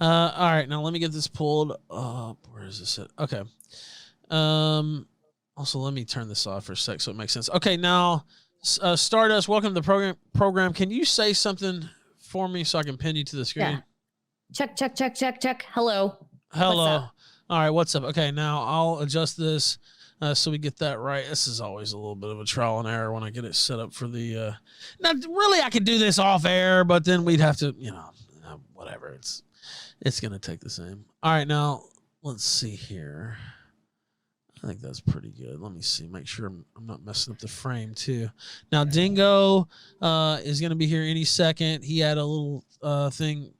All right, now let me get this pulled up. Where is this at? Okay. Also, let me turn this off for a sec so it makes sense. Okay, now, Stardust, welcome to the program. Can you say something for me so I can pin you to the screen? Yeah. Check. Hello. All right, what's up? Okay, now I'll adjust this so we get that right. This is always a little bit of a trial and error when I get it set up for the... Now, really, I could do this off air, but then we'd have to, whatever. It's going to take the same. All right, now, let's see here. I think that's pretty good. Let me see. Make sure I'm not messing up the frame, too. Now, Dingo is going to be here any second. He had a little thing,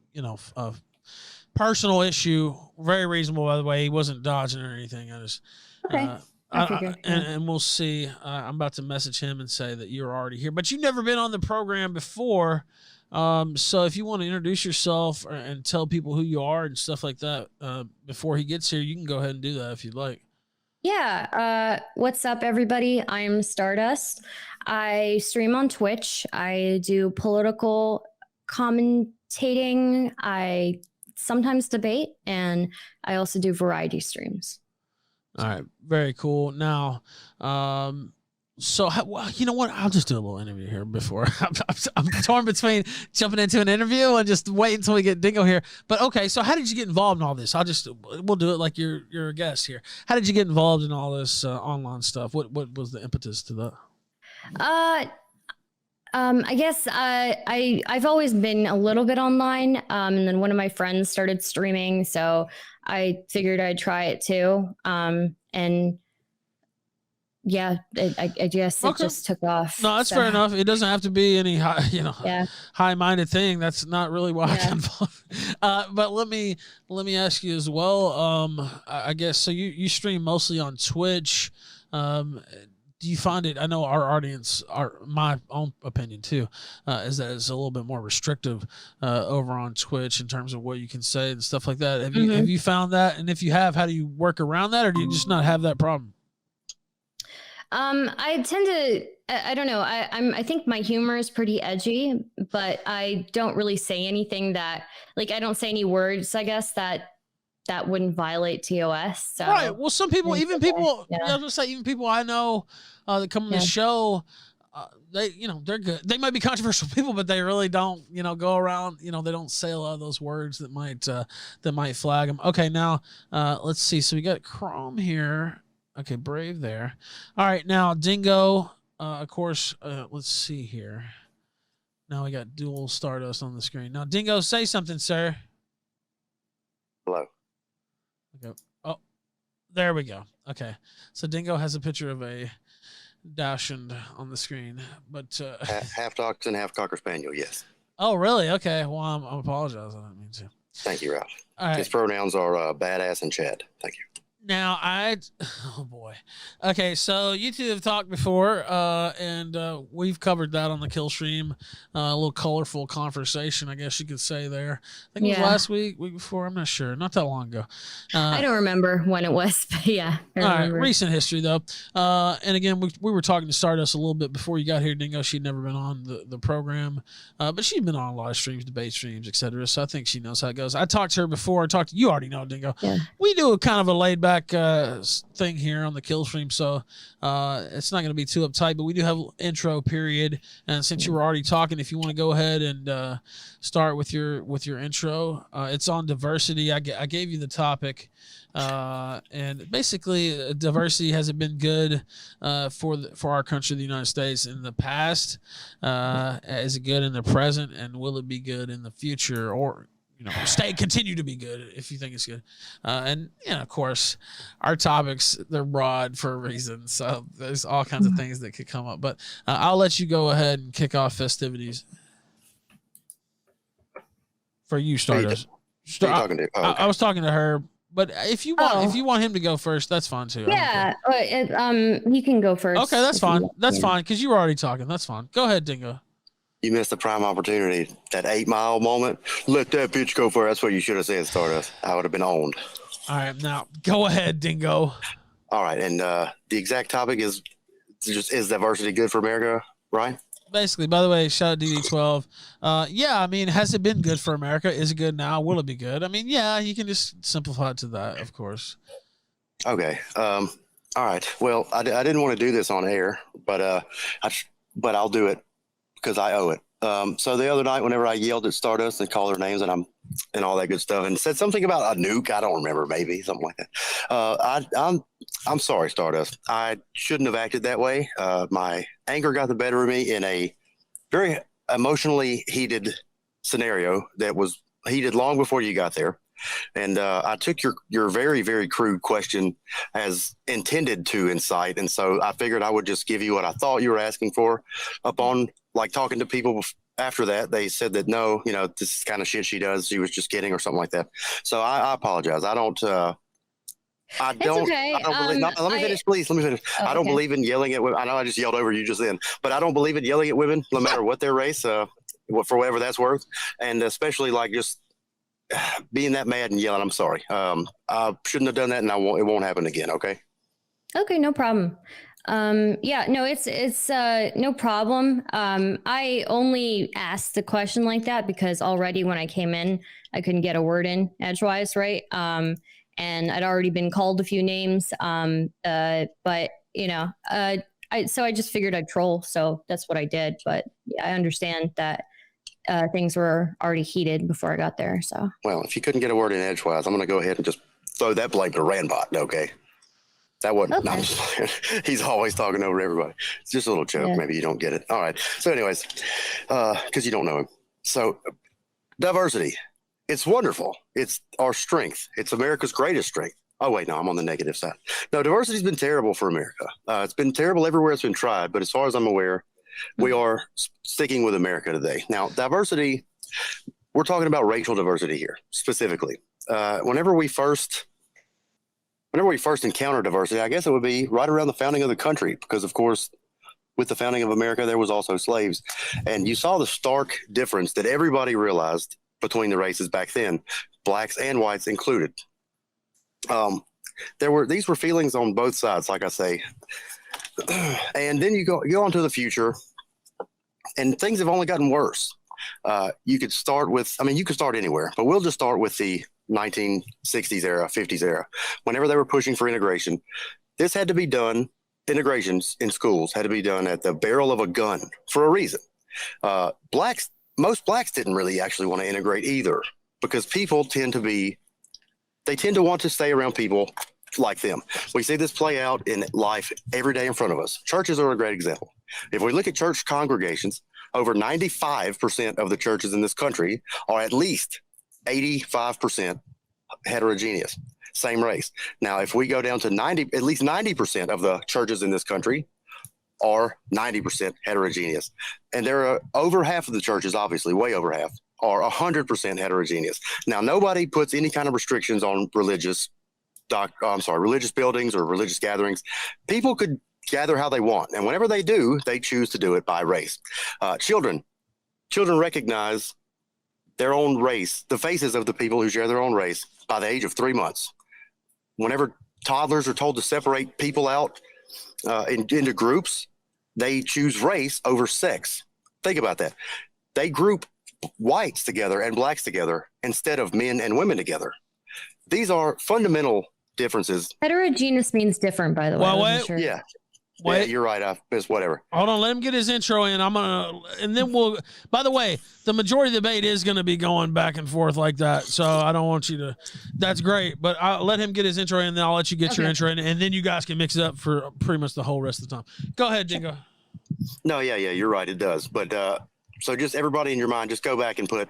personal issue. Very reasonable, by the way. He wasn't dodging or anything. I just... Okay. I figured. And we'll see. I'm about to message him and say that you're already here. But you've never been on the program before. So if you want to introduce yourself and tell people who you are and stuff like that before he gets here, you can go ahead and do that if you'd like. Yeah. What's up, everybody? I'm Stardust. I stream on Twitch. I do political commentating. I sometimes debate, and I also do variety streams. All right. Very cool. Now, so, you know what? I'll just do a little interview here before. I'm torn between jumping into an interview and just wait until we get Dingo here. But okay, so how did you get involved in all this? We'll do it like you're a guest here. How did you get involved in all this online stuff? What was the impetus to that? I guess I've always been a little bit online, and then one of my friends started streaming, so I figured I'd try it too. And yeah, I guess it just took off. No, that's fair enough. It doesn't have to be any high-minded thing. That's not really why I got involved. But let me ask you as well. I guess so. You stream mostly on Twitch. Do you find it? I know our audience, my own opinion too, is that it's a little bit more restrictive over on Twitch in terms of what you can say and stuff like that. Have you found that? And if you have, how do you work around that, or do you just not have that problem? I tend to, I don't know. I think my humor is pretty edgy, but I don't really say anything that, like, I don't say any words, I guess, that wouldn't violate TOS. So. Right. Well, some people, I was gonna say, even people I know that come on the show, they, they're good. They might be controversial people, but they really don't, go around, they don't say a lot of those words that might flag them. Okay. Now, let's see. So we got Chrome here. Okay. Brave there. All right. Now Dingo, of course, let's see here. Now we got dual Stardust on the screen. Now Dingo, say something, sir. Hello. Okay. Oh, there we go. Okay. So Dingo has a picture of a Dachshund on the screen, but half Dachshund, half Cocker Spaniel. Yes. Oh, really? Okay. Well, I apologize. I didn't mean to. Thank you, Ralph. All right. His pronouns are badass and Chad. Thank you. Now, oh boy. Okay, so you two have talked before, and we've covered that on the Killstream. A little colorful conversation, I guess you could say there. I think it was last week before. I'm not sure. Not that long ago. I don't remember when it was, but yeah. All right, recent history though. And again, we were talking to Stardust a little bit before you got here, Dingo. She'd never been on the program, but she'd been on a lot of streams, debate streams, etc. So I think she knows how it goes. I talked to her before. You already know, Dingo. Yeah. We do a kind of a laid back thing here on the Killstream, so it's not going to be too uptight, but we do have an intro period, and since you were already talking, if you want to go ahead and start with your intro, it's on diversity. I gave you the topic, and basically diversity hasn't been good for our country, the United States, in the past. Is it good in the present, and will it be good in the future, or continue to be good if you think it's good. And of course, our topics, they're broad for a reason. So there's all kinds of things that could come up. But I'll let you go ahead and kick off festivities. For you, Stardust. I was talking to her, but if you want him to go first, that's fine too. Yeah, he can go first. Okay, that's fine. That's fine, because you were already talking. That's fine. Go ahead, Dingo. You missed the prime opportunity. That 8 Mile moment. Let that bitch go first. That's what you should have said, Stardust. I would have been owned. All right, now go ahead, Dingo. All right, and the exact topic is diversity good for America, right? Basically, by the way, shout out DD12. Yeah, I mean, has it been good for America? Is it good now? Will it be good? I mean, yeah, you can just simplify it to that, of course. Okay. All right. Well, I didn't want to do this on air, but but I'll do it because I owe it. So the other night, whenever I yelled at Stardust and called her names and all that good stuff, and said something about a nuke, I don't remember, maybe something like that. I'm sorry, Stardust. I shouldn't have acted that way. My anger got the better of me in a very emotionally heated scenario that was heated long before you got there. And I took your very, very crude question as intended to incite. And so I figured I would just give you what I thought you were asking for. Upon like talking to people after that, they said that no, this is kind of shit she does. She was just kidding or something like that. So I apologize. I don't. Okay. I don't believe. No, let me finish, please. Let me finish. Oh, I don't okay. believe in yelling at women. I know I just yelled over you just then, but I don't believe in yelling at women, no matter what their race, for whatever that's worth, and especially like just being that mad and yelling. I'm sorry. I shouldn't have done that, and it won't happen again. Okay. Okay, no problem. Yeah, no, it's no problem. I only asked the question like that because already when I came in, I couldn't get a word in edgewise, right? And I'd already been called a few names. But so I just figured I'd troll, so that's what I did. But yeah, I understand that things were already heated before I got there. So well, if you couldn't get a word in edgewise, I'm going to go ahead and just throw that blame to Randbot. Okay. That wasn't. Okay. No, he's always talking over everybody. It's just a little joke. Yeah. Maybe you don't get it. All right. So, anyways, because you don't know him. So, diversity. It's wonderful. It's our strength. It's America's greatest strength. Oh, wait, no, I'm on the negative side. No, diversity's been terrible for America. It's been terrible everywhere it's been tried. But as far as I'm aware, we are sticking with America today. Now, diversity, we're talking about racial diversity here specifically. Whenever we first encountered diversity, I guess it would be right around the founding of the country, because of course, with the founding of America, there was also slaves. And you saw the stark difference that everybody realized between the races back then, blacks and whites included. These were feelings on both sides, like I say. And then you go on to the future, and things have only gotten worse. You could start anywhere, but we'll just start with the 1960s era, 50s era, whenever they were pushing for integration. This had to be done, integrations in schools had to be done at the barrel of a gun for a reason. Most blacks didn't really actually want to integrate either, because people tend to want to stay around people like them. We see this play out in life every day in front of us. Churches are a great example. If we look at church congregations, over 95% of the churches in this country are at least 85% heterogeneous, same race. Now, if we go down to at least 90% of the churches in this country are 90% heterogeneous. And there are over half of the churches, obviously, way over half, are 100% heterogeneous. Now, nobody puts any kind of restrictions on religious buildings or religious gatherings. People could gather how they want. And whenever they do, they choose to do it by race. Children recognize their own race, the faces of the people who share their own race by the age of 3 months. Whenever toddlers are told to separate people out into groups, they choose race over sex. Think about that. They group whites together and blacks together instead of men and women together. These are fundamental differences. Heterogeneous means different, by the way. Well, wait. Sure. Yeah. Wait. Yeah, you're right. It's whatever. Hold on, let him get his intro in. And then we'll. By the way, the majority of the debate is going to be going back and forth like that. So I don't want you to. That's great, but I'll let him get his intro in, and then I'll let you get your intro in, and then you guys can mix it up for pretty much the whole rest of the time. Go ahead, Dingo. No, yeah, you're right. It does, but so just everybody in your mind, just go back and put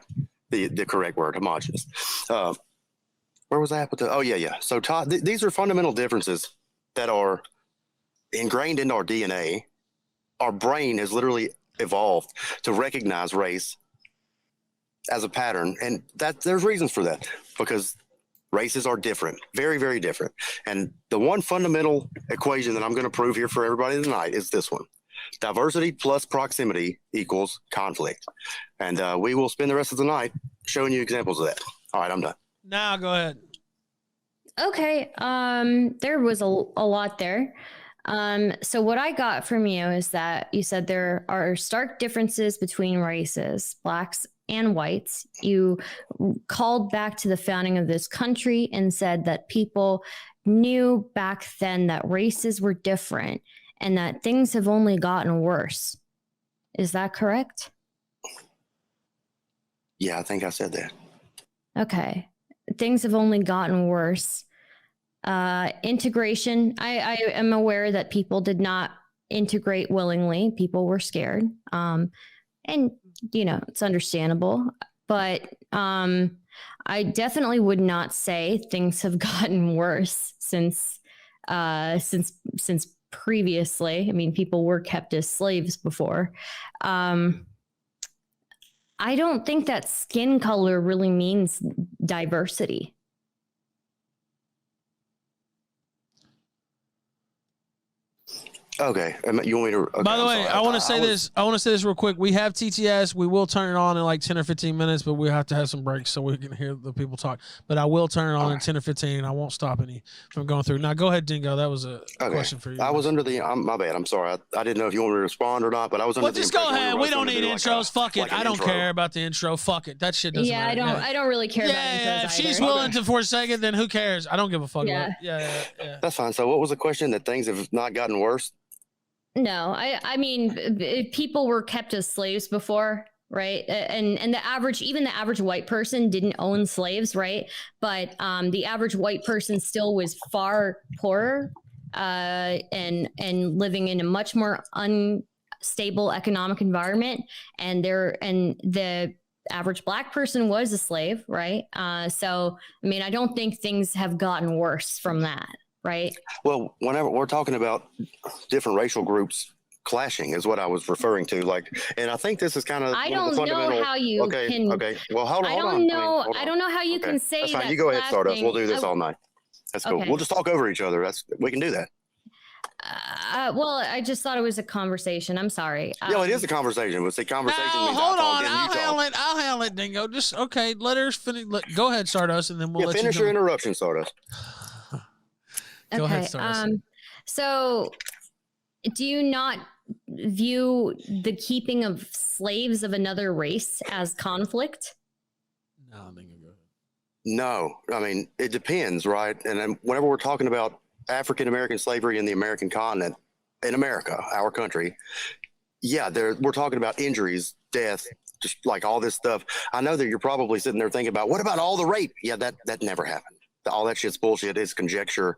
the correct word, homogenous. Where was I at? Yeah. So Todd, these are fundamental differences that are ingrained into our DNA. Our brain has literally evolved to recognize race as a pattern, and that there's reasons for that, because races are different, very, very different. And the one fundamental equation that I'm going to prove here for everybody tonight is this one: diversity plus proximity equals conflict. And we will spend the rest of the night showing you examples of that. All right, I'm done. Now go ahead. Okay. There was a lot there. So what I got from you is that you said there are stark differences between races, blacks and whites. You called back to the founding of this country and said that people knew back then that races were different and that things have only gotten worse. Is that correct? Yeah, I think I said that. Okay. Things have only gotten worse. Integration. I am aware that people did not integrate willingly. People were scared. And it's understandable, but I definitely would not say things have gotten worse since previously. I mean, people were kept as slaves before. I don't think that skin color really means diversity. Okay. You want me to? Okay, By the way, I want to say this. I want to say this real quick. We have TTS. We will turn it on in like 10 or 15 minutes, but we have to have some breaks so we can hear the people talk. But I will turn it on in 10 or 15. I won't stop any from going through. Now, go ahead, Dingo. That was a question for you. I was under the. my bad. I'm sorry. I didn't know if you want me to respond or not, but I was under well, the. just go ahead. We don't need intros. Fuck it. I don't intro. care about the intro. Fuck it. That shit doesn't matter. Yeah, I don't really care about intros. Yeah. If she's either. willing to for a second, then who cares? I don't give a fuck. Yeah. Yeah. That's fine. So, what was the question? That things have not gotten worse? No, I mean, people were kept as slaves before, right? And the average white person didn't own slaves, right? But the average white person still was far poorer and living in a much more unstable economic environment. And the average black person was a slave, right? So, I mean, I don't think things have gotten worse from that. Right. Well, whenever we're talking about different racial groups clashing is what I was referring to. Like, and I think this is kind of I don't know how you can. Okay. Well, hold on. I don't know. I don't know how you can say that's fine. that. You go ahead, Stardust. We'll do this all night. That's cool. Okay. We'll just talk over each other. We can do that. Well, I just thought it was a conversation. I'm sorry. Yeah, it is a conversation. It's a conversation. Now, hold on. I'll handle it, Dingo. Just okay. Let her finish. Go ahead, Stardust, and then we'll let finish you your interruption, Stardust. Go ahead, Stardust. So, do you not view the keeping of slaves of another race as conflict? No, Dingo, go ahead. No, I mean, it depends, right? And then whenever we're talking about African American slavery in the American continent, in America, our country, yeah, we're talking about injuries, death, just like all this stuff. I know that you're probably sitting there thinking about, what about all the rape? Yeah, that never happened. All that shit's bullshit. It's conjecture.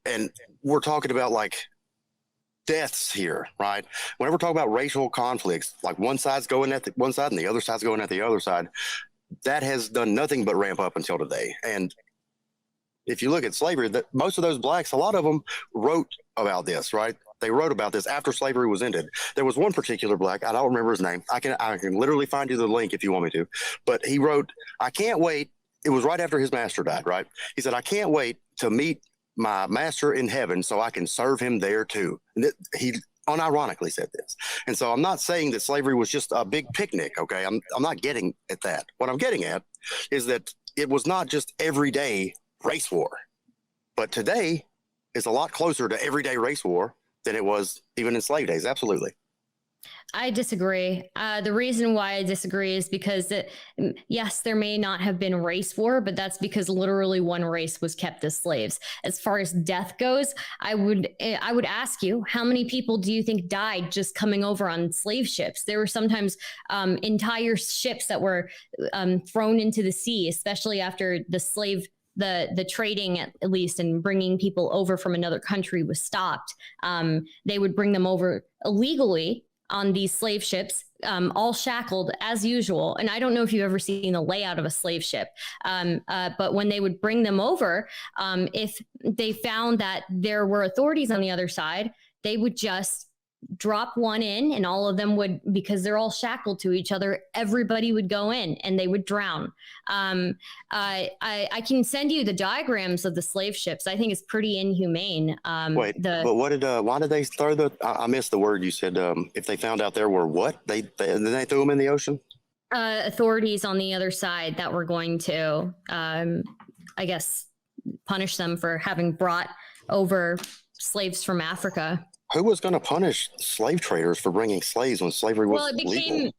And we're talking about like deaths here, right? Whenever we're talking about racial conflicts, like one side's going at one side and the other side's going at the other side, that has done nothing but ramp up until today. And if you look at slavery, that most of those blacks, a lot of them wrote about this, right? They wrote about this after slavery was ended. There was one particular black, I don't remember his name. I can literally find you the link if you want me to. But he wrote, I can't wait. It was right after his master died, right? He said, I can't wait to meet my master in heaven so I can serve him there too. And he unironically said this. And so I'm not saying that slavery was just a big picnic, okay? I'm not getting at that. What I'm getting at is that it was not just everyday race war. But today is a lot closer to everyday race war than it was even in slave days. Absolutely. I disagree. The reason why I disagree is because, yes, there may not have been race war, but that's because literally one race was kept as slaves. As far as death goes, I would ask you, how many people do you think died just coming over on slave ships? There were sometimes entire ships that were thrown into the sea, especially after the trading at least and bringing people over from another country was stopped. They would bring them over illegally on these slave ships, all shackled as usual. And I don't know if you've ever seen the layout of a slave ship, but when they would bring them over, if they found that there were authorities on the other side, they would just drop one in and all of them would, because they're all shackled to each other, everybody would go in and they would drown. I can send you the diagrams of the slave ships. I think it's pretty inhumane. But why did they throw I missed the word you said, if they found out there were what? They threw them in the ocean? Authorities on the other side that were going to, I guess, punish them for having brought over slaves from Africa. Who was going to punish slave traders for bringing slaves when slavery was legal?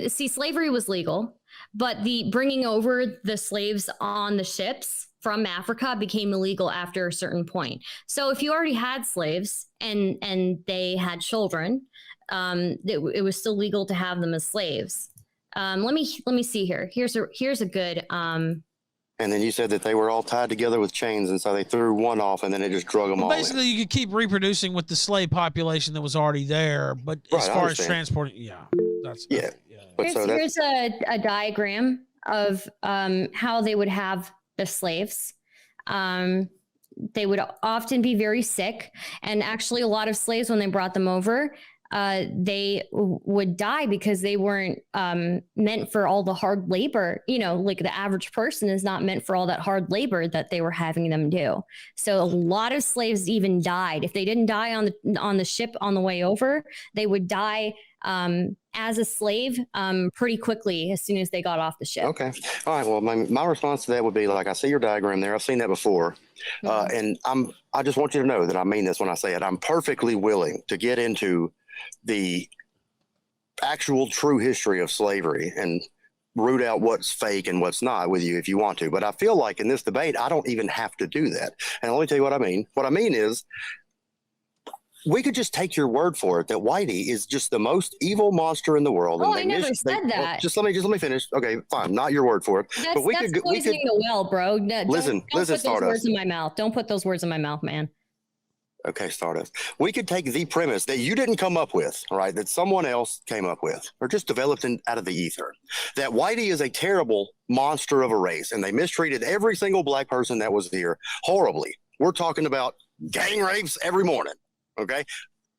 See, slavery was legal, but the bringing over the slaves on the ships from Africa became illegal after a certain point. So if you already had slaves and they had children, it was still legal to have them as slaves. Let me see here. Here's a good. And then you said that they were all tied together with chains, and so they threw one off, and then it just drug them all. Basically, you could keep reproducing with the slave population that was already there, but as far as transporting, But here's a diagram of how they would have the slaves. They would often be very sick, and actually, a lot of slaves, when they brought them over, they would die because they weren't meant for all the hard labor. Like the average person is not meant for all that hard labor that they were having them do. So a lot of slaves even died. If they didn't die on the ship on the way over, they would die as a slave pretty quickly as soon as they got off the ship. Okay. All right. Well, my response to that would be, like, I see your diagram there. I've seen that before. And I just want you to know that I mean this when I say it. I'm perfectly willing to get into the actual true history of slavery and root out what's fake and what's not with you if you want to. But I feel like in this debate, I don't even have to do that. And let me tell you what I mean. What I mean is, we could just take your word for it that Whitey is just the most evil monster in the world. Oh, I never said that. Just let me finish. Okay, fine. Not your word for it. That's poisoning the well, bro. Listen, don't put Stardust. Those words in my mouth. Don't put those words in my mouth, man. Okay, Stardust. We could take the premise that you didn't come up with, right? That someone else came up with, or just developed out of the ether. That Whitey is a terrible monster of a race, and they mistreated every single black person that was here horribly. We're talking about gang rapes every morning. Okay,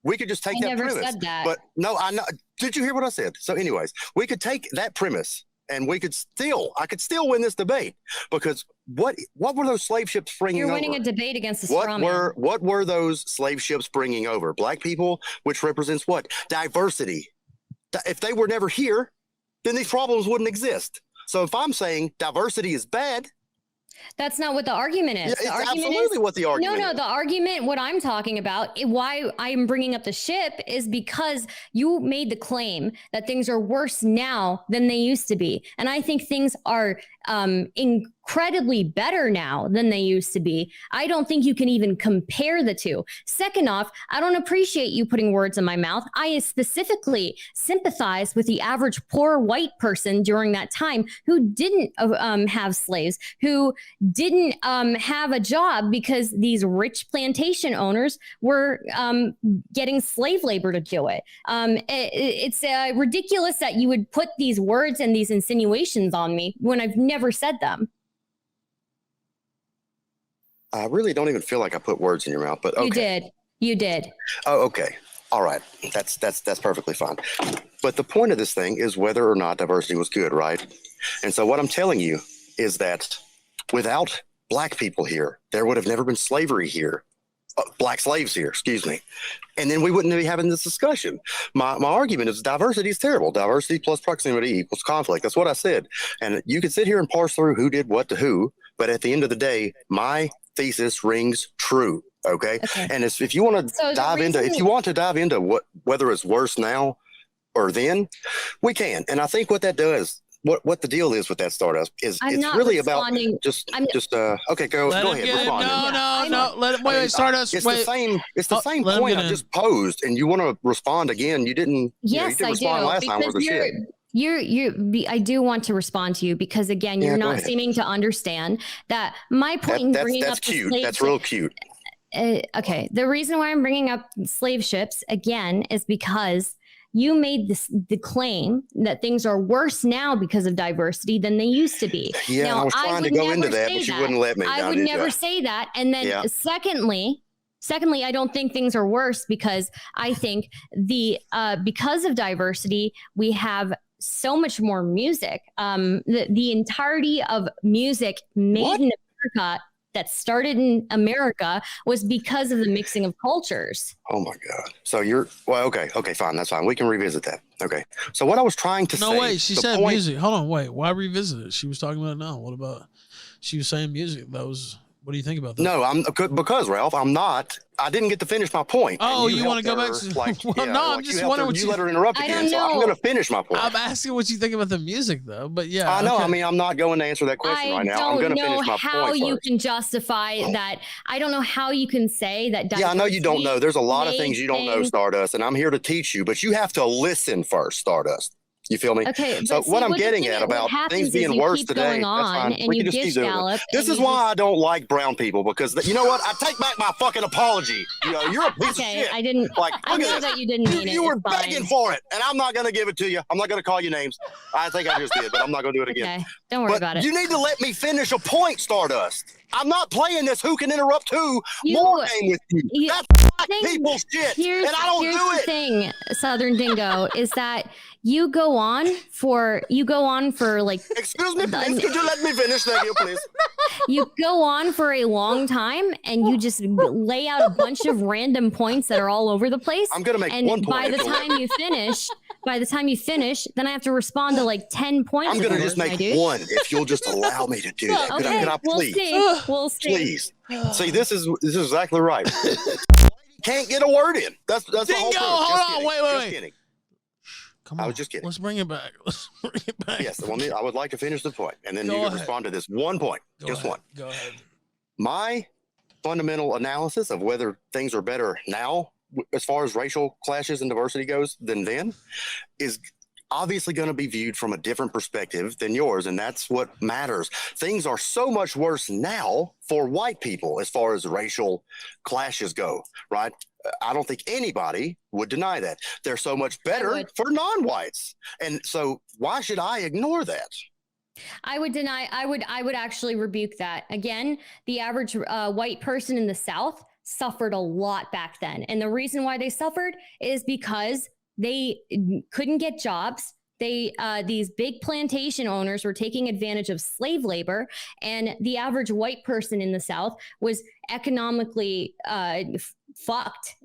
we could just take that premise. I never said that. But no, I know. Did you hear what I said? So, anyways, we could take that premise, and I could still win this debate, because what were those slave ships bringing over? You're winning a debate against the straw man. What were those slave ships bringing over? Black people, which represents what? Diversity. If they were never here, then these problems wouldn't exist. So if I'm saying diversity is bad, that's not what the argument is. Yeah, it's absolutely what the argument is. No, the argument, what I'm talking about, why I'm bringing up the ship, is because you made the claim that things are worse now than they used to be. And I think things are incredibly better now than they used to be. I don't think you can even compare the two. Second off, I don't appreciate you putting words in my mouth. I specifically sympathize with the average poor white person during that time who didn't have slaves, who didn't have a job because these rich plantation owners were getting slave labor to do it. It's ridiculous that you would put these words and these insinuations on me when I've never said them. I really don't even feel like I put words in your mouth, but okay. You did. Oh, okay. All right. That's perfectly fine. But the point of this thing is whether or not diversity was good, right? And so what I'm telling you is that without black people here, there would have never been slavery here. Black slaves here, excuse me. And then we wouldn't be having this discussion. My argument is diversity is terrible. Diversity plus proximity equals conflict. That's what I said. And you can sit here and parse through who did what to who, but at the end of the day, my thesis rings true. Okay. And if you want to dive into whether it's worse now or then, we can. And I think what that does, what the deal is with that Stardust is it's really about okay, go ahead. Respond. No. Let it wait, Stardust. It's the same point I just posed, and you want to respond again. You didn't. Yes, you didn't respond last time with the shit. I do want to respond to you because again, you're not seeming to understand that my point in bringing up cute. That's real cute. Okay, the reason why I'm bringing up slave ships again is because you made the claim that things are worse now because of diversity than they used to be. Yeah, now, I was trying to go into that, but you wouldn't let me. I would never say that. And then secondly, I don't think things are worse because I think because of diversity, we have so much more music. The entirety of music made in America that started in America was because of the mixing of cultures. Oh my God. So okay, fine. That's fine. We can revisit that. Okay. So what I was trying to say. No, wait, she said music. Hold on, wait. Why revisit it? She was talking about it now. What about, she was saying music. That was What do you think about that? No, because Ralph, I didn't get to finish my point. Oh, you want to go back to? Well, no, I'm just wondering what you let her interrupt again. So I'm going to finish my point. I'm asking what you think about the music, though. But yeah, I know. Okay. I mean, I'm not going to answer that question right now. I'm going to finish my point. I don't know how you can justify that. I don't know how you can say that. Yeah, I know you don't know. There's a lot of things you don't know, Stardust, and I'm here to teach you. But you have to listen first, Stardust. You feel me? Okay. So what I'm getting at about things being worse today, that's fine. And we you can just keep doing it. This is why I don't like brown people, because you know what? I take back my fucking apology. You're a piece of shit. I didn't. Like, I know that you didn't mean it. You were begging for it, and I'm not going to give it to you. I'm not going to call you names. I think I just did, but I'm not going to do it again. Okay. Don't worry about it. You need to let me finish a point, Stardust. I'm not playing this who can interrupt who more game with you. That's black people shit, and I don't do it. Here's the thing, Southern Dingo, is that you go on for like. Excuse me, please. Could you let me finish? Thank you, please. You go on for a long time, and you just lay out a bunch of random points that are all over the place. I'm gonna make one point. By the time you finish, then I have to respond to like 10 points. I'm gonna just make one if you'll just allow me to do that. Okay, could I please? We'll see. Please. See, this is exactly right. Can't get a word in. That's the whole thing. Hold on, wait. Kidding. Come on. I was just kidding. Let's bring it back. Yes, I would like to finish the point, and then you can respond to this one point. Just one. Go ahead. My fundamental analysis of whether things are better now, as far as racial clashes and diversity goes, than then, is obviously going to be viewed from a different perspective than yours, and that's what matters. Things are so much worse now for white people as far as racial clashes go, right? I don't think anybody would deny that. They're so much better for non-whites, and so why should I ignore that? I would actually rebuke that. Again, the average white person in the South suffered a lot back then, and the reason why they suffered is because they couldn't get jobs. These big plantation owners were taking advantage of slave labor, and the average white person in the South was economically fucked,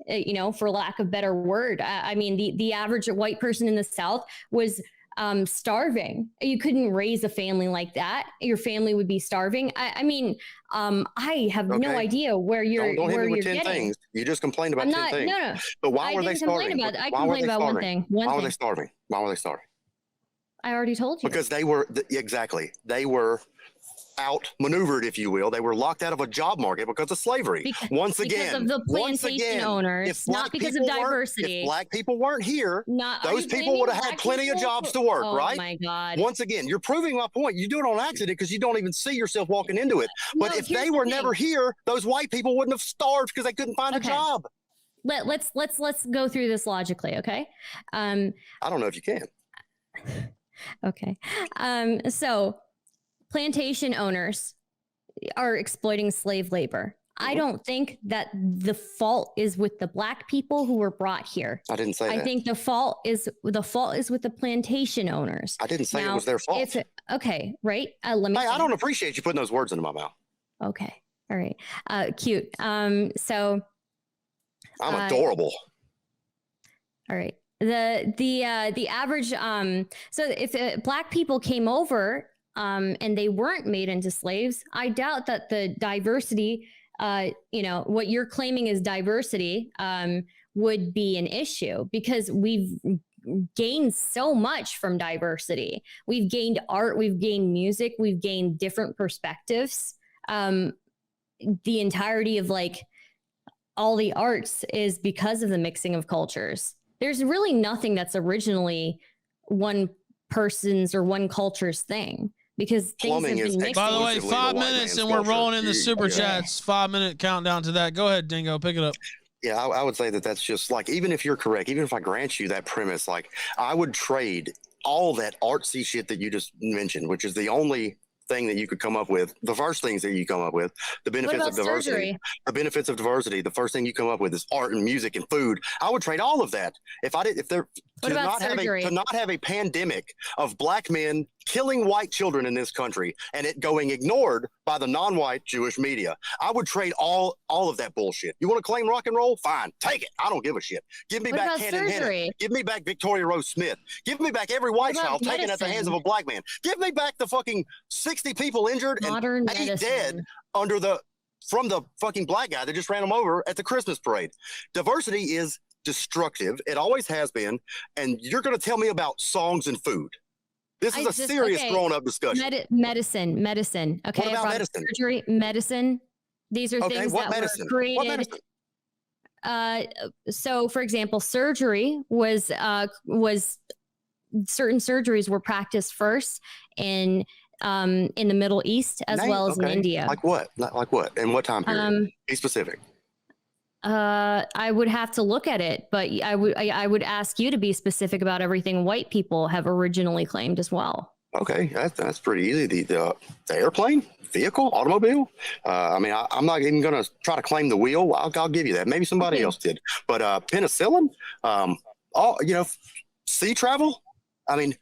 for lack of better word. I mean, the average white person in the South was starving. You couldn't raise a family like that. Your family would be starving. I have no idea where you're don't hit me with 10 getting. Things. You just complained about 10 things. No. But why were they starving? I complained about one thing. Why were they starving? Why were they starving? I already told you. Because they were they were outmaneuvered, if you will. They were locked out of a job market because of slavery. Because of the plantation owners, not because of diversity. If black people weren't here, those people would have had plenty of jobs to work, right? Oh my God. Once again, you're proving my point. You do it on accident because you don't even see yourself walking into it. But if they were never here, those white people wouldn't have starved because they couldn't find a job. Let's go through this logically, okay? I don't know if you can. Okay. So plantation owners are exploiting slave labor. I don't think that the fault is with the black people who were brought here. I didn't say that. I think the fault is with the plantation owners. I didn't say it was their fault. Okay, right? Let me. I don't appreciate you putting those words into my mouth. Okay, all right, cute. So I'm adorable. All right. The average so if black people came over and they weren't made into slaves, I doubt that the diversity what you're claiming is diversity would be an issue, because we've gained so much from diversity. We've gained art, we've gained music, we've gained different perspectives. The entirety of like all the arts is because of the mixing of cultures. There's really nothing that's originally one person's or one culture's thing, because things have been mixed. By the way, 5 minutes and we're rolling in the super chats. 5 minute countdown to that. Go ahead, Dingo, pick it up. Yeah, I would say that's just like, even if you're correct, even if I grant you that premise, like I would trade all that artsy shit that you just mentioned, which is the only thing that you could come up with, the first things that you come up with, the benefits of diversity, the first thing you come up with is art and music and food. I would trade all of that to not have a pandemic of black men killing white children in this country and it going ignored by the non-white Jewish media. I would trade all of that bullshit. You want to claim rock and roll? Fine, take it. I don't give a shit. Give me back Hannah Hannah. Give me back Victoria Rose Smith. Give me back every white child taken at the hands of a black man. Give me back the fucking 60 people injured and 8 dead under the from the fucking black guy that just ran them over at the Christmas parade. Diversity is destructive. It always has been. And you're going to tell me about songs and food. This is a serious grown-up discussion. Medicine. Okay. What about medicine? Surgery, medicine. These are things that were created. What medicine? So, for example, surgery was certain surgeries were practiced first in the Middle East as well as in India. Like what? Like what? And what time period? Be specific. I would have to look at it, but I would ask you to be specific about everything white people have originally claimed as well. Okay, that's pretty easy. The airplane, vehicle, automobile. I mean, I'm not even going to try to claim the wheel. I'll give you that. Maybe somebody else did. But penicillin, sea travel. I mean,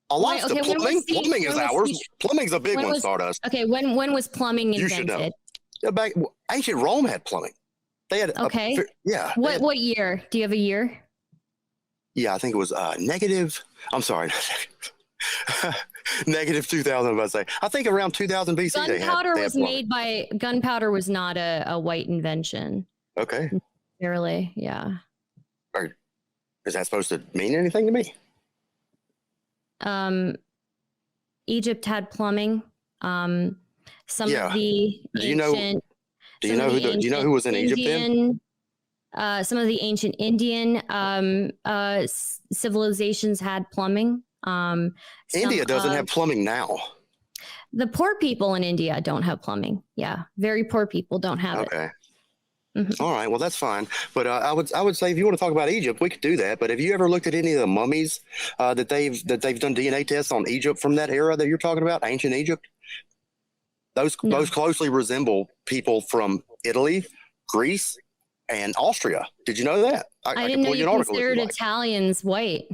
a lot of plumbing. Plumbing is ours. Plumbing's a big one, Stardust. Okay, when was plumbing invented? You should know. Back ancient Rome had plumbing. They had yeah. What year? Do you have a year? Yeah, I think it was negative. I'm sorry. Negative 2000, I say. I think around 2000 BC. Gunpowder was not a white invention. Okay. Barely, yeah. Is that supposed to mean anything to me? Egypt had plumbing. Some of the Do you know who was in Egypt then? Some of the ancient Indian civilizations had plumbing. India doesn't have plumbing now. The poor people in India don't have plumbing. Yeah, very poor people don't have it. Okay. Mm-hmm. All right. Well, that's fine. But I would say if you want to talk about Egypt, we could do that. But have you ever looked at any of the mummies that they've done DNA tests on Egypt from that era that you're talking about, ancient Egypt? Those closely resemble people from Italy, Greece, and Austria. Did you know that? I didn't know you considered Italians white.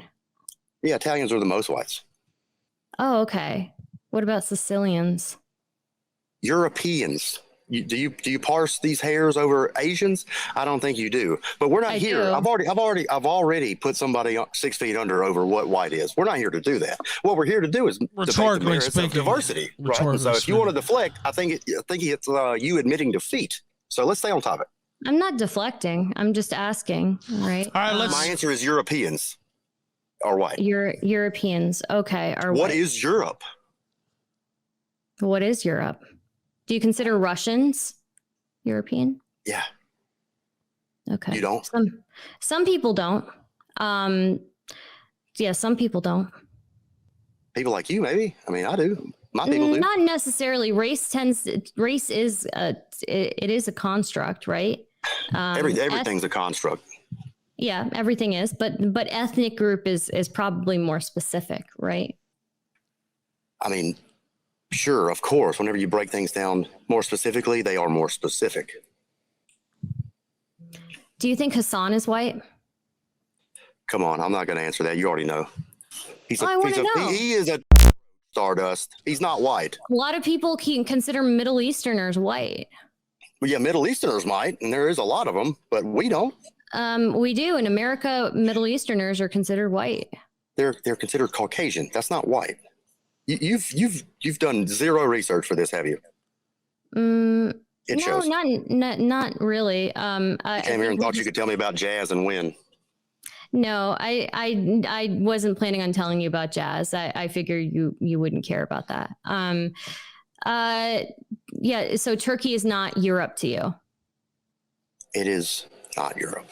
Yeah, Italians are the most whites. Oh, okay. What about Sicilians? Europeans. Do you parse these hairs over Asians? I don't think you do. But we're not here. I've already put somebody 6 feet under over what white is. We're not here to do that. What we're here to do is debate the merits of diversity. Right? So if you want to deflect, I think it's you admitting defeat. So let's stay on topic. I'm not deflecting. I'm just asking. All right. My answer is Europeans are white. Europeans. Okay. What is Europe? What is Europe? Do you consider Russians European? Yeah. Okay. You don't? Some people don't. Yeah, some people don't. People like you, maybe. I mean, I do. My people do. Not necessarily. Race is it is a construct, right? Everything's a construct. Yeah, everything is, but ethnic group is probably more specific, right? I mean, sure, of course. Whenever you break things down more specifically, they are more specific. Do you think Hassan is white? Come on, I'm not going to answer that. You already know. I want to know. He is a Stardust. He's not white. A lot of people can consider Middle Easterners white. Well, yeah, Middle Easterners might, and there is a lot of them, but we don't. We do. In America, Middle Easterners are considered white. They're considered Caucasian. That's not white. You've done zero research for this, have you? No, not really. You came here and thought you could tell me about jazz and win. No, I wasn't planning on telling you about jazz. I figured you wouldn't care about that. Yeah. So Turkey is not Europe to you. It is not Europe.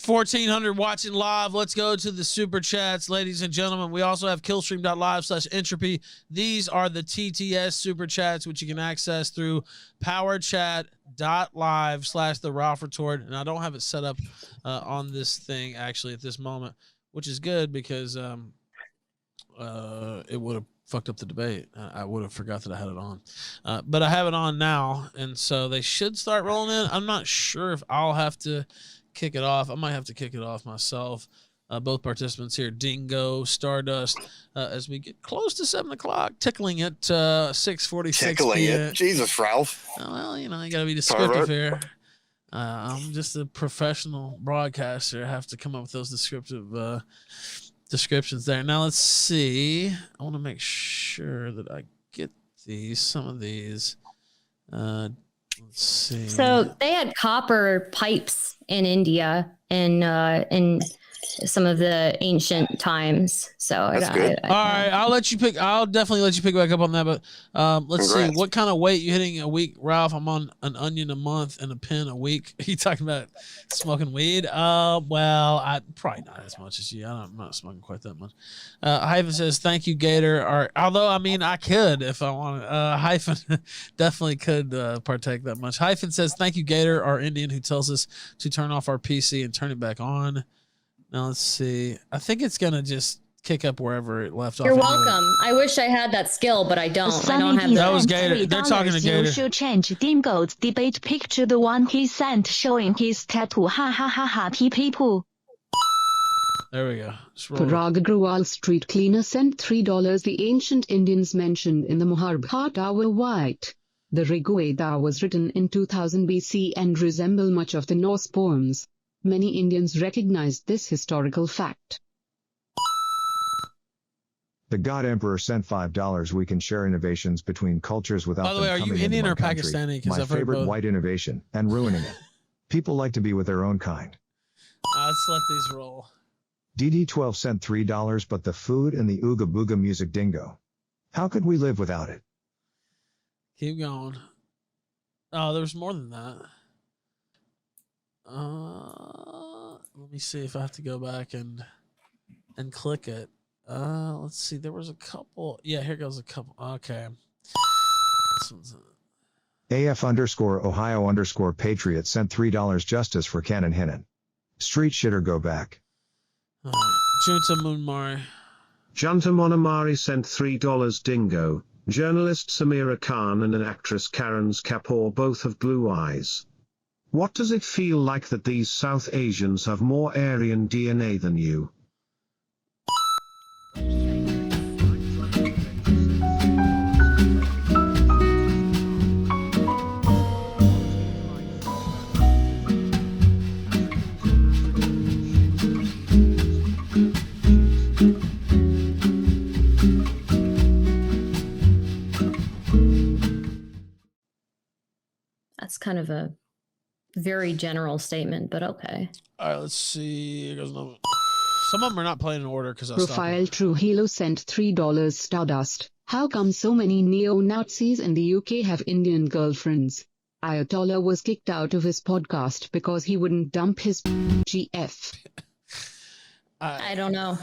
1,400 watching live. Let's go to the super chats, ladies and gentlemen. We also have killstream.live/entropy. These are the TTS super chats, which you can access through powerchat.live/the Ralph Retort. And I don't have it set up on this thing actually at this moment, which is good because it would have fucked up the debate. I would have forgot that I had it on. But I have it on now, and so they should start rolling in. I'm not sure if I'll have to kick it off. I might have to kick it off myself. Both participants here, Dingo, Stardust, as we get close to 7 o'clock, tickling it 6:46 Tickling p.m. it. Jesus, Ralph. Well, you got to be descriptive here. I'm just a professional broadcaster. I have to come up with those descriptive descriptions there. Now, let's see. I want to make sure that I get some of these. Let's see. So they had copper pipes in India in some of the ancient times. So That's good. All right, I'll definitely let you pick back up on that. But let's see, Congrats. what kind of weight you hitting a week, Ralph? I'm on an onion a month and a pen a week. Are you talking about smoking weed? Well, I probably not as much as you. I'm not smoking quite that much. Hyphen says, "Thank you, Gator." Although I mean, I could if I wanted. Hyphen definitely could partake that much. Hyphen says, "Thank you, Gator," our Indian who tells us to turn off our PC and turn it back on. Now let's see. I think it's gonna just kick up wherever it left off. You're welcome. I wish I had that skill, but I don't. I don't have That was Gator. They're talking to Gator. You should change Dingo's debate picture, the one he sent showing his tattoo. Ha ha ha ha. People. There we go. Parag Agrawal street cleaner sent $3. The ancient Indians mentioned in the Mahabharata were white. The Rig Veda was written in 2000 BC and resemble much of the Norse poems. Many Indians recognized this historical fact. The God Emperor sent $5. We can share innovations between cultures without By the way, them are you coming Indian into or my country. Pakistani? 'Cause My I've heard favorite both. white innovation and ruining it. People like to be with their own kind. Let's let these roll. DD12 sent $3, but the food and the Ooga Booga music dingo. How could we live without it? Keep going. Oh, there's more than that. Let me see if I have to go back and click it. Let's see. There was a couple. Yeah, here goes a couple. Okay. This one's AF_Ohio_Patriot sent $3 justice for Canon Hinnon. Street shitter go back. all right. Junta Moonmari. Junta Monomari sent $3 dingo. Journalist Samira Khan and an actress Karan Kapoor both have blue eyes. What does it feel like that these South Asians have more Aryan DNA than you? That's kind of a very general statement, but okay. All right, let's see. Here goes another. Some of them are not playing in order because I stopped. Profile Trujillo sent $3. Stardust. How come so many neo-Nazis in the UK have Indian girlfriends? Ayatollah was kicked out of his podcast because he wouldn't dump his GF. I don't know.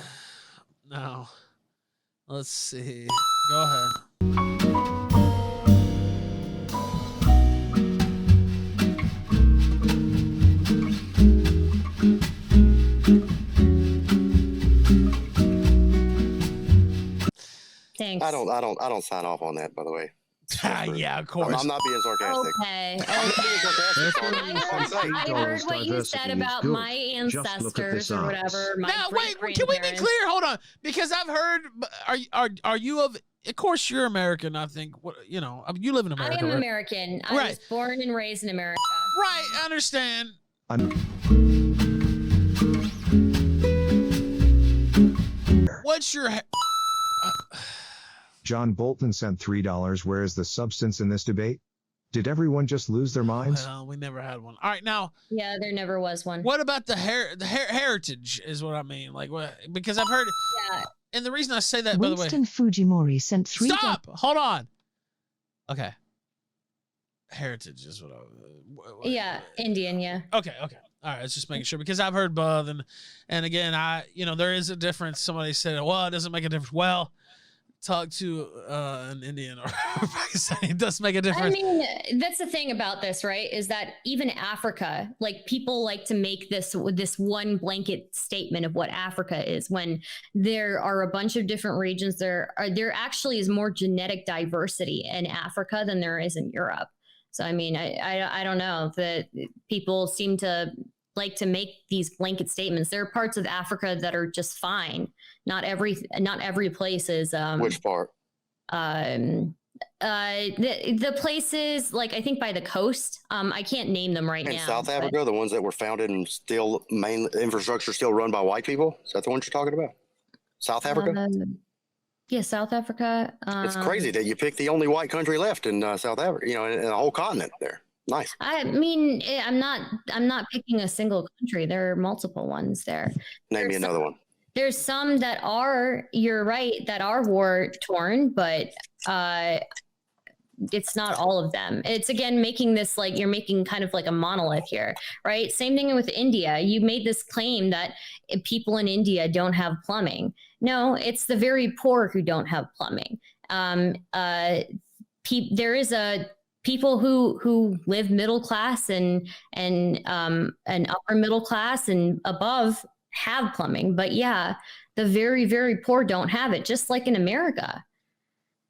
No. Let's see. Go ahead. Thanks. I don't sign off on that, by the way. Yeah, of course. I'm not being sarcastic. Okay. I'm not being sarcastic. I heard what you said about my ancestors or whatever. My Now, wait, can we be clear? Hold on, because I've heard. Are you of? Of course, you're American. I think. You know, you live in America. I am right? American. I was born and raised in America. Right, I understand. What's your? John Bolton sent $3. Where is the substance in this debate? Did everyone just lose their minds? Well, we never had one. All right, now. Yeah, there never was one. What about the heritage? Is what I mean. Like what? Because I've heard. Yeah. And the reason I say that, by the way. Winston Fujimori sent $3. Stop! Hold on. Okay. Heritage is what I. Yeah, Indian. Yeah. Okay. All right. Let's just making sure because I've heard both, and again, there is a difference. Somebody said, well, it doesn't make a difference. Well, talk to an Indian or Pakistani. It does make a difference. I mean, that's the thing about this, right? Is that even Africa, like people like to make this one blanket statement of what Africa is when there are a bunch of different regions. There actually is more genetic diversity in Africa than there is in Europe. So, I mean, I don't know that people seem to like to make these blanket statements. There are parts of Africa that are just fine. Not every place is. Which part? The places like I think by the coast. I can't name them right now. In South Africa, the ones that were founded and still main infrastructure still run by white people. Is that the ones you're talking about? South Africa. Yeah, South Africa. It's crazy that you picked the only white country left in South Africa. In the whole continent there. Nice. I mean, I'm not picking a single country. There are multiple ones there. Name me another one. There's some that are, you're right, that are war torn, but it's not all of them. It's again making this like you're making kind of like a monolith here, right? Same thing with India. You made this claim that people in India don't have plumbing. No, it's the very poor who don't have plumbing. There is a people who live middle class and upper middle class and above have plumbing, but yeah, the very, very poor don't have it, just like in America.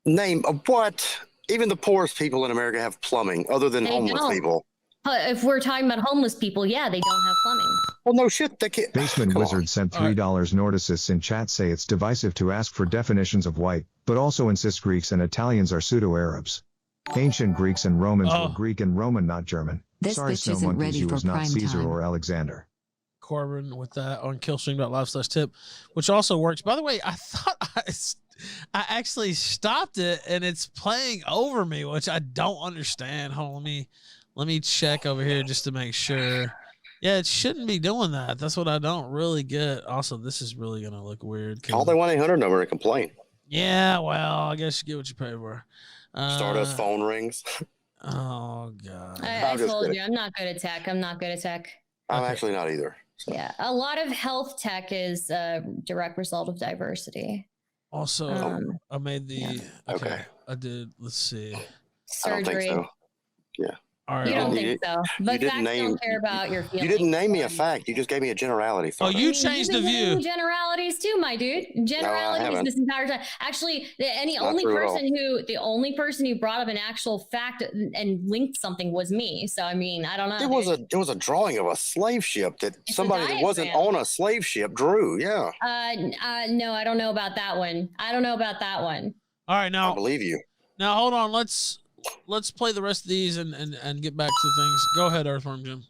Name what? Even the poorest people in America have plumbing, other than homeless people. If we're talking about homeless people, yeah, they don't have plumbing. Well, no shit. They can't. Basement Wizard sent $3. Nordicis in chat say it's divisive to ask for definitions of white, but also insists Greeks and Italians are pseudo-Arabs. Ancient Greeks and Romans were Greek and Roman, not German. This Sorry, bitch Snow isn't Monkeys, ready you for was not prime Caesar time. or Alexander. Corbin with that on killstream.live/tip, which also works. By the way, I thought I actually stopped it and it's playing over me, which I don't understand. Hold on, let me check over here just to make sure. Yeah, it shouldn't be doing that. That's what I don't really get. Also, this is really gonna look weird. Call the 1-800 number and complain. Yeah, well, I guess you get what you pay for. Stardust phone rings. Oh god. I told you, I'm not good at tech. I'm actually not either. So. Yeah, a lot of health tech is a direct result of diversity. Also, I made the yeah. Okay. I did. Let's see. Surgery. I don't think so. Yeah. All right. You don't think so, but facts don't care about your feelings. You didn't name me a fact. You just gave me a generality. Oh, you changed the view. Generalities too, my dude. Generalities this entire time. Actually, the only person who brought up an actual fact and linked something was me. So I mean, I don't know. It was a drawing of a slave ship that somebody that wasn't on a slave ship drew. Yeah. No, I don't know about that one. All right, now I believe you. Now hold on. Let's play the rest of these and get back to things. Go ahead, Earthworm Jim.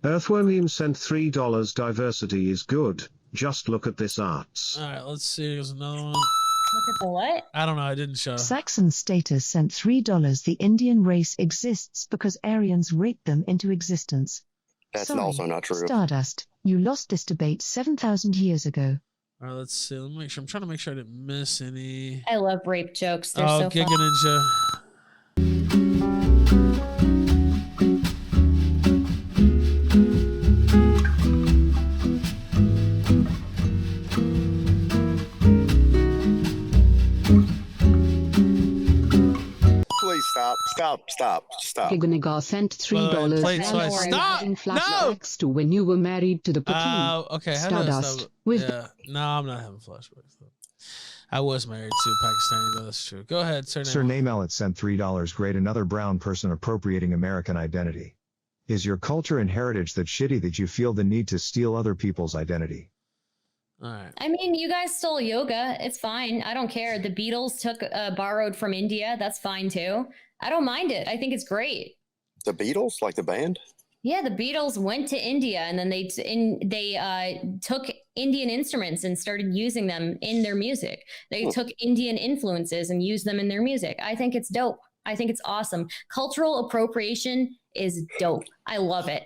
Earthwormium sent $3. Diversity is good. Just look at this arts. All right, let's see. There's another one. Look at the what? I don't know. I didn't show. Saxon Status sent $3. The Indian race exists because Aryans raped them into existence. That's Sorry, also not true. Stardust, you lost this debate 7,000 years ago. All right, let's see. Let me make sure. I'm trying to make sure I didn't miss any. I love rape jokes. They're so Giga fun. Ninja. Stop. Giganaga sent $3. Stop! No! To when you were married to the platoon. Okay. Stardust. No, I'm not having flashbacks though. I was married to a Pakistani though. That's true. Go ahead, sir. Sir Name Elliot sent $3. Great, another brown person appropriating American identity. Is your culture and heritage that shitty that you feel the need to steal other people's identity? All right. I mean, you guys stole yoga. It's fine. I don't care. The Beatles took borrowed from India. That's fine too. I don't mind it. I think it's great. The Beatles, like the band? Yeah, the Beatles went to India and then they took Indian instruments and started using them in their music. They took Indian influences and used them in their music. I think it's dope. I think it's awesome. Cultural appropriation is dope. I love it.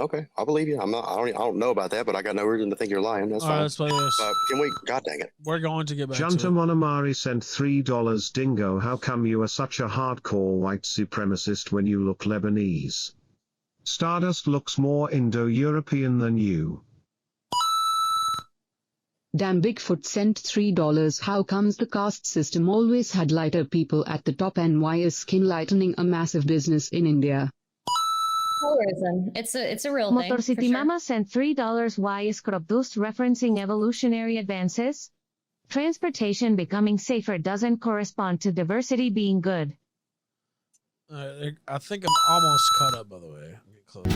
Okay, I believe you. I don't know about that, but I got no reason to think you're lying. That's fine. Let's play this. Can we? God dang it! We're going to get back Janta to it. Monomari sent $3. Dingo, how come you are such a hardcore white supremacist when you look Lebanese? Stardust looks more Indo-European than you. Damn Bigfoot sent $3. How comes the caste system always had lighter people at the top, and why is skin lightening a massive business in India? Colorism. It's a real thing. Motor for City sure. Mama sent $3. Why is crop dust referencing evolutionary advances? Transportation becoming safer doesn't correspond to diversity being good. I think I'm almost caught up, by the way. I'm getting close.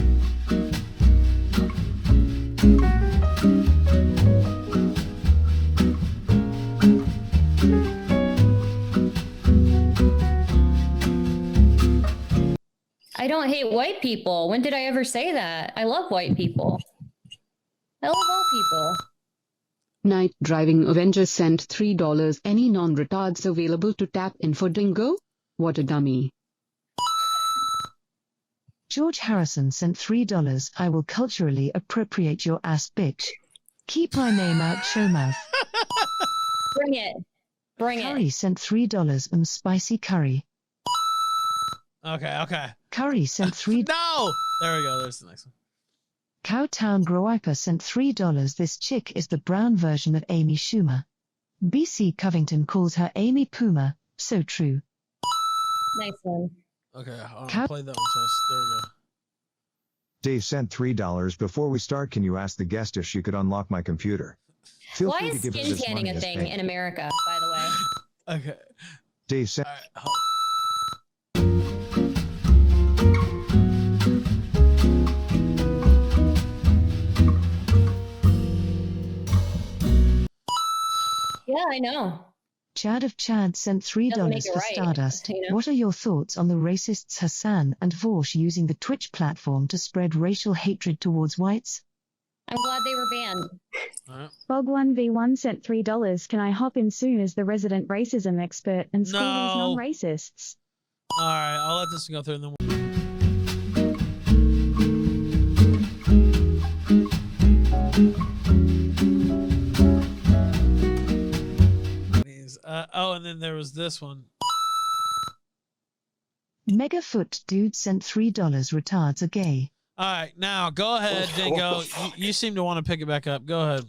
I don't hate white people. When did I ever say that? I love white people. I love all people. Night Driving Avenger sent $3. Any non-retards available to tap in for Dingo? What a dummy. George Harrison sent $3. I will culturally appropriate your ass, bitch. Keep my name out, showmouth. Bring it. Bring Curry it. sent $3. Spicy curry. Okay. Curry sent $3. No! There we go. There's the next one. Cowtown Growiper sent $3. This chick is the brown version of Amy Schumer. BC Covington calls her Amy Puma. So true. Nice one. Okay, I'll play that one twice. There we go. Dave sent $3. Before we start, can you ask the guest if she could unlock my computer? Feel Why free is to give us skin this tanning money a as thing payment. in America, by the way? Okay. Dave sent. All right. Hold. Yeah, I know. Chad of Chad sent $3 Doesn't make it for right, Stardust. you know? What are your thoughts on the racists Hassan and Vorsh using the Twitch platform to spread racial hatred towards whites? I'm glad they were banned. All right. Bog1v1 sent $3. Can I hop in soon as the resident racism expert and school No. these non-racists? All right, I'll let this go through and then and then there was this one. Megafoot dude sent $3. Retards are gay. All right, now go ahead, Dingo. You seem to want to pick it back up. Go ahead.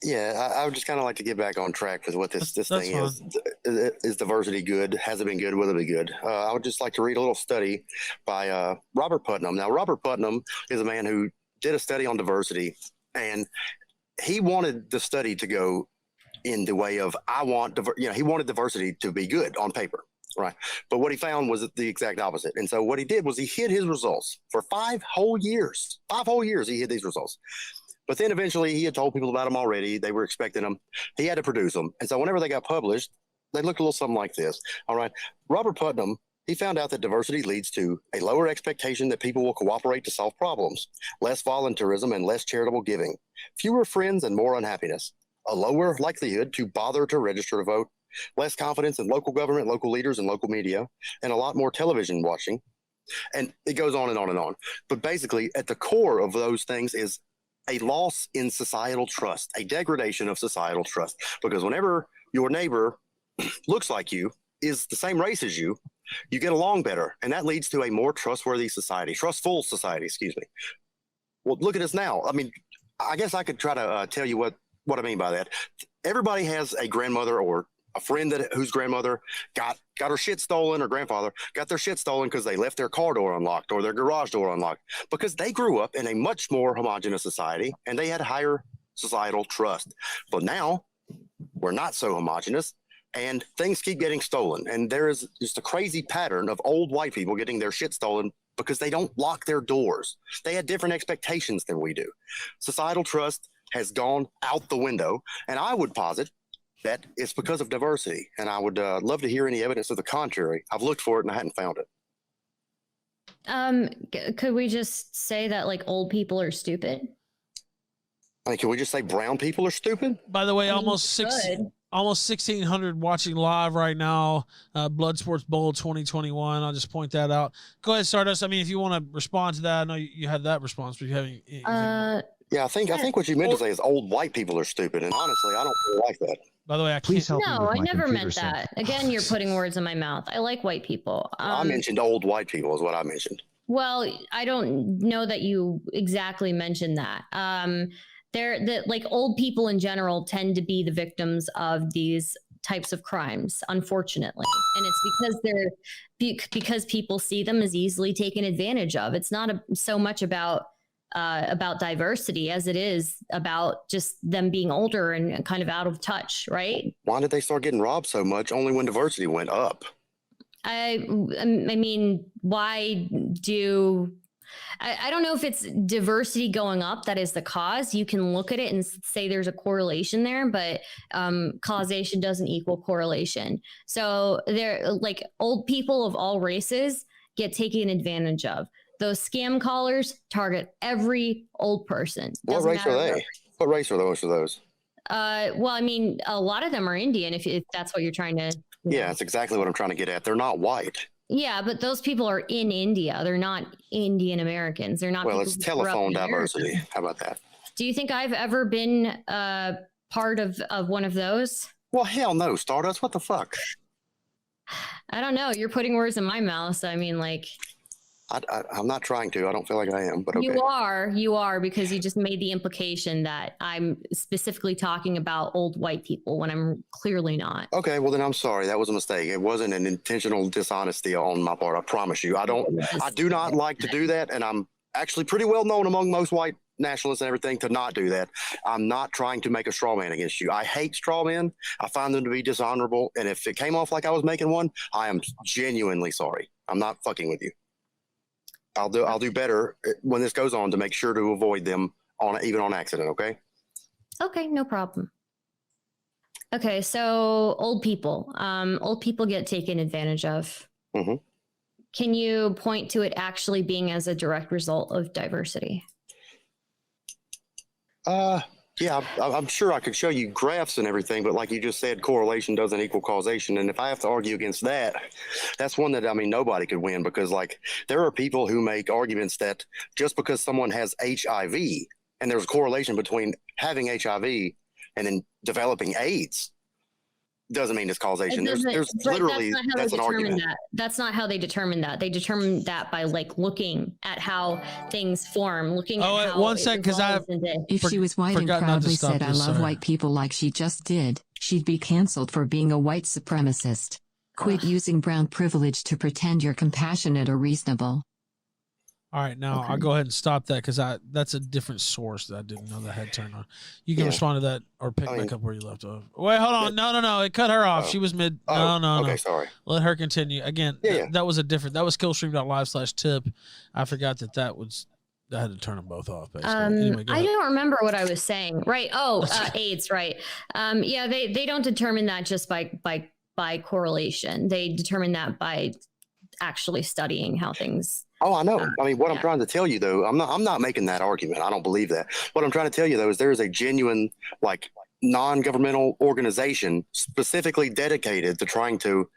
Yeah, I would just kind of like to get back on track with what this That's thing is. Is diversity good? Has it been good? Will it be good? I would just like to read a little study by Robert Putnam. Now, Robert Putnam is a man who did a study on diversity, and he wanted the study to go in the way of he wanted diversity to be good on paper, right? But what he found was the exact opposite. And so what he did was he hid his results for 5 whole years. 5 whole years he hid these results. But then eventually he had told people about them already. They were expecting them. He had to produce them. And so whenever they got published, they looked a little something like this. All right. Robert Putnam, he found out that diversity leads to a lower expectation that people will cooperate to solve problems, less volunteerism and less charitable giving, fewer friends and more unhappiness, a lower likelihood to bother to register to vote, less confidence in local government, local leaders, and local media, and a lot more television watching. And it goes on and on and on. But basically, at the core of those things is a loss in societal trust, a degradation of societal trust. Because whenever your neighbor looks like you, is the same race as you, you get along better. And that leads to a more trustworthy society, trustful society, excuse me. Well, look at us now. I mean, I guess I could try to tell you what I mean by that. Everybody has a grandmother or a friend whose grandmother got her shit stolen, or grandfather got their shit stolen because they left their car door unlocked or their garage door unlocked, because they grew up in a much more homogenous society and they had higher societal trust. But now we're not so homogenous and things keep getting stolen. And there is just a crazy pattern of old white people getting their shit stolen because they don't lock their doors. They had different expectations than we do. Societal trust has gone out the window. And I would posit that it's because of diversity. And I would love to hear any evidence of the contrary. I've looked for it and I hadn't found it. Could we just say that like old people are stupid? I mean, can we just say brown people are stupid? By the way, I mean, almost 1,600 watching live right now. Blood Sports Bowl 2021. I'll just point that out. Go ahead, Stardust. I mean, if you want to respond to that, I know you had that response, but you haven't. Yeah, I think what you meant to say is old white people are stupid, and honestly, I don't really like that. By the way, I Please can't. help me No, with I my never computer meant sync. that. Again, you're putting words in my mouth. I like white people. I mentioned old white people is what I mentioned. Well, I don't know that you exactly mentioned that. Like old people in general tend to be the victims of these types of crimes, unfortunately, and it's because people see them as easily taken advantage of. It's not so much about diversity as it is about just them being older and kind of out of touch, right? Why did they start getting robbed so much only when diversity went up? I mean, why do... I don't know if it's diversity going up that is the cause. You can look at it and say there's a correlation there, but causation doesn't equal correlation. So they're like old people of all races get taken advantage of. Those scam callers target every old person. What race are they? What race are most of those? Well, I mean, a lot of them are Indian, if that's what you're trying to... Yeah, that's exactly what I'm trying to get at. They're not white. Yeah, but those people are in India. They're not Indian Americans. They're not. Well, people it's who grew up telephone in America. diversity. How about that? Do you think I've ever been part of one of those? Well, hell no, Stardust. What the fuck? I don't know. You're putting words in my mouth. So I mean, like, I'm not trying to. I don't feel like I am, but okay. You are, because you just made the implication that I'm specifically talking about old white people when I'm clearly not. Okay, well then I'm sorry. That was a mistake. It wasn't an intentional dishonesty on my part. I promise you. I do not like to do that, and I'm actually pretty well known among most white nationalists and everything to not do that. I'm not trying to make a straw man against you. I hate straw men. I find them to be dishonorable, and if it came off like I was making one, I am genuinely sorry. I'm not fucking with you. I'll do better when this goes on to make sure to avoid them even on accident. Okay. Okay, no problem. Okay, so old people get taken advantage of. Mm-hmm. Can you point to it actually being as a direct result of diversity? Yeah, I'm sure I could show you graphs and everything, but like you just said, correlation doesn't equal causation. And if I have to argue against that, that's one that, I mean, nobody could win, because like there are people who make arguments that just because someone has HIV and there's a correlation between having HIV and then developing AIDS, doesn't mean it's causation. There's literally, that's an argument. That's not how they determine that. They determine that by like looking at how things form, looking at how 1 second, because if she was white and proudly said I love white people like she just did, she'd be canceled for being a white supremacist. Quit using brown privilege to pretend you're compassionate or reasonable. All right, now I'll go ahead and stop that, because that's a different source that I didn't know that had turned on. You can respond to that or pick back up where you left off. Wait, hold on. No. It cut her off. She was mid. No. Okay, sorry. Let her continue. Again, that was that was killstream.live/tip. I forgot that had to turn them both off, basically. Anyway, I don't remember what I was saying. Right. AIDS, right. Yeah, they don't determine that just by correlation. They determine that by actually studying how things. Oh, I know. I mean, what I'm trying to tell you, though, I'm not making that argument. I don't believe that. What I'm trying to tell you, though, is there is a genuine, like, non-governmental organization specifically dedicated to trying to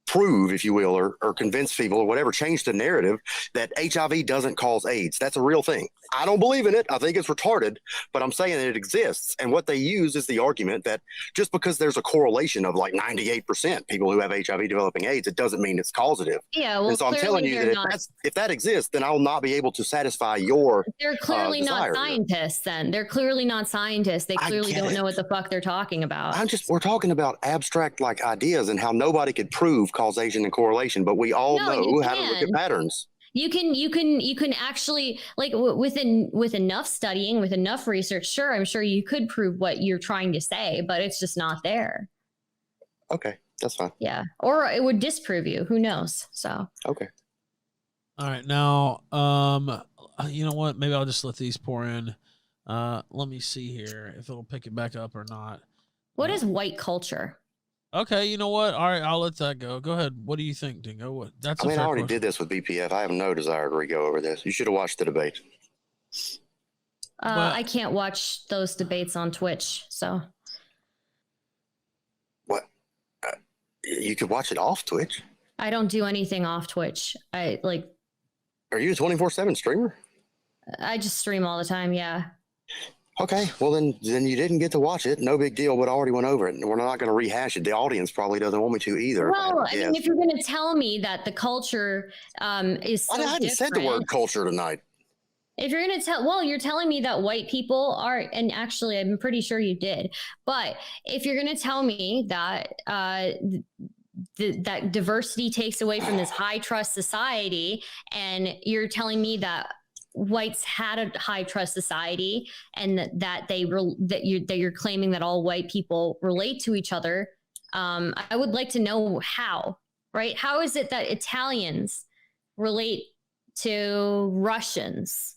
prove, if you will, or convince people or whatever, change the narrative that HIV doesn't cause AIDS. That's a real thing. I don't believe in it. I think it's retarded, but I'm saying it exists. And what they use is the argument that just because there's a correlation of like 98% people who have HIV developing AIDS, it doesn't mean it's causative. Yeah, well, and so I'm telling you that if that exists, then I'll not be able to satisfy your They're clearly not scientists then. They're clearly not scientists. They clearly don't know what the fuck they're talking about. We're talking about abstract like ideas and how nobody could prove causation and correlation, but we all know how to look at patterns. You can actually, like, with enough studying, with enough research, sure, I'm sure you could prove what you're trying to say, but it's just not there. Okay, that's fine. Yeah, or it would disprove you. Who knows? So okay. All right, now, you know what? Maybe I'll just let these pour in. Let me see here if it'll pick it back up or not. What is white culture? Okay, you know what? All right, I'll let that go. Go ahead. What do you think, Dingo? I already did this with BPF. I have no desire to re-go over this. You should have watched the debate. I can't watch those debates on Twitch, so. What? You could watch it off Twitch? I don't do anything off Twitch. Are you a 24/7 streamer? I just stream all the time, yeah. Okay, well then you didn't get to watch it. No big deal, but I already went over it. We're not going to rehash it. The audience probably doesn't want me to either. Well, I mean, if you're going to tell me that the culture is so I haven't said the word culture tonight. If you're going to you're telling me that white people are, and actually I'm pretty sure you did, but if you're going to tell me that that diversity takes away from this high trust society, and you're telling me that whites had a high trust society, and that you're claiming that all white people relate to each other, I would like to know how, right? How is it that Italians relate to Russians?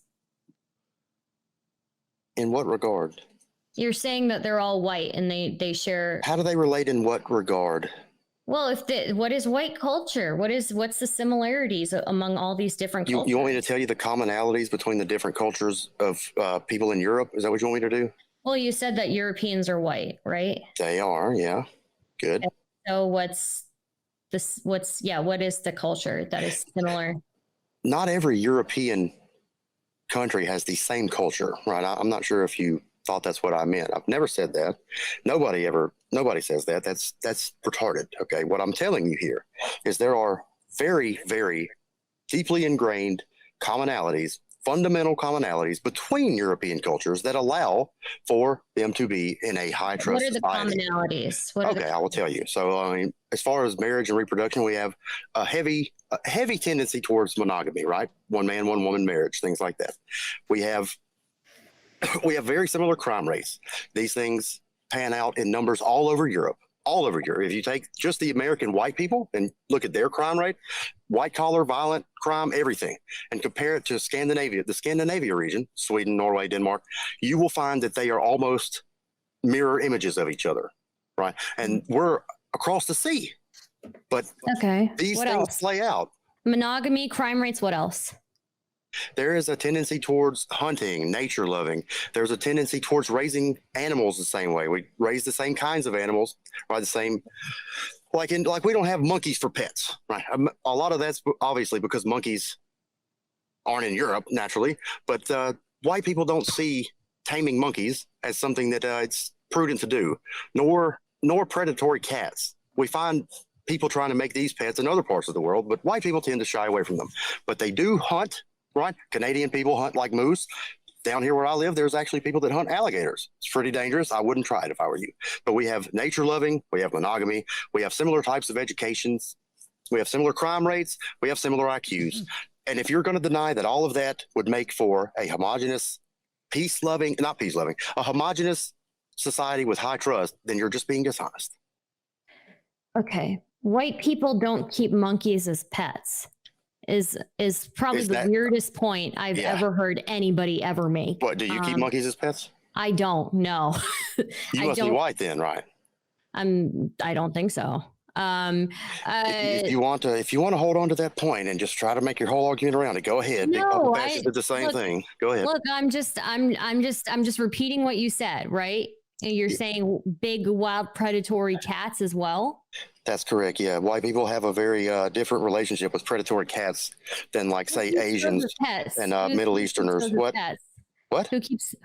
In what regard? You're saying that they're all white and they share. How do they relate in what regard? Well, what is white culture? What's the similarities among all these different cultures? You want me to tell you the commonalities between the different cultures of people in Europe? Is that what you want me to do? Well, you said that Europeans are white, right? They are, yeah. Good. So what's what is the culture that is similar? Not every European country has the same culture, right? I'm not sure if you thought that's what I meant. I've never said that. Nobody says that. That's retarded. Okay. What I'm telling you here is there are very, very deeply ingrained commonalities, fundamental commonalities between European cultures that allow for them to be in a high trust society. What are the commonalities? I will tell you. So, I mean, as far as marriage and reproduction, we have a heavy tendency towards monogamy, right? One man, one woman marriage, things like that. We have very similar crime rates. These things pan out in numbers all over Europe. If you take just the American white people and look at their crime rate, white collar, violent crime, everything, and compare it to Scandinavia, the Scandinavia region, Sweden, Norway, Denmark, you will find that they are almost mirror images of each other, right? And we're across the sea, but these things play out. Monogamy, crime rates, what else? There is a tendency towards hunting, nature loving. There's a tendency towards raising animals the same way. We raise the same kinds of animals, right? The same, like we don't have monkeys for pets, right? A lot of that's obviously because monkeys aren't in Europe naturally, but white people don't see taming monkeys as something that it's prudent to do, nor predatory cats. We find people trying to make these pets in other parts of the world, but white people tend to shy away from them. But they do hunt. Right? Canadian people hunt like moose. Down here where I live, there's actually people that hunt alligators. It's pretty dangerous. I wouldn't try it if I were you. But we have nature loving. We have monogamy. We have similar types of educations. We have similar crime rates. We have similar IQs. And if you're going to deny that all of that would make for a homogenous, a homogenous society with high trust, then you're just being dishonest. Okay. White people don't keep monkeys as pets. Is probably the weirdest point I've ever heard anybody ever make. What, do you keep monkeys as pets? I don't know. You must be white then, right? I don't think so. If you want to hold on to that point and just try to make your whole argument around it, go ahead. No, did the same thing. Go ahead. Look, I'm just repeating what you said, right? And you're saying big, wild, predatory cats as well? That's correct. Yeah. White people have a very different relationship with predatory cats than, like, say, Asians and Middle Easterners. What? What?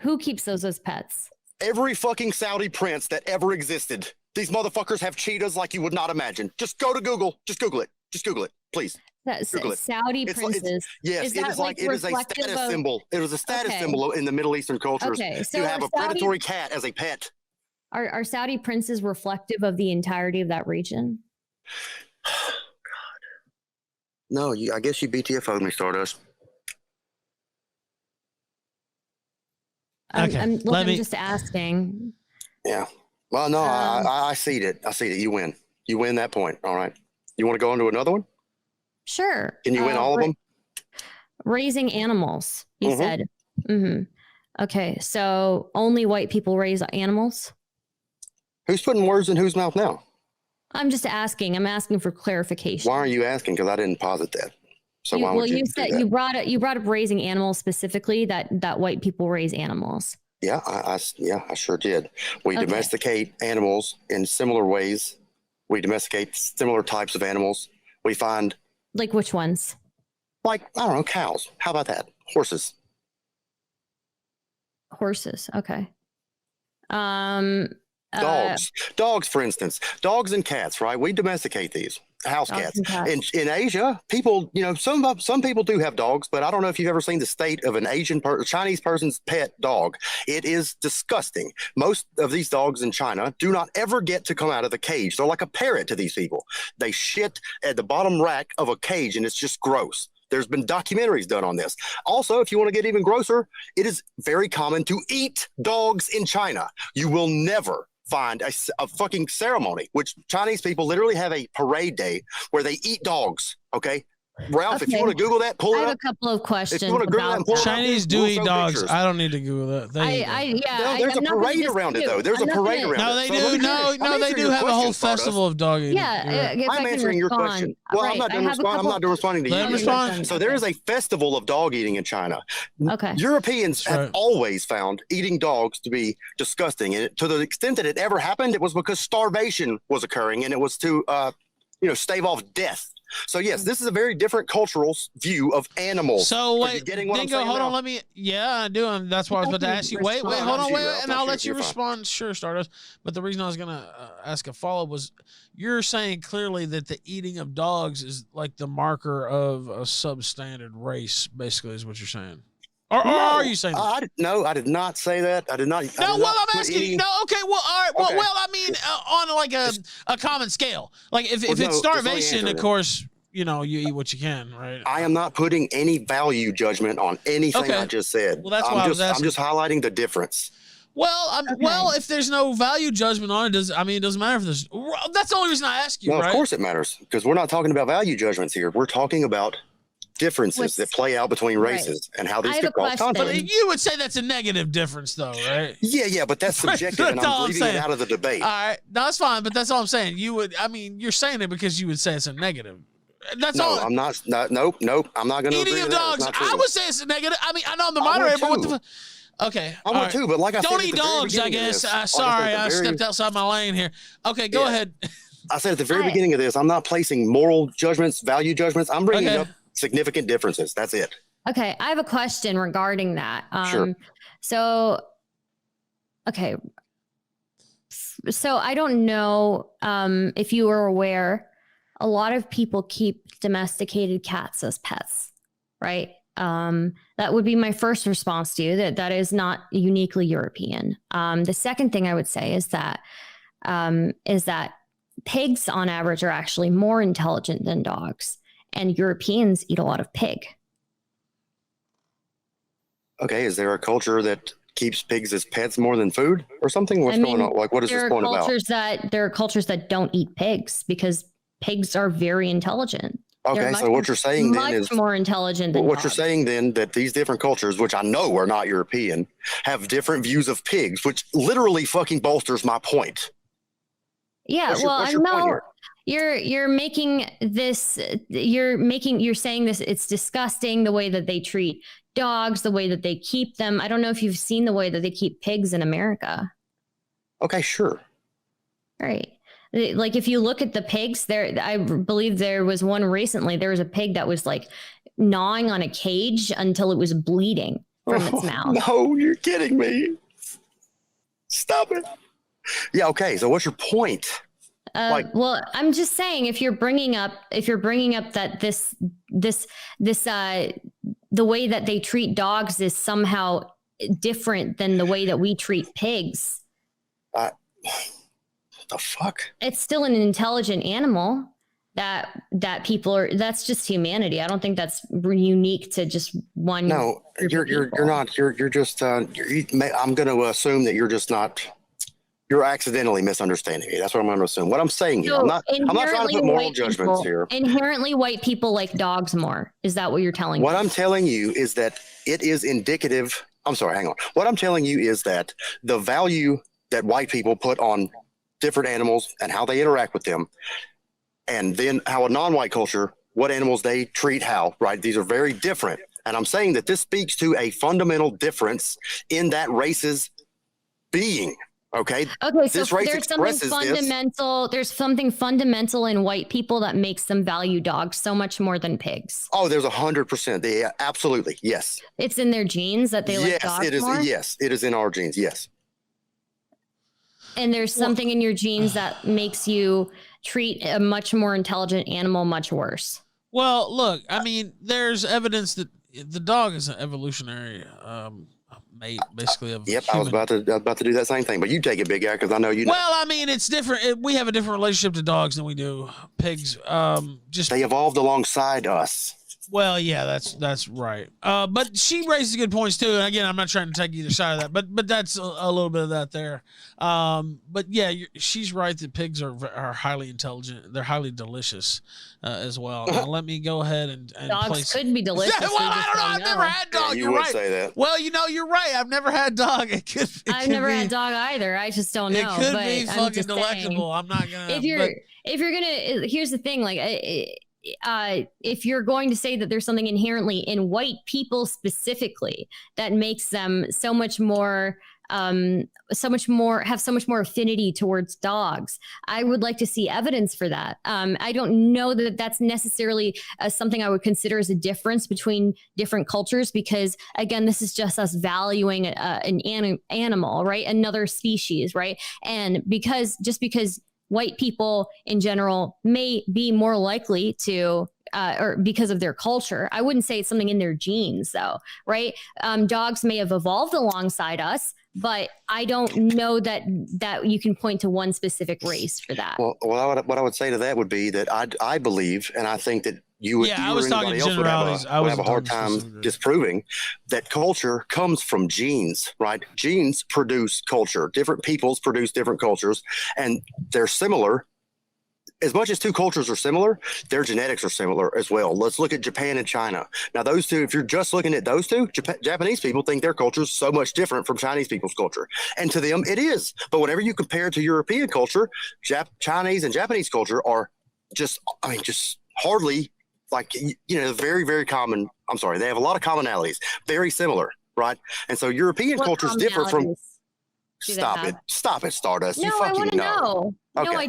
Who keeps those as pets? Every fucking Saudi prince that ever existed. These motherfuckers have cheetahs like you would not imagine. Just go to Google. Just Google it. Just Google it, please. Google it. Saudi princes. Yes, it is a status symbol. It is a status symbol in the Middle Eastern cultures to have a predatory cat as a pet. Are Saudi princes reflective of the entirety of that region? Oh, God. No, I guess you BTFO'd me, Stardust. I'm just asking. Yeah. Well, no, I see it. You win. You win that point. All right. You want to go into another one? Sure. Can you win all of them? Raising animals, you said. Mm-hmm. Okay. So only white people raise animals? Who's putting words in whose mouth now? I'm just asking. I'm asking for clarification. Why are you asking? Because I didn't posit that. So why would you said you brought up raising animals specifically, that white people raise animals. Yeah, I sure did. We domesticate animals in similar ways. We domesticate similar types of animals. We find, like, which ones? Like, I don't know, cows. How about that? Horses. Okay. Dogs, for instance, dogs and cats, right? We domesticate these house cats. In Asia, people, some people do have dogs, but I don't know if you've ever seen the state of an Chinese person's pet dog. It is disgusting. Most of these dogs in China do not ever get to come out of the cage. They're like a parrot to these people. They shit at the bottom rack of a cage, and it's just gross. There's been documentaries done on this. Also, if you want to get even grosser, it is very common to eat dogs in China. You will never find a fucking ceremony, which Chinese people literally have a parade day where they eat dogs. Okay. Ralph, if you want to Google that, pull it up. I have a couple of questions. If you want to Google that, pull Chinese do eat dogs. I don't need to Google that. There's a parade around it, though. There's a parade around it. No, they do. No, they do have a whole festival of dog eating. Yeah, I'm answering your question. Well, I'm not done responding to you. So there is a festival of dog eating in China. Okay. Europeans have always found eating dogs to be disgusting, and to the extent that it ever happened, it was because starvation was occurring, and it was to stave off death. So yes, this is a very different cultural view of animals. So wait, getting what Dingo, hold on, let me. Yeah, I do. And that's why I was about to ask you. Wait, hold on, and I'll let you respond. Sure, Stardust. But the reason I was gonna ask a follow-up was, you're saying clearly that the eating of dogs is like the marker of a substandard race. Basically, is what you're saying. Or are you saying that? No, I did not say that. I did not. No, well, I'm asking you. No, okay, well, all right. Well, Okay. I mean, on like a common scale. Like if it's starvation, of course, you eat what you can, right? I am not putting any value judgment on anything I just said. Well, that's why I was asking. I'm just highlighting the difference. Well, well, if there's no value judgment on it, it doesn't matter if there's. That's the only reason I ask you, No, right? of course it matters, because we're not talking about value judgments here. We're talking about differences that play out between races and how these could cause conflict. But you would say that's a negative difference, though, right? Yeah, but that's subjective, and I'm leaving it out of the debate. All right, no, that's fine, but that's all I'm saying. You're saying it because you would say it's a negative. That's all. I'm not. Nope. I'm not going to. Eating of dogs, I would say it's a negative. I mean, I know I'm the moderator, but what the? Okay, I would too, but like I said, don't eat dogs. I guess. Sorry, I stepped outside my lane here. Okay, go ahead. I said at the very beginning of this, I'm not placing moral judgments, value judgments. I'm bringing up significant differences. That's it. Okay, I have a question regarding that. Sure. So I don't know if you were aware, a lot of people keep domesticated cats as pets, right? That would be my first response to you, that is not uniquely European. The second thing I would say is that pigs on average are actually more intelligent than dogs, and Europeans eat a lot of pig. Okay, is there a culture that keeps pigs as pets more than food or something? What's going on? Like, what is this point about? There are cultures that don't eat pigs because pigs are very intelligent. Okay, so what you're saying then is much more intelligent than what you're saying then, that these different cultures, which I know are not European, have different views of pigs, which literally fucking bolsters my point. Yeah, you're making this, you're saying this, it's disgusting the way that they treat dogs, the way that they keep them. I don't know if you've seen the way that they keep pigs in America. Okay, sure. Right. Like if you look at the pigs there, I believe there was one recently, there was a pig that was like gnawing on a cage until it was bleeding from its mouth. No, you're kidding me. Stop it. Yeah. Okay. So what's your point? Well, I'm just saying, if you're bringing up that the way that they treat dogs is somehow different than the way that we treat pigs. The fuck? It's still an intelligent animal that people are. That's just humanity. I don't think that's unique to just one. No, you're not. You're just. I'm going to assume that you're just not. You're accidentally misunderstanding me. That's what I'm going to assume. What I'm saying here, I'm not trying to put moral judgments here. Inherently, white people like dogs more. Is that what you're telling me? What I'm telling you is that it is indicative. I'm sorry, hang on. What I'm telling you is that the value that white people put on different animals and how they interact with them, and then how a non-white culture, what animals they treat how, right? These are very different. And I'm saying that this speaks to a fundamental difference in that race's being. Okay. So there's something fundamental in white people that makes them value dogs so much more than pigs. Oh, there's 100%. Yeah, absolutely. Yes. It's in their genes that they like dogs more? Yes, it is in our genes. Yes. And there's something in your genes that makes you treat a much more intelligent animal much worse. Well, look, I mean, there's evidence that the dog is an evolutionary mate, basically. Of yep, human. I was about to do that same thing, but you take it, big guy, because I know you know. Well, I mean, it's different. We have a different relationship to dogs than we do pigs. They evolved alongside us. Well, yeah, that's right. But she raises good points too. And again, I'm not trying to take either side of that, but that's a little bit of that there. But yeah, she's right that pigs are highly intelligent. They're highly delicious as well. Now, let me go ahead and dogs could be delicious. Yeah, well, I don't know. I've never had dog. Yeah, you're right. Say that. Well, you're right. I've never had dog. I've never had dog either. I just don't know. It could but be fucking delectable. I'm not gonna. If you're gonna, here's the thing. Like, if you're going to say that there's something inherently in white people specifically that makes them so much more so much more affinity towards dogs. I would like to see evidence for that. I don't know that that's necessarily something I would consider as a difference between different cultures, because again, this is just us valuing an animal, right? Another species, right? And because white people in general may be more likely to or because of their culture. I wouldn't say it's something in their genes though, right? Dogs may have evolved alongside us, but I don't know that you can point to one specific race for that. Well, what I would say to that would be that I believe, and I think that you would, I was talking generalities. Would have a hard time disproving that culture comes from genes, right? Genes produce culture. Different peoples produce different cultures, and they're similar. As much as two cultures are similar, their genetics are similar as well. Let's look at Japan and China. Now, those two, if you're just looking at those two, Japanese people think their culture is so much different from Chinese people's culture. And to them, it is. But whenever you compare it to European culture, Chinese and Japanese culture are just hardly like, very, very common. I'm sorry, they have a lot of commonalities, very similar, right? And so European cultures differ from... Stop it, Stardust. No, I want to know. Okay, no, I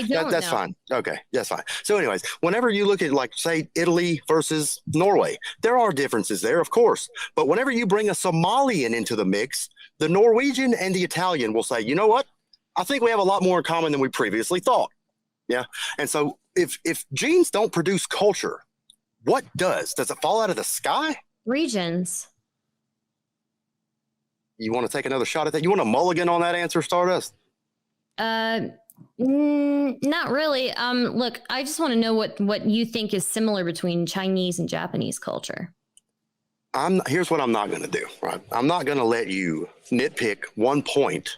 don't. That's fine. Okay, that's fine. So anyways, whenever you look at, like, say, Italy versus Norway, there are differences there, of course. But whenever you bring a Somalian into the mix, the Norwegian and the Italian will say, you know what? I think we have a lot more in common than we previously thought. Yeah. And so if genes don't produce culture, what does? Does it fall out of the sky? Regions. You want to take another shot at that? You want a mulligan on that answer, Stardust? Not really. Look, I just want to know what you think is similar between Chinese and Japanese culture. Here's what I'm not going to do, right? I'm not going to let you nitpick 1 point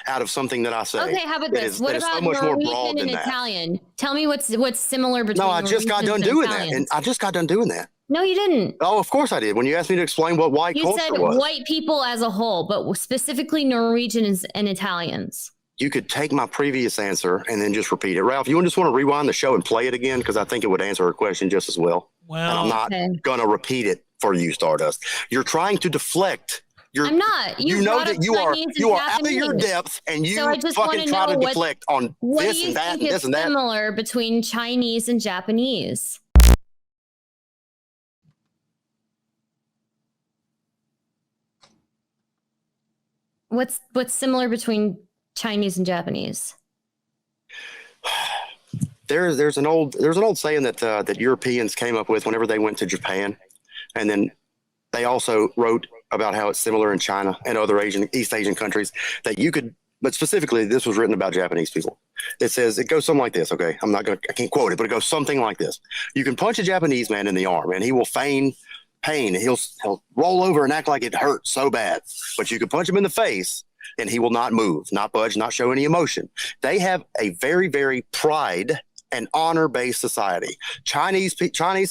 out of something that I say. Okay, how about this? What about Norwegian and Italian? Tell me what's similar between. No, I just got done doing that, and I just got done doing that. No, you didn't. Oh, of course I did. When you asked me to explain what white culture was. You said white people as a whole, but specifically Norwegians and Italians. You could take my previous answer and then just repeat it. Ralph, you just want to rewind the show and play it again? Because I think it would answer her question just as well. Well, and I'm not going to repeat it for you, Stardust. You're trying to deflect. I'm not. You know that you are out of your depth, and you fucking try to deflect on this and that and this and that. What do you think is similar between Chinese and Japanese? What's similar between Chinese and Japanese? There's an old saying that Europeans came up with whenever they went to Japan, and then they also wrote about how it's similar in China and other East Asian countries that you could. But specifically, this was written about Japanese people. It says, it goes something like this. Okay, I can't quote it, but it goes something like this: you can punch a Japanese man in the arm, and he will feign pain. He'll roll over and act like it hurts so bad. But you can punch him in the face, and he will not move, not budge, not show any emotion. They have a very, very pride and honor-based society. Chinese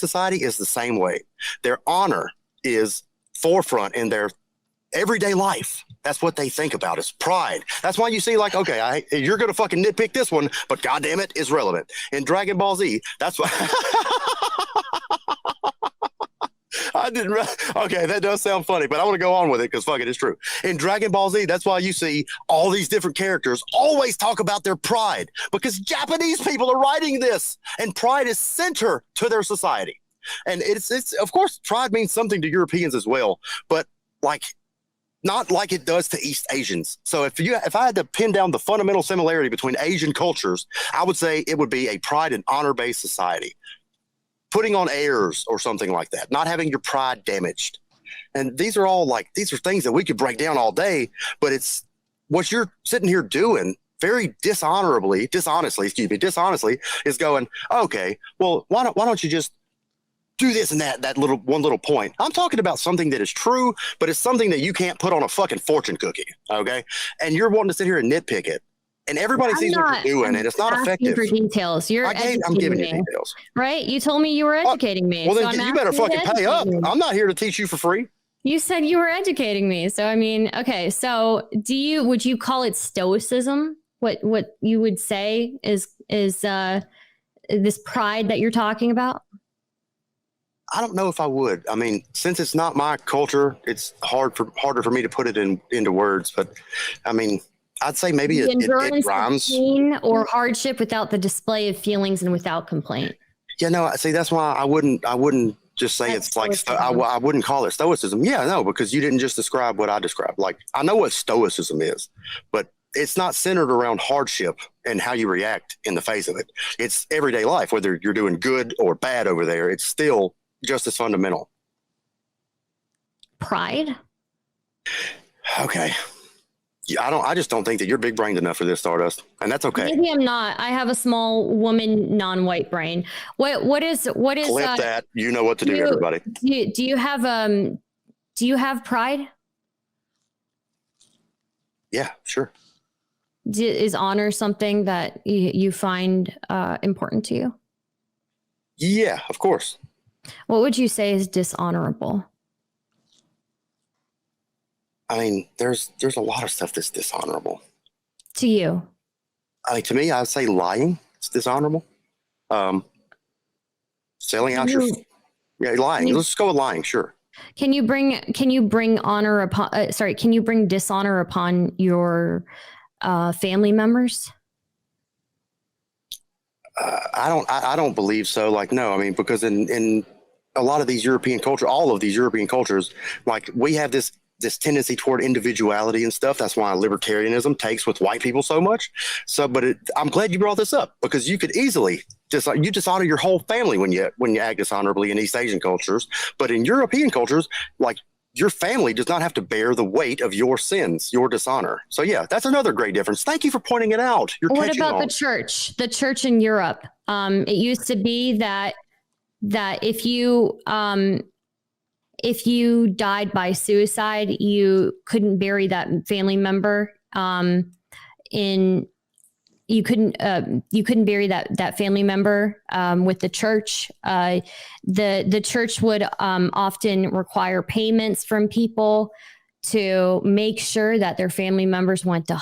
society is the same way. Their honor is forefront in their everyday life. That's what they think about, is pride. That's why you see, like, okay, you're going to fucking nitpick this one, but goddamn it, it's relevant. In Dragon Ball Z, that's what... Okay, that does sound funny, but I want to go on with it because fuck it, it's true. In Dragon Ball Z, that's why you see all these different characters always talk about their pride, because Japanese people are writing this, and pride is center to their society. And it's of course, pride means something to Europeans as well, but not like it does to East Asians. So if I had to pin down the fundamental similarity between Asian cultures, I would say it would be a pride and honor-based society. Putting on airs or something like that, not having your pride damaged. And these are things that we could break down all day, but it's what you're sitting here doing very dishonestly is going, okay, well, why don't you just do this and that little point. I'm talking about something that is true, but it's something that you can't put on a fucking fortune cookie. Okay. And you're wanting to sit here and nitpick it. And everybody sees what you're doing, and it's not effective. For details, I'm giving you details, right? You told me you were educating me. Well, then you better fucking pay up. I'm not here to teach you for free. You said you were educating me, so I mean, okay. So, would you call it stoicism? What you would say is this pride that you're talking about? I don't know if I would. I mean, since it's not my culture, it's harder for me to put it into words. But I mean, I'd say maybe the it endurance rhymes. of pain or hardship without the display of feelings and without complaint. Yeah, no. See, that's why I wouldn't just say That's it's like stoicism. I wouldn't call it stoicism. Yeah, no, because you didn't just describe what I described. Like, I know what stoicism is, but it's not centered around hardship and how you react in the face of it. It's everyday life, whether you're doing good or bad over there. It's still just as fundamental. Pride? Okay. Yeah, I just don't think that you're big brained enough for this, Stardust, and that's okay. Maybe I'm not. I have a small woman, non-white brain. What is Clip that. You know what to do, everybody. Do you have pride? Yeah, sure. Is honor something that you find important to you? Yeah, of course. What would you say is dishonorable? I mean, there's a lot of stuff that's dishonorable. To you? I mean, to me, I'd say lying is dishonorable. Selling out lying. Let's go with lying. Sure. Can you bring honor upon? Can you bring dishonor upon your family members? I don't believe so. Like, no, I mean, because in a lot of these European culture, all of these European cultures, like, we have this tendency toward individuality and stuff. That's why libertarianism takes with white people so much. So, but I'm glad you brought this up, because you could easily you dishonor your whole family when you act dishonorably in East Asian cultures. But in European cultures, like, your family does not have to bear the weight of your sins, your dishonor. So yeah, that's another great difference. Thank you for pointing it out. What about the church? The church in Europe. It used to be that if you died by suicide, you couldn't bury that family member. You couldn't bury that family member with the church. The church would often require payments from people to make sure that their family members went to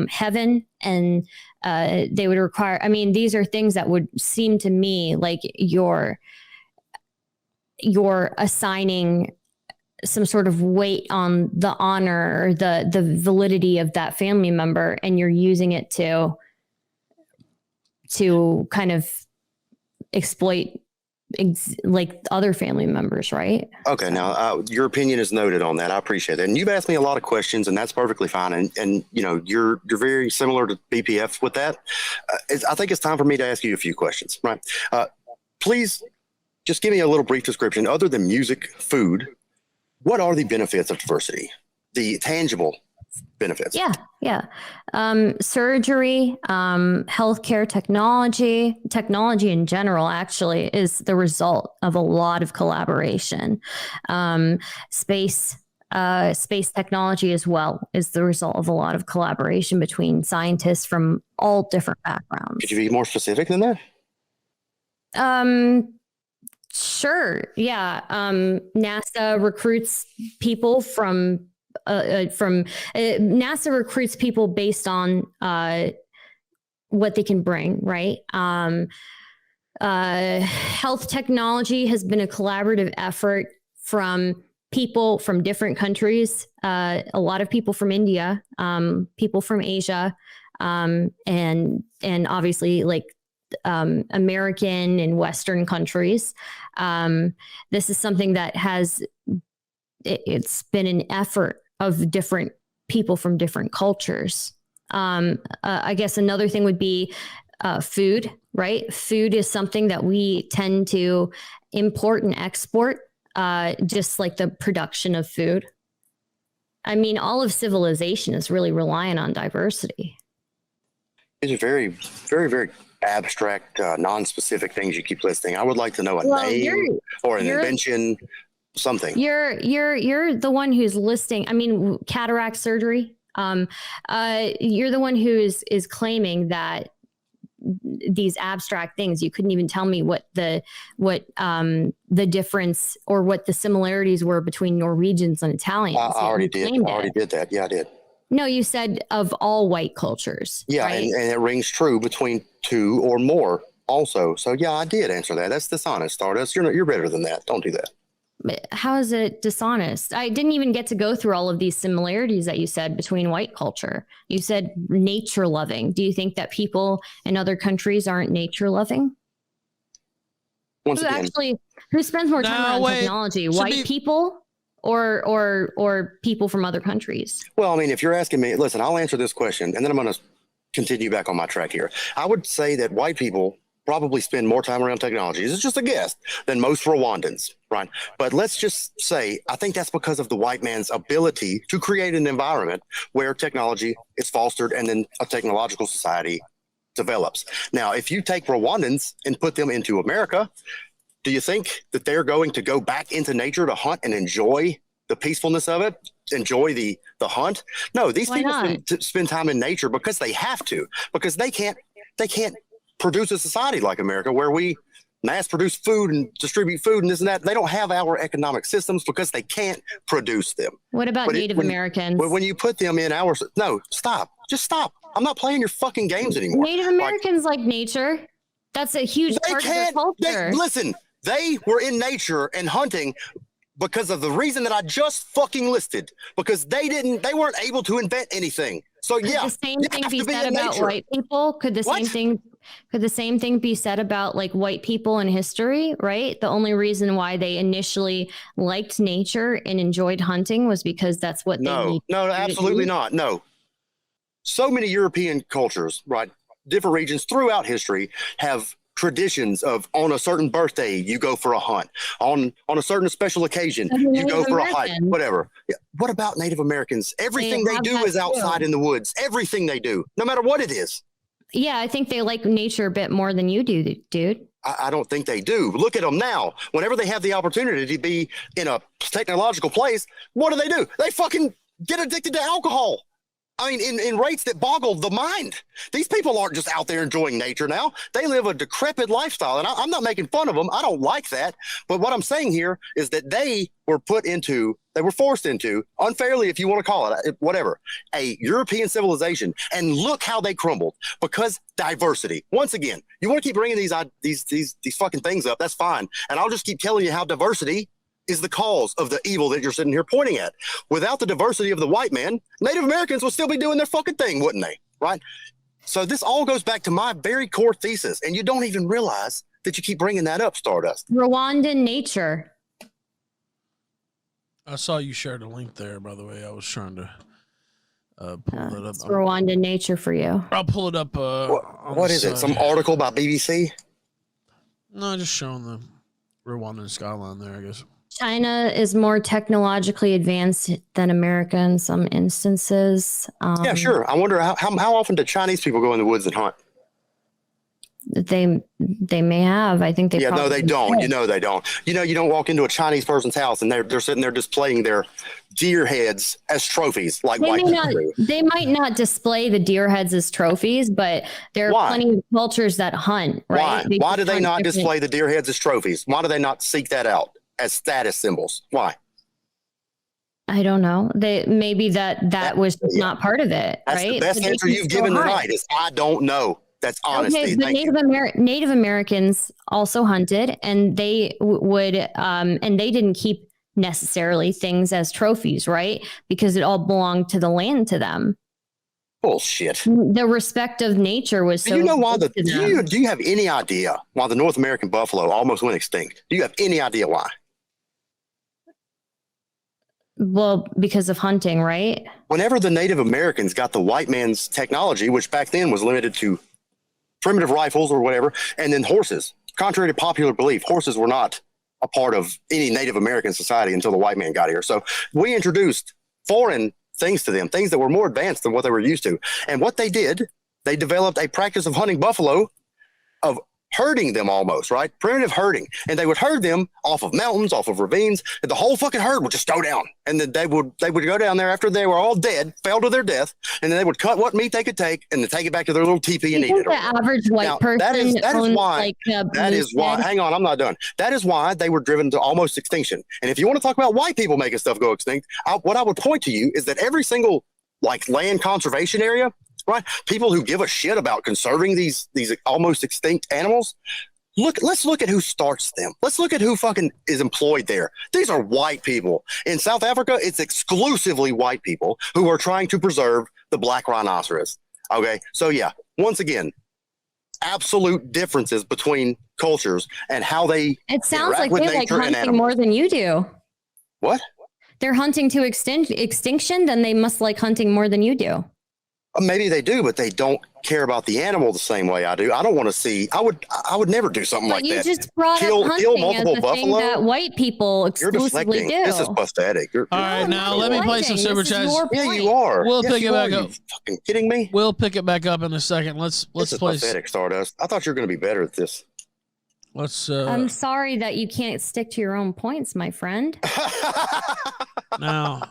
heaven, and they would require. I mean, these are things that would seem to me like you're assigning some sort of weight on the honor or the validity of that family member, and you're using it to kind of exploit like other family members, right? Okay, now your opinion is noted on that. I appreciate that, and you've asked me a lot of questions, and that's perfectly fine. And you know, you're very similar to BPF with that. I think it's time for me to ask you a few questions, right? Please, just give me a little brief description. Other than music, food, what are the benefits of diversity? The tangible benefits. Yeah. Surgery, healthcare, technology in general actually is the result of a lot of collaboration. Space technology as well is the result of a lot of collaboration between scientists from all different backgrounds. Could you be more specific than that? Sure. Yeah. NASA recruits people NASA recruits people based on what they can bring, right? Health technology has been a collaborative effort from people from different countries, a lot of people from India, people from Asia, and obviously like American and Western countries. This is something that it's been an effort of different people from different cultures. I guess another thing would be food, right? Food is something that we tend to import and export, just like the production of food. I mean, all of civilization is really reliant on diversity. These are very, very, very abstract, non-specific things you keep listing. I would like to know a name or an invention. Something. You're the one who's listing. I mean, cataract surgery. You're the one who is claiming that these abstract things. You couldn't even tell me what the difference or what the similarities were between Norwegians and Italians. I already did. I already did that. Yeah, I did. No, you said of all white cultures. Yeah, right? and it rings true between two or more also. So yeah, I did answer that. That's dishonest, Stardust. You're better than that. Don't do that. But how is it dishonest? I didn't even get to go through all of these similarities that you said between white culture. You said nature loving. Do you think that people in other countries aren't nature loving? Once again, who spends more time on technology? White people or people from other countries? Well, I mean, if you're asking me, listen, I'll answer this question and then I'm going to continue back on my track here. I would say that white people probably spend more time around technology. This is just a guess than most Rwandans, right? But let's just say, I think that's because of the white man's ability to create an environment where technology is fostered and then a technological society develops. Now, if you take Rwandans and put them into America, do you think that they're going to go back into nature to hunt and enjoy the peacefulness of it, enjoy the hunt? No, these people spend time in nature because they have to, because they can't produce a society like America where we mass produce food and distribute food and this and that. They don't have our economic systems because they can't produce them. What about Native Americans? When you put them in our, no, stop, just stop. I'm not playing your fucking games anymore. Native Americans like nature. That's a huge part of their culture. Listen, they were in nature and hunting because of the reason that I just fucking listed, because they weren't able to invent anything. So yeah, the same thing be said about white people? Could the same thing be said about like white people in history, right? The only reason why they initially liked nature and enjoyed hunting was because that's what they needed. No, absolutely not. No. So many European cultures, right? Different regions throughout history have traditions of on a certain birthday, you go for a hunt. On a certain special occasion, you go for a hike, whatever. Yeah. What about Native Americans? Everything they do is outside in the woods. Everything they do, no matter what it is. Yeah, I think they like nature a bit more than you do, dude. I don't think they do. Look at them now. Whenever they have the opportunity to be in a technological place, what do? They fucking get addicted to alcohol. I mean, in rates that boggle the mind. These people aren't just out there enjoying nature now. They live a decrepit lifestyle. And I'm not making fun of them. I don't like that. But what I'm saying here is that they were forced into, unfairly, if you want to call it, whatever, a European civilization. And look how they crumbled, because diversity. Once again, you want to keep bringing these fucking things up, that's fine. And I'll just keep telling you how diversity is the cause of the evil that you're sitting here pointing at. Without the diversity of the white man, Native Americans would still be doing their fucking thing, wouldn't they? Right? So this all goes back to my very core thesis, and you don't even realize that you keep bringing that up, Stardust. Rwandan nature. I saw you shared a link there, by the way. I was trying to pull it up. It's Rwandan nature for you. I'll pull it up. What is it? Some article by BBC? No, just showing the Rwandan skyline there, I guess. China is more technologically advanced than America in some instances. Yeah, sure. I wonder how often do Chinese people go in the woods and hunt? They may have. I think they. Yeah, no, they don't. You know, they don't. You know, you don't walk into a Chinese person's house and they're sitting there displaying their deer heads as trophies, like white people do. They might not display the deer heads as trophies, but there are plenty of cultures that hunt. Right? Why do they not display the deer heads as trophies? Why do they not seek that out as status symbols? Why? I don't know. Maybe that was not part of it. That's right? The best answer you've given tonight is I don't know. That's honesty. Okay, but Native Americans also hunted, and they would, and they didn't keep necessarily things as trophies, right? Because it all belonged to the land to them. Bullshit. The respect of nature was so. You know why do you have any idea why the North American buffalo almost went extinct? Do you have any idea why? Well, because of hunting, right? Whenever the Native Americans got the white man's technology, which back then was limited to primitive rifles or whatever, and then horses. Contrary to popular belief, horses were not a part of any Native American society until the white man got here. So we introduced foreign things to them, things that were more advanced than what they were used to. And what they did, they developed a practice of hunting buffalo, of herding them almost, right? Primitive herding. And they would herd them off of mountains, off of ravines, and the whole fucking herd would just go down. And then they would go down there after they were all dead, fell to their death, and then they would cut what meat they could take and then take it back to their little teepee and eat it. The average white person that is why, hang on, I'm not done. That is why they were driven to almost extinction. And if you want to talk about white people making stuff go extinct, what I would point to you is that every single like land conservation area right? People who give a shit about conserving these almost extinct animals. Let's look at who starts them. Let's look at who fucking is employed there. These are white people. In South Africa, it's exclusively white people who are trying to preserve the black rhinoceros. Okay. So yeah, once again, absolute differences between cultures and how they It sounds like with they like nature and hunting more animals. than you do. What? They're hunting to extinction, then they must like hunting more than you do. Maybe they do, but they don't care about the animal the same way I do. I don't want to see. I would never do something But like you that. just brought Kill up hunting multiple as the thing buffalo? that white people You're exclusively deflecting. do. This is pathetic. All right, now let me play some super chats. Yeah, you are. We'll Yes, pick it you back are. up. You fucking kidding me? We'll pick it back up in a second. Let's This is play. pathetic, Stardust. I thought you were going to be better at this. Let's. I'm sorry that you can't stick to your own points, my friend. Now.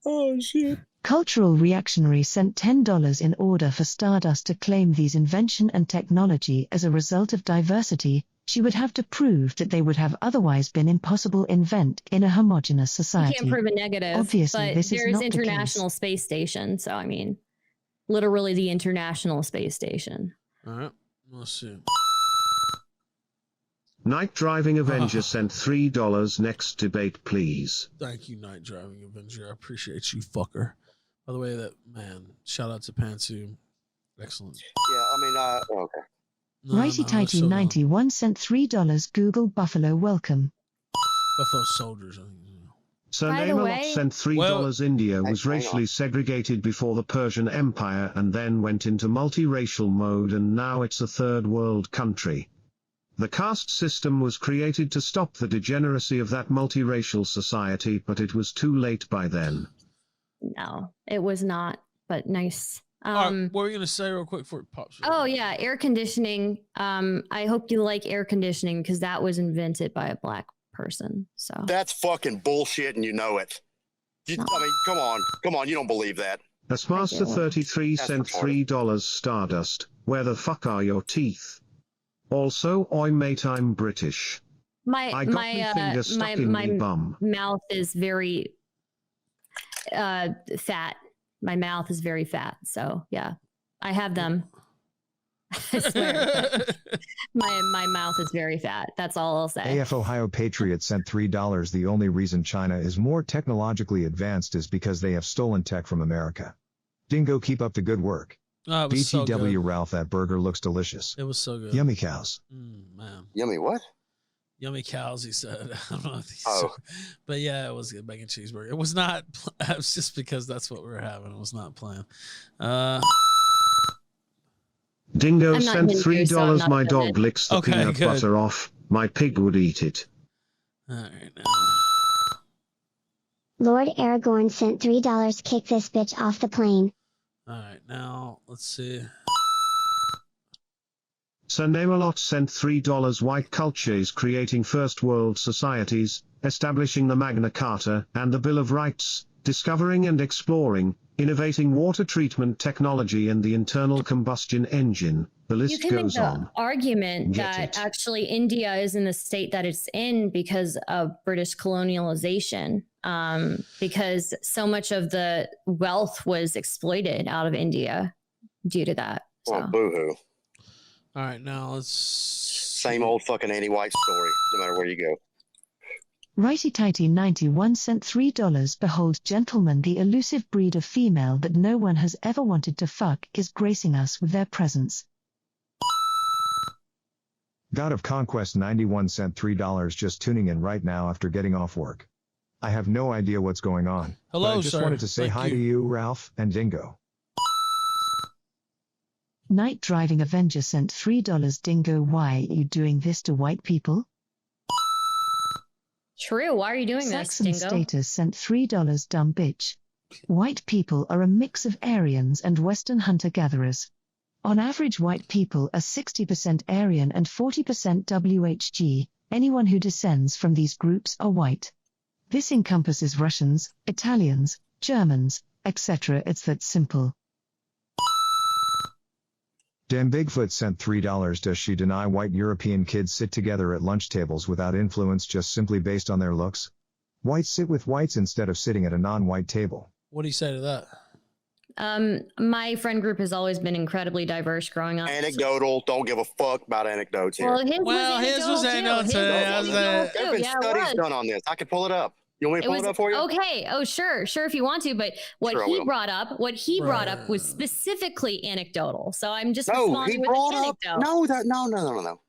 Oh shit. Cultural Reactionary sent $10 in order for Stardust to claim these invention and technology as a result of diversity. She would have to prove that they would have otherwise been impossible invent in a homogeneous society. You can't prove a negative. Obviously, but this is there's not the International Space Station, so I mean, literally the International Space Station. All right, let's see. Night Driving Avenger sent $3. Next debate, please. Thank you, Night Driving Avenger. I appreciate you, fucker. By the way, shout out to Pantsu. Excellent. Yeah, I mean, okay. Righty Tighty 91 sent $3. Google Buffalo welcome. Buffalo soldiers. Sir By the Namelot way- sent $3. India was hang on. racially segregated before the Persian Empire and then went into multiracial mode, and now it's a third world country. The caste system was created to stop the degeneracy of that multiracial society, but it was too late by then. No, it was not, but nice. All right, what were you going to say real quick before it pops? Oh yeah, air conditioning. I hope you like air conditioning because that was invented by a black person. So That's fucking bullshit, and you know it. I mean, come on, you don't believe that. Asmaster 33 That's sent retarded. $3. Stardust. Where the fuck are your teeth? Also, oi mate, I'm British. I got me finger stuck in me bum. mouth is very fat. My mouth is very fat. So yeah, I have them. I swear. but my mouth is very fat. That's all I'll say. AF Ohio Patriot sent $3. The only reason China is more technologically advanced is because they have stolen tech from America. Dingo, keep up the good work. Oh, it was so BTW good. Ralph, that burger looks delicious. It was so good. Yummy cows. Man. Yummy what? Yummy cows, he said. I don't know if he Oh. but yeah, it was a bacon cheeseburger. It was not, it was just because that's what we were having. It was not planned. Dingo I'm not sent Hindu, so I'm $3. not My offended. dog licks the Okay, peanut good. butter off. My pig would eat it. All right. Lord Aragorn sent $3. Kick this bitch off the plane. All right. Now, let's see. Sir Namelot sent $3. White culture is creating first world societies, establishing the Magna Carta and the Bill of Rights, discovering and exploring, innovating water treatment technology and the internal combustion engine. The You list can make goes the on. argument Get that it. actually India is in the state that it's in because of British colonialization, because so much of the wealth was exploited out of India due to that. So. Oh, boo-hoo. All right. Now, let's. Same old fucking anti-white story, no matter where you go. Righty Tighty 91 sent $3. Behold, gentlemen, the elusive breed of female that no one has ever wanted to fuck is gracing us with their presence. God of Conquest 91 sent $3. Just tuning in right now after getting off work. I have no idea what's going on. Hello, but I just sir. wanted to say Thank hi you. to you, Ralph, and Dingo. Night Driving Avenger sent $3. Dingo, why are you doing this to white people? True. Why are you doing Saxon this, Dingo? Status sent $3. Dumb bitch. White people are a mix of Aryans and Western hunter-gatherers. On average, white people are 60% Aryan and 40% WHG. Anyone who descends from these groups are white. This encompasses Russians, Italians, Germans, etc. It's that simple. Damn Bigfoot sent $3. Does she deny white European kids sit together at lunch tables without influence just simply based on their looks? Whites sit with whites instead of sitting at a non-white table. What do you say to that? My friend group has always been incredibly diverse growing up. Anecdotal. Don't give a fuck about anecdotes here. Well, his was anecdotal too. There have been studies done on this. I could pull it up. You want me to pull it up for you? Okay. Oh, sure if you want to. But what he brought up was specifically anecdotal. So I'm just responding with an anecdote. No.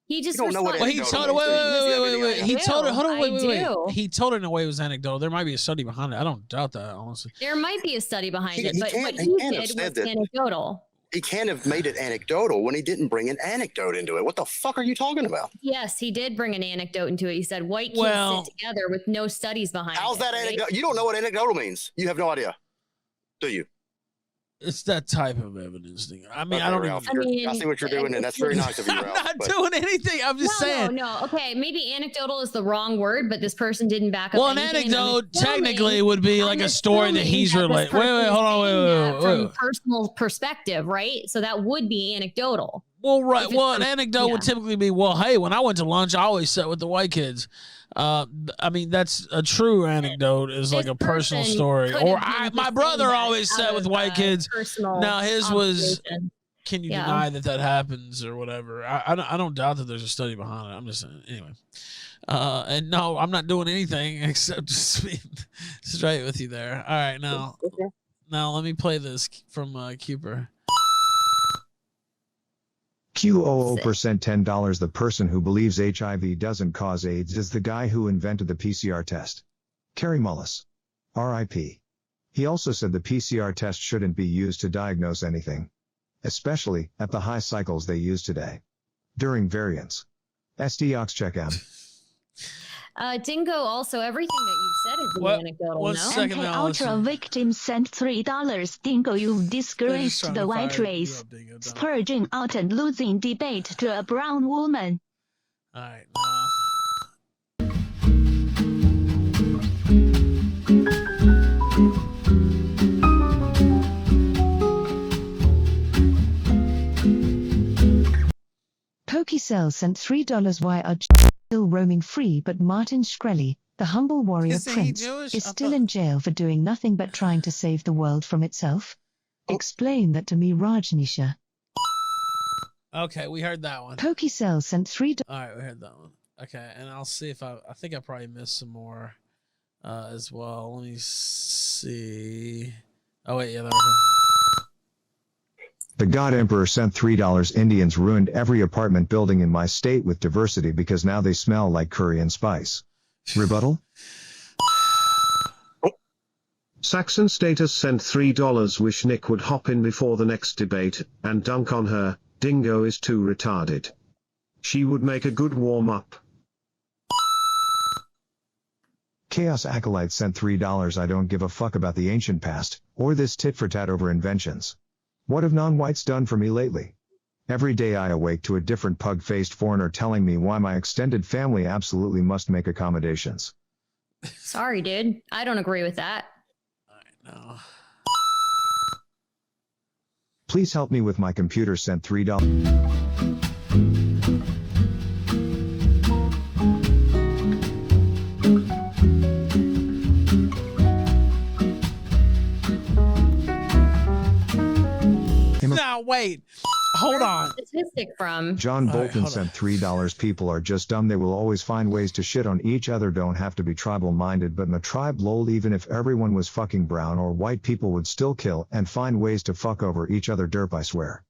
He just don't know what he told her. Wait. He told her. Hold on. Wait. He told her in a way it was anecdotal. There might be a study behind it. I don't doubt that, honestly. There might be a study behind it, but what he did was anecdotal. He can't have made it anecdotal when he didn't bring an anecdote into it. What the fuck are you talking about? Yes, he did bring an anecdote into it. He said white kids sit together with no studies behind it. How's that anecdote? You don't know what anecdotal means. You have no idea, do you? It's that type of evidence thing. I mean, okay, I see what you're doing, and that's very nice of you, Ralph. I'm not doing anything. I'm just saying. No. Okay, maybe anecdotal is the wrong word, but this person didn't back up. Well, an anecdote technically would be like a story that he's related. Wait, hold on, from personal perspective, right? So that would be anecdotal. Well, right. Well, an anecdote would typically be, well, hey, when I went to lunch, I always sat with the white kids. I mean, that's a true anecdote, is like a personal story. Or my brother always sat with white kids. Now his was, can you deny that happens or whatever? I don't doubt that there's a study behind it. I'm just saying. Anyway. And no, I'm not doing anything except just being straight with you there. All right, now let me play this from Cooper. QOO% $10. The person who believes HIV doesn't cause AIDS is the guy who invented the PCR test. Kerry Mullis. RIP. He also said the PCR test shouldn't be used to diagnose anything, especially at the high cycles they use today. During variants. SDOX check M. Dingo, also everything that you've said has been anecdotal. One second now. Ultra victim sent $3. Dingo, you've disgraced the white race, spurging out and losing debate to a brown woman. All right, Pokecell sent $3. Why are still roaming free, but Martin Shkreli, the humble warrior prince, is still in jail for doing nothing but trying to save the world from itself? Explain that to me, Rajnisha. Okay, we heard that one. Pokecell sent $3. All right, we heard that one. Okay, and I'll see if I think I probably missed some more as well. Let me see. Oh wait, yeah, there we go. The God Emperor sent $3. Indians ruined every apartment building in my state with diversity because now they smell like curry and spice. Rebuttal? Saxon Status sent $3. Wish Nick would hop in before the next debate and dunk on her. Dingo is too retarded. She would make a good warm-up. Chaos Acolyte sent $3. I don't give a fuck about the ancient past, or this tit-for-tat over inventions. What have non-whites done for me lately? Every day I awake to a different pug-faced foreigner telling me why my extended family absolutely must make accommodations. Sorry, dude. I don't agree with that. I know. Please help me with my computer sent $3. Now wait, hold on. Statistic from John Bolton sent $3. People are just dumb. They will always find ways to shit on each other. Don't have to be tribal minded, but in the tribe lol, even if everyone was fucking brown or white, people would still kill and find ways to fuck over each other. Derp, I swear.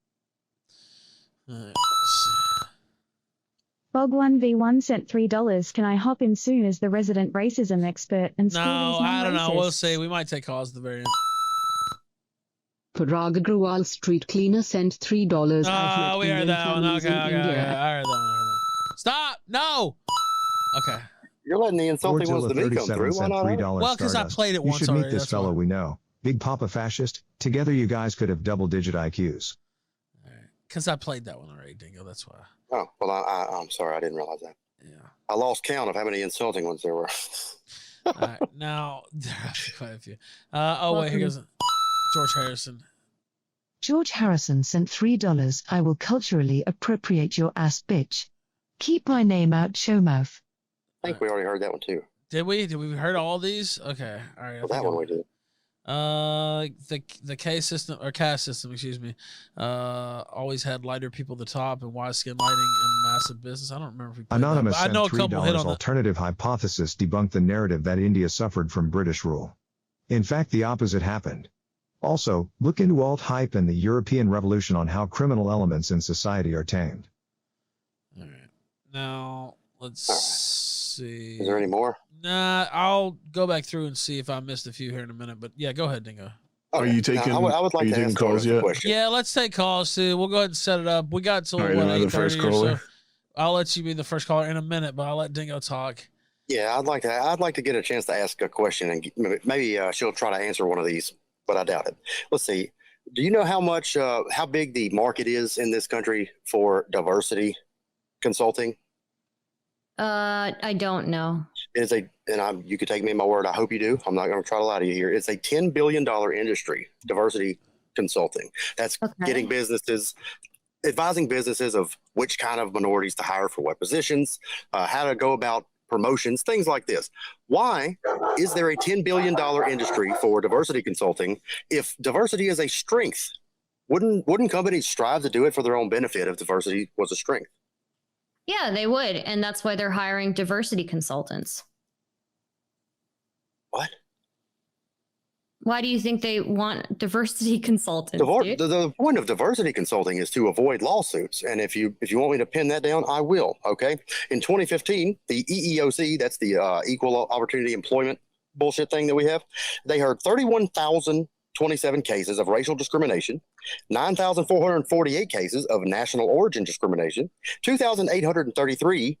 Bog1v1 sent $3. Can I hop in soon as the resident racism expert and school these I don't know. We'll non-racists? see. We might take calls at the very end. Parag Agrawal street cleaner sent $3. Oh, we heard that one. Okay. I heard that one. Stop! No! Okay. You're letting the insulting ones to me come through. Why not? Well, because I played it once already. You should already, meet this fellow we know. Big Papa Fascist. Together you guys could have double-digit IQs. Because I played that one already, Dingo. That's why. Oh, well, I'm sorry. I didn't realize that. Yeah. I lost count of how many insulting ones there were. All right. Now, there are quite a few. Wait. Here goes George Harrison. George Harrison sent $3. I will culturally appropriate your ass, bitch. Keep my name out, showmouth. I think we already heard that one too. Did we? Did we heard all these? Okay. All right. Well, that one we did. The K system or caste system, excuse me, always had lighter people at the top and wide skin lighting and massive business. I don't remember if we played Anonymous that, but I sent know a couple hit $3 on that. alternative hypothesis debunked the narrative that India suffered from British rule. In fact, the opposite happened. Also, look into alt-hype and the European Revolution on how criminal elements in society are tamed. All right. Now, let's see. Is there any more? Nah, I'll go back through and see if I missed a few here in a minute. But yeah, go ahead, Dingo. Are you taking? I would like to ask calls yet? Yeah, let's take calls too. We'll go ahead and set it up. We got till All right, what, am I the first 8:30 or caller? so. I'll let you be the first caller in a minute, but I'll let Dingo talk. Yeah, I'd like to get a chance to ask a question, and maybe she'll try to answer one of these, but I doubt it. Let's see. Do you know how big the market is in this country for diversity consulting? I don't know. It is you could take me at my word. I hope you do. I'm not going to try to lie to you here. It's a $10 billion industry, diversity consulting. That's getting businesses, advising businesses of which kind of minorities to hire for what positions, how to go about promotions, things like this. Why is there a $10 billion industry for diversity consulting if diversity is a strength? Wouldn't companies strive to do it for their own benefit if diversity was a strength? Yeah, they would. And that's why they're hiring diversity consultants. What? Why do you think they want diversity consultants? The point of diversity consulting is to avoid lawsuits. And if you want me to pin that down, I will. Okay. In 2015, the EEOC, that's the Equal Opportunity Employment bullshit thing that we have, they heard 31,027 cases of racial discrimination, 9,448 cases of national origin discrimination, 2,833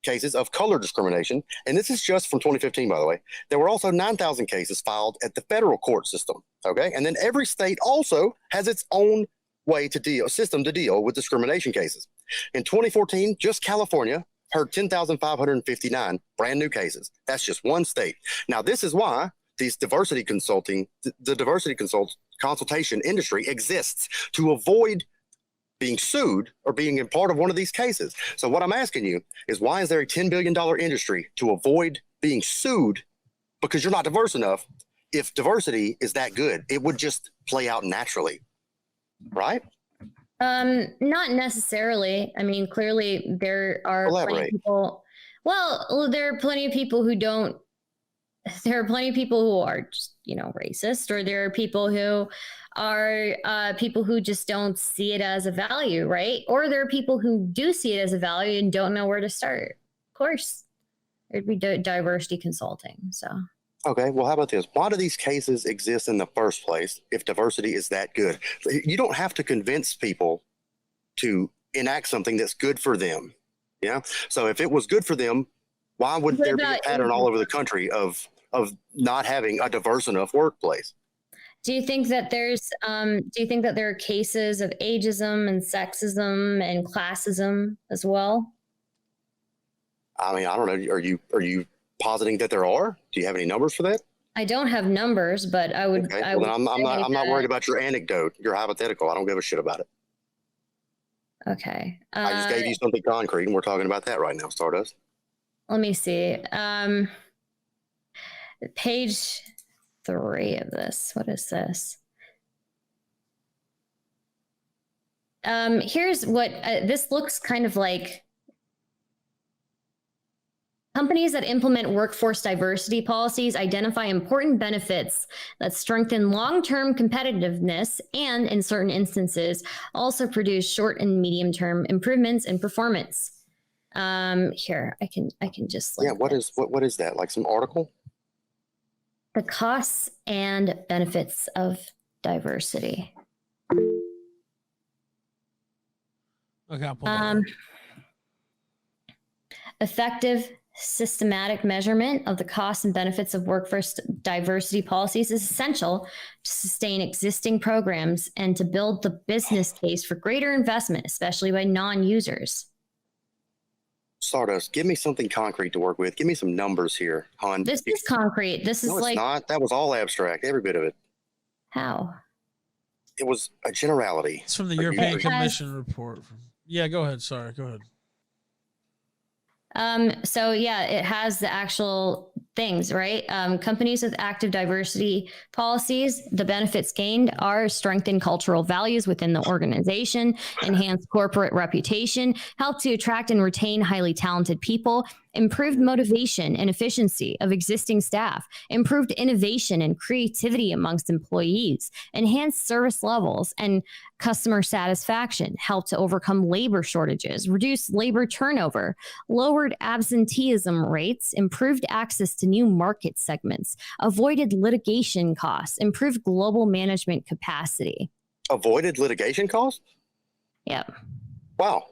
cases of color discrimination. And this is just from 2015, by the way. There were also 9,000 cases filed at the federal court system. Okay. And then every state also has its own system to deal with discrimination cases. In 2014, just California heard 10,559 brand new cases. That's just one state. Now, this is why these diversity consulting, the diversity consultation industry exists to avoid being sued or being in part of one of these cases. So what I'm asking you is, why is there a $10 billion industry to avoid being sued because you're not diverse enough? If diversity is that good, it would just play out naturally, right? Not necessarily. I mean, clearly there are plenty of people. Well, there are plenty of people who don't. There are plenty of people who are just, racist, or there are people who are people who just don't see it as a value, right? Or there are people who do see it as a value and don't know where to start. Of course, there'd be diversity consulting. So. Okay, well, how about this? Why do these cases exist in the first place if diversity is that good? You don't have to convince people to enact something that's good for them. Yeah. So if it was good for them, why would there be a pattern all over the country of not having a diverse enough workplace? Do you think that there are cases of ageism and sexism and classism as well? I mean, I don't know. Are you positing that there are? Do you have any numbers for that? I don't have numbers, but I would. Okay. Well, then I'm not worried about your anecdote. You're hypothetical. I don't give a shit about it. Okay. I just gave you something concrete, and we're talking about that right now, Stardust. Let me see. Page 3 of this. What is this? Here's what this looks kind of like. Companies that implement workforce diversity policies identify important benefits that strengthen long-term competitiveness and, in certain instances, also produce short and medium-term improvements in performance. Here, I can just link what is that? Like some article? The costs and benefits of diversity. Okay, effective systematic measurement of the costs and benefits of workforce diversity policies is essential to sustain existing programs and to build the business case for greater investment, especially by non-users. Stardust, give me something concrete to work with. Give me some numbers here, hon. This is concrete. This is it's not. That was all abstract, every bit of it. How? It was a generality. It's from the European Commission report. Yeah, go ahead. Sorry, go ahead. So yeah, it has the actual things, right? Companies with active diversity policies, the benefits gained are strengthen cultural values within the organization, enhance corporate reputation, help to attract and retain highly talented people, improved motivation and efficiency of existing staff, improved innovation and creativity amongst employees, enhanced service levels and customer satisfaction, help to overcome labor shortages, reduce labor turnover, lowered absenteeism rates, improved access to new market segments, avoided litigation costs, improved global management capacity. Avoided litigation costs? Yep. Wow.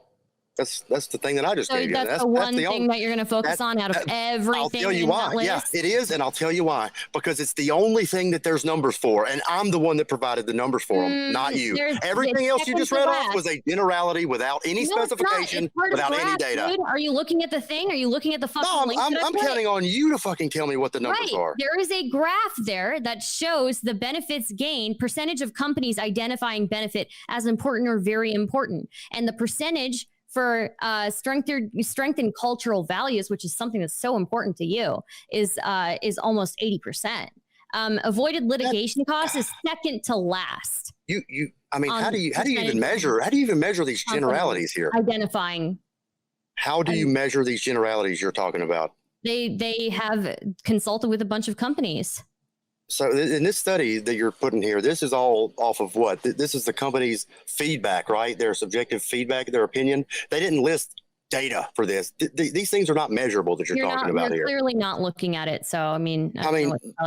That's the thing that I just gave you. That's the one thing that you're going to focus on out of everything. I'll tell you why. Yeah, it is, and I'll tell you why. Because it's the only thing that there's numbers for, and I'm the one that provided the numbers for them, not you. Everything else you just read off was a generality without any specification, without any data. Dude. Are you looking at the thing? Are you looking at the fucking link? I'm counting on you to fucking tell me what the numbers are. There is a graph there that shows the benefits gained, percentage of companies identifying benefit as important or very important, and the percentage for strengthened cultural values, which is something that's so important to you, is almost 80%. Avoided litigation costs is second to last. I mean, how do you even measure these generalities here? Identifying. How do you measure these generalities you're talking about? They have consulted with a bunch of companies. So in this study that you're putting here, this is all off of what? This is the company's feedback, right? Their subjective feedback, their opinion. They didn't list data for this. These things are not measurable that you're talking about here. You're clearly not looking at it. So, I mean,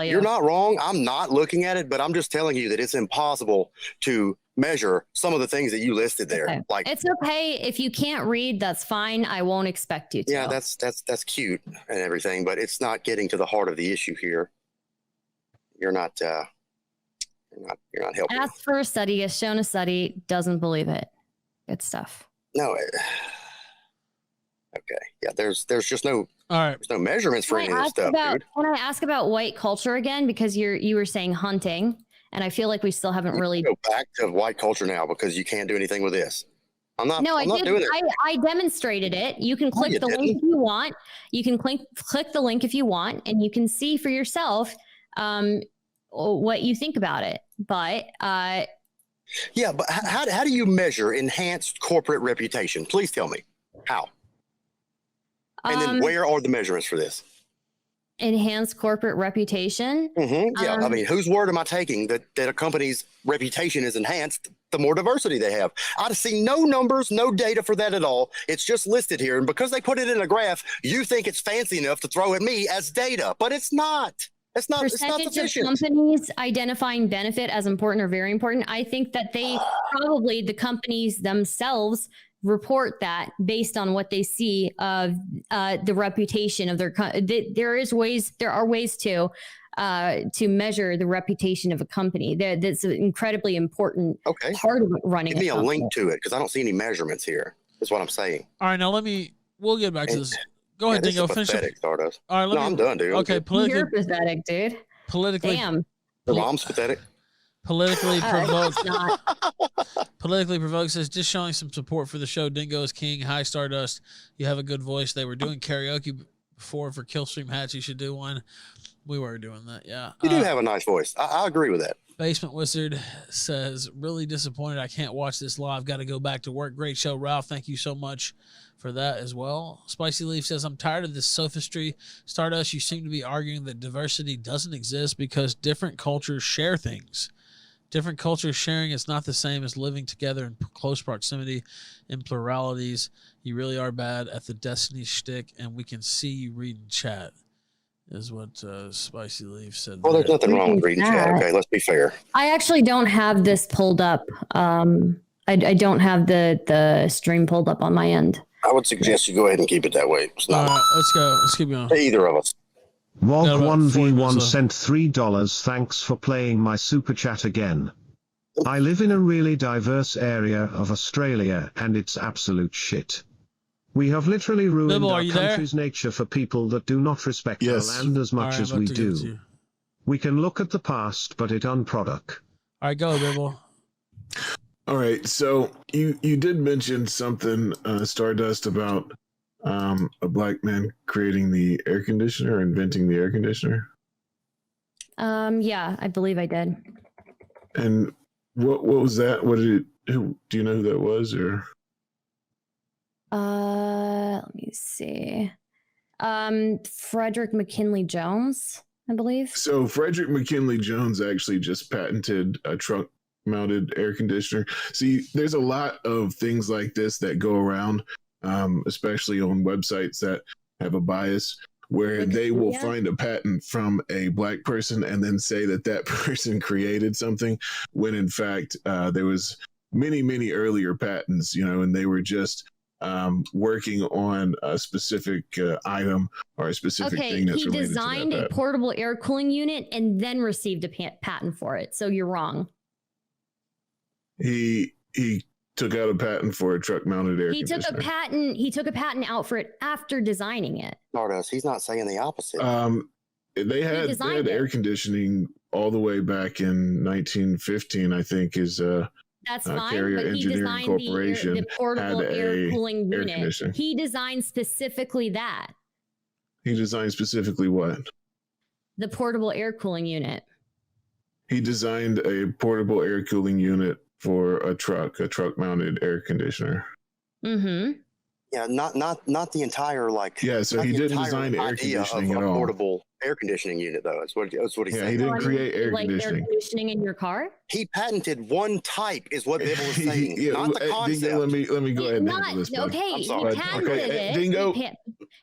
you're not wrong. I'm not looking at it, but I'm just telling you that it's impossible to measure some of the things that you listed there. Okay. Like, it's okay if you can't read, that's fine. I won't expect you to. Yeah, that's cute and everything, but it's not getting to the heart of the issue here. You're not helping. Asked for a study, has shown a study, doesn't believe it. Good stuff. No. Okay. Yeah. There's just no. All right. There's no measurements for any of this stuff, dude. Can I ask about white culture again? Because you were saying hunting, and I feel like we still haven't really go back to white culture now because you can't do anything with this. I'm not doing it. I demonstrated it. You can click the link if you want. You can click the link if you want, and you can see for yourself what you think about it. But yeah, but how do you measure enhanced corporate reputation? Please tell me how. And then where are the measurements for this? Enhanced corporate reputation. Mm-hmm. Yeah, I mean, whose word am I taking that a company's reputation is enhanced the more diversity they have? I've seen no numbers, no data for that at all. It's just listed here, and because they put it in a graph, you think it's fancy enough to throw at me as data, but it's not. It's not sufficient. Of companies identifying benefit as important or very important. I think that the companies themselves report that based on what they see of the reputation of their. There are ways to measure the reputation of a company. That's an incredibly important part of running. Give me a link to it because I don't see any measurements here. Is what I'm saying. All right, now we'll get back to this. Go ahead, Dingo. Finish up. Stardust. All right, I'm done, dude. Okay, you're pathetic, dude. Politically, damn. Your mom's pathetic. Politically provoked. Politically provoked says just showing some support for the show. Dingo is king. Hi, Stardust. You have a good voice. They were doing karaoke before for Killstream hats. You should do one. We were doing that. Yeah. You do have a nice voice. I agree with that. Basement Wizard says, really disappointed. I can't watch this live. Got to go back to work. Great show, Ralph. Thank you so much for that as well. Spicy Leaf says, I'm tired of this sophistry. Stardust, you seem to be arguing that diversity doesn't exist because different cultures share things. Different cultures sharing is not the same as living together in close proximity in pluralities. You really are bad at the Destiny shtick, and we can see you reading chat. Is what Spicy Leaf said. Well, there's nothing wrong with reading chat. Okay, let's be fair. I actually don't have this pulled up. I don't have the stream pulled up on my end. I would suggest you go ahead and keep it that way. It's not. All right, let's go. Let's keep going. Either of us. Wog1v1 sent $3. Thanks for playing my super chat again. I live in a really diverse area of Australia, and it's absolute shit. We have literally ruined our country's nature for people that do not respect our land as much as we do. We can look at the past, but it unproduct. All right, go, Bibble. All right, so you did mention something, Stardust, about a black man creating the air conditioner, inventing the air conditioner? Yeah, I believe I did. And what was that? What did it? Do you know who that was? Or let me see. Frederick McKinley Jones, I believe. So Frederick McKinley Jones actually just patented a truck mounted air conditioner. See, there's a lot of things like this that go around, especially on websites that have a bias, where they will find a patent from a black person and then say that that person created something, when in fact there was many earlier patents, and they were just working on a specific item or a specific thing that's related to that. He designed a portable air cooling unit and then received a patent for it. So you're wrong. He took out a patent for a truck mounted air conditioner. He took a patent out for it after designing it. Stardust, he's not saying the opposite. They had air conditioning all the way back in 1915, I think, is that's fine, Carrier but he Engineering designed Corporation the portable had air cooling unit. conditioner. He designed specifically that. He designed specifically what? The portable air cooling unit. He designed a portable air cooling unit for a truck mounted air conditioner. Mm-hmm. Yeah, not the entire Yeah, so he didn't design air conditioning at all. Portable air conditioning unit, though. That's what he said. Yeah, he didn't create air conditioning. Air conditioning in your car? He patented one type, is what Bill was saying, not the concept. Dingo, let me go ahead and handle this. Okay, he patented it. Dingo. He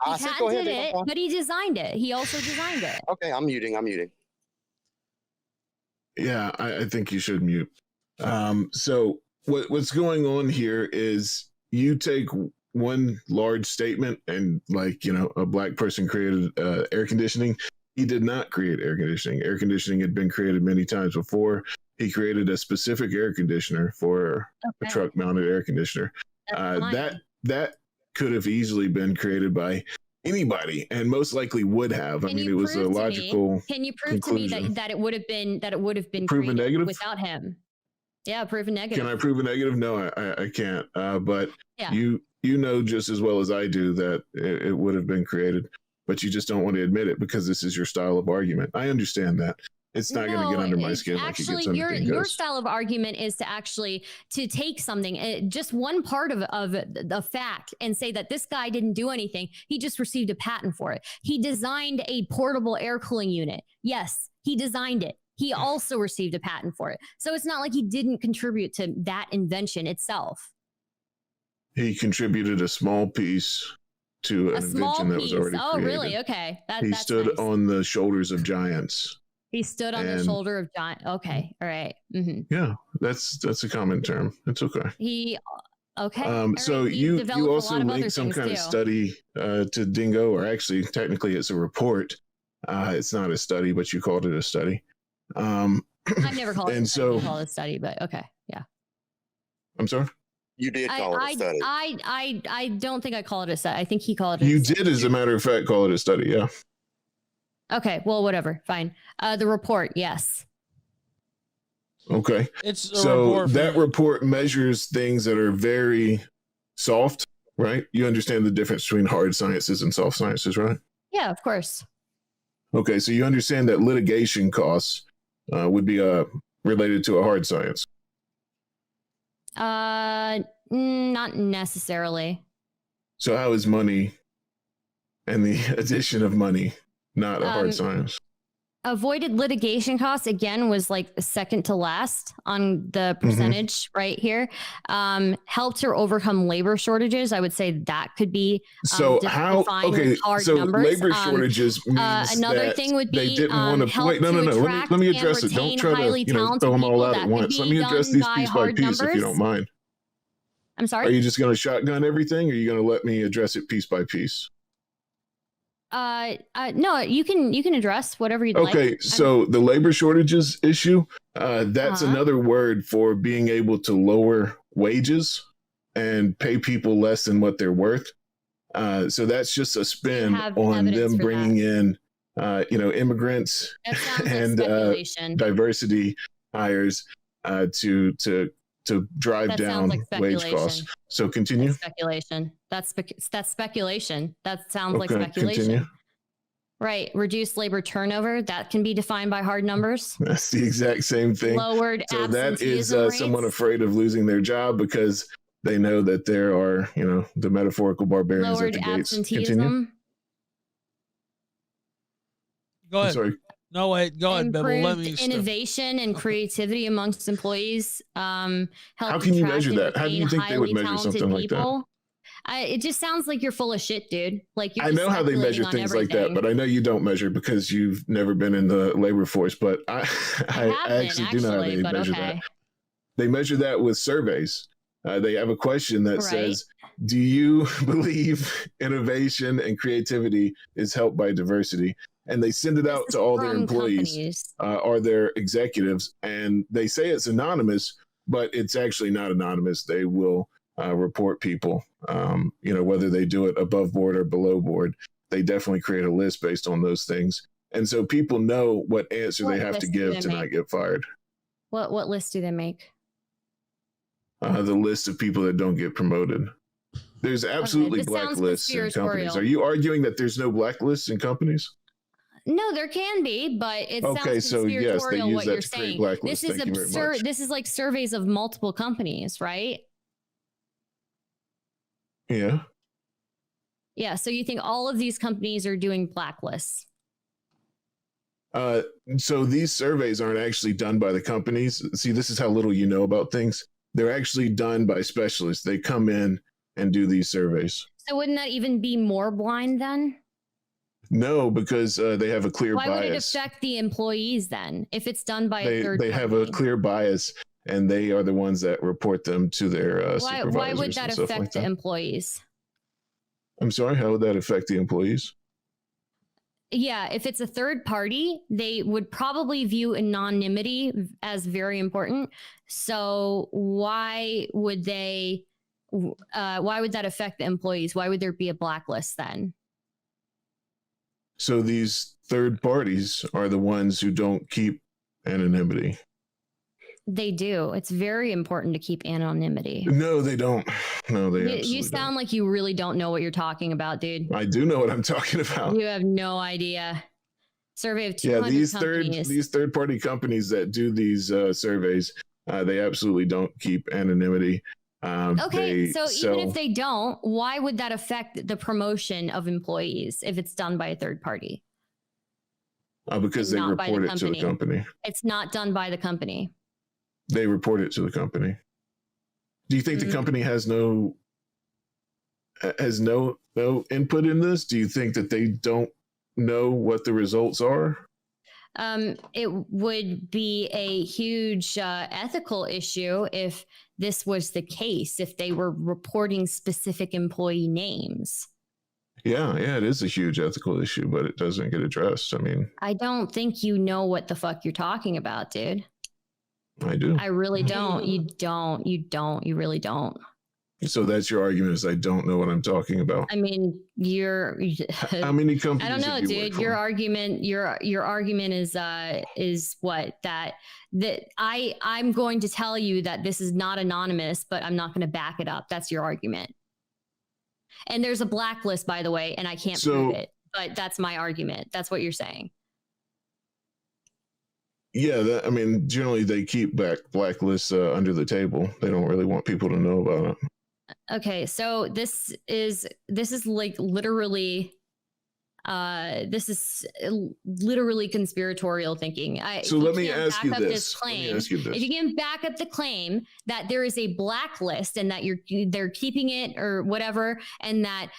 patented it, but he designed it. He also designed it. Okay, I'm muting. Yeah, I think you should mute. So what's going on here is you take one large statement and a black person created air conditioning. He did not create air conditioning. Air conditioning had been created many times before. He created a specific air conditioner for a truck mounted air conditioner. That could have easily been created by anybody, and most likely would have. It was a logical. Can you prove conclusion. to me that it would have been proven negative without him? Yeah, prove a negative. Can I prove a negative? No, I can't. But yeah. You know just as well as I do that it would have been created, but you just don't want to admit it because this is your style of argument. I understand that. It's not going to get under my skin. Actually, your style of argument is to take something, just one part of the fact, and say that this guy didn't do anything. He just received a patent for it. He designed a portable air cooling unit. Yes, he designed it. He also received a patent for it. So it's not like he didn't contribute to that invention itself. He contributed a small piece to an invention that was already created. Oh, really? Okay. He stood on the shoulders of giants. He stood on the shoulder of giant. Okay. All right. Mm-hmm. Yeah, that's a common term. It's okay. Okay. So right. you also linked some kind of study to Dingo, or actually, technically, it's a report. It's not a study, but you called it a study. I've never called it a study. You call it a study, but okay. Yeah. I'm sorry? You did call it a study. I don't think I call it a study. I think he called it You did, as a matter of fact, call it a study, yeah. Okay, well, whatever. Fine. The report, yes. Okay. So that report measures things that are very soft, right? You understand the difference between hard sciences and soft sciences, right? Yeah, of course. Okay, so you understand that litigation costs would be related to a hard science. Not necessarily. So how is money and the addition of money not a hard science? Avoided litigation costs, again, was second to last on the percentage right here. Helped her overcome labor shortages. I would say that could be so how hard so numbers. Labor shortages means another that thing would be they didn't want to wait. No. Let me address it. Don't try to throw them all out at once. Let me address these piece by piece if you don't mind. I'm sorry. Are you just going to shotgun everything, or are you going to let me address it piece by piece? No, you can address whatever you'd like. Okay, so the labor shortages issue, that's another word for being able to lower wages and pay people less than what they're worth. So that's just a spin on them bringing in, immigrants and diversity hires to to drive down wage costs. So continue. That's speculation. That's speculation. That sounds like speculation. Continue. Right. Reduced labor turnover. That can be defined by hard numbers. That's the exact same thing. Lowered so that is absenteeism someone rates. afraid of losing their job because they know that there are, the metaphorical barbarians Lowered at the gates. absenteeism. Continue. Go ahead. Sorry. No, wait. Go ahead, Bibble. Let me innovation and creativity amongst employees. How can you measure that? How do you think they would measure something like that? It just sounds like you're full of shit, dude. Like you're I know how they measure things like that, but I know you don't measure because you've never been in the labor force. But I actually do know how they measure that. They measure that with surveys. They have a question that says, do you believe innovation and creativity is helped by diversity? And they send it out to all their employees or their executives. And they say it's anonymous, but it's actually not anonymous. They will report people, whether they do it above board or below board. They definitely create a list based on those things. And so people know what answer they have to give to not get fired. What list do they make? The list of people that don't get promoted. There's absolutely blacklists in companies. Are you arguing that there's no blacklists in companies? No, there can be, but it sounds conspiratorial what you're saying. This is absurd. This is like surveys of multiple companies, right? Yeah. Yeah. So you think all of these companies are doing blacklists? So these surveys aren't actually done by the companies. See, this is how little you know about things. They're actually done by specialists. They come in and do these surveys. So wouldn't that even be more blind then? No, because they have a clear bias. Why would it affect the employees then if it's done by a third party? They have a clear bias, and they are the ones that report them to their supervisors. Why would that affect the employees? I'm sorry, how would that affect the employees? Yeah, if it's a third party, they would probably view anonymity as very important. So why would that affect the employees? Why would there be a blacklist then? So these third parties are the ones who don't keep anonymity. They do. It's very important to keep anonymity. No, they don't. No, they You sound like you really don't know what you're talking about, dude. I do know what I'm talking about. You have no idea. Survey of 200 companies. These third party companies that do these surveys, they absolutely don't keep anonymity. Okay, so even if they don't, why would that affect the promotion of employees if it's done by a third party? Because they report it to the company. It's not done by the company. They report it to the company. Do you think the company has no input in this? Do you think that they don't know what the results are? It would be a huge ethical issue if this was the case, if they were reporting specific employee names. Yeah, it is a huge ethical issue, but it doesn't get addressed. I mean, I don't think you know what the fuck you're talking about, dude. I do. I really don't. You really don't. So that's your argument is I don't know what I'm talking about. I mean, how many companies? I don't know, dude. Your argument is what that I'm going to tell you that this is not anonymous, but I'm not going to back it up. That's your argument. And there's a blacklist, by the way, and I can't prove it, but that's my argument. That's what you're saying. Yeah, generally they keep blacklists under the table. They don't really want people to know about it. Okay, so this is like literally conspiratorial thinking. So let me ask you this. If you can back up the claim that there is a blacklist and that they're keeping it or whatever, and that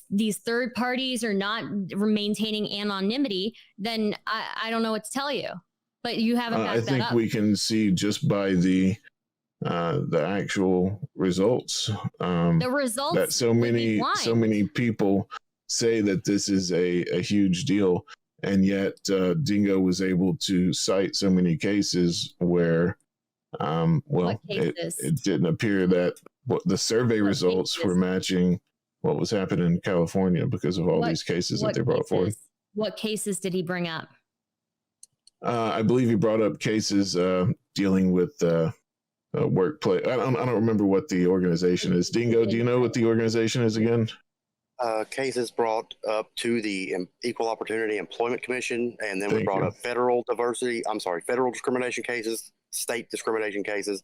these third parties are not maintaining anonymity, then I don't know what to tell you. But you haven't backed that up. I think we can see just by the actual results. The results that so many people say that this is a huge deal, and yet Dingo was able to cite so many cases where it didn't appear that the survey results were matching what was happening in California because of all these cases that they brought forward. What cases did he bring up? I believe he brought up cases dealing with workplace. I don't remember what the organization is. Dingo, do you know what the organization is again? Cases brought up to the Equal Opportunity Employment Commission, and then we brought up federal discrimination cases, state discrimination cases,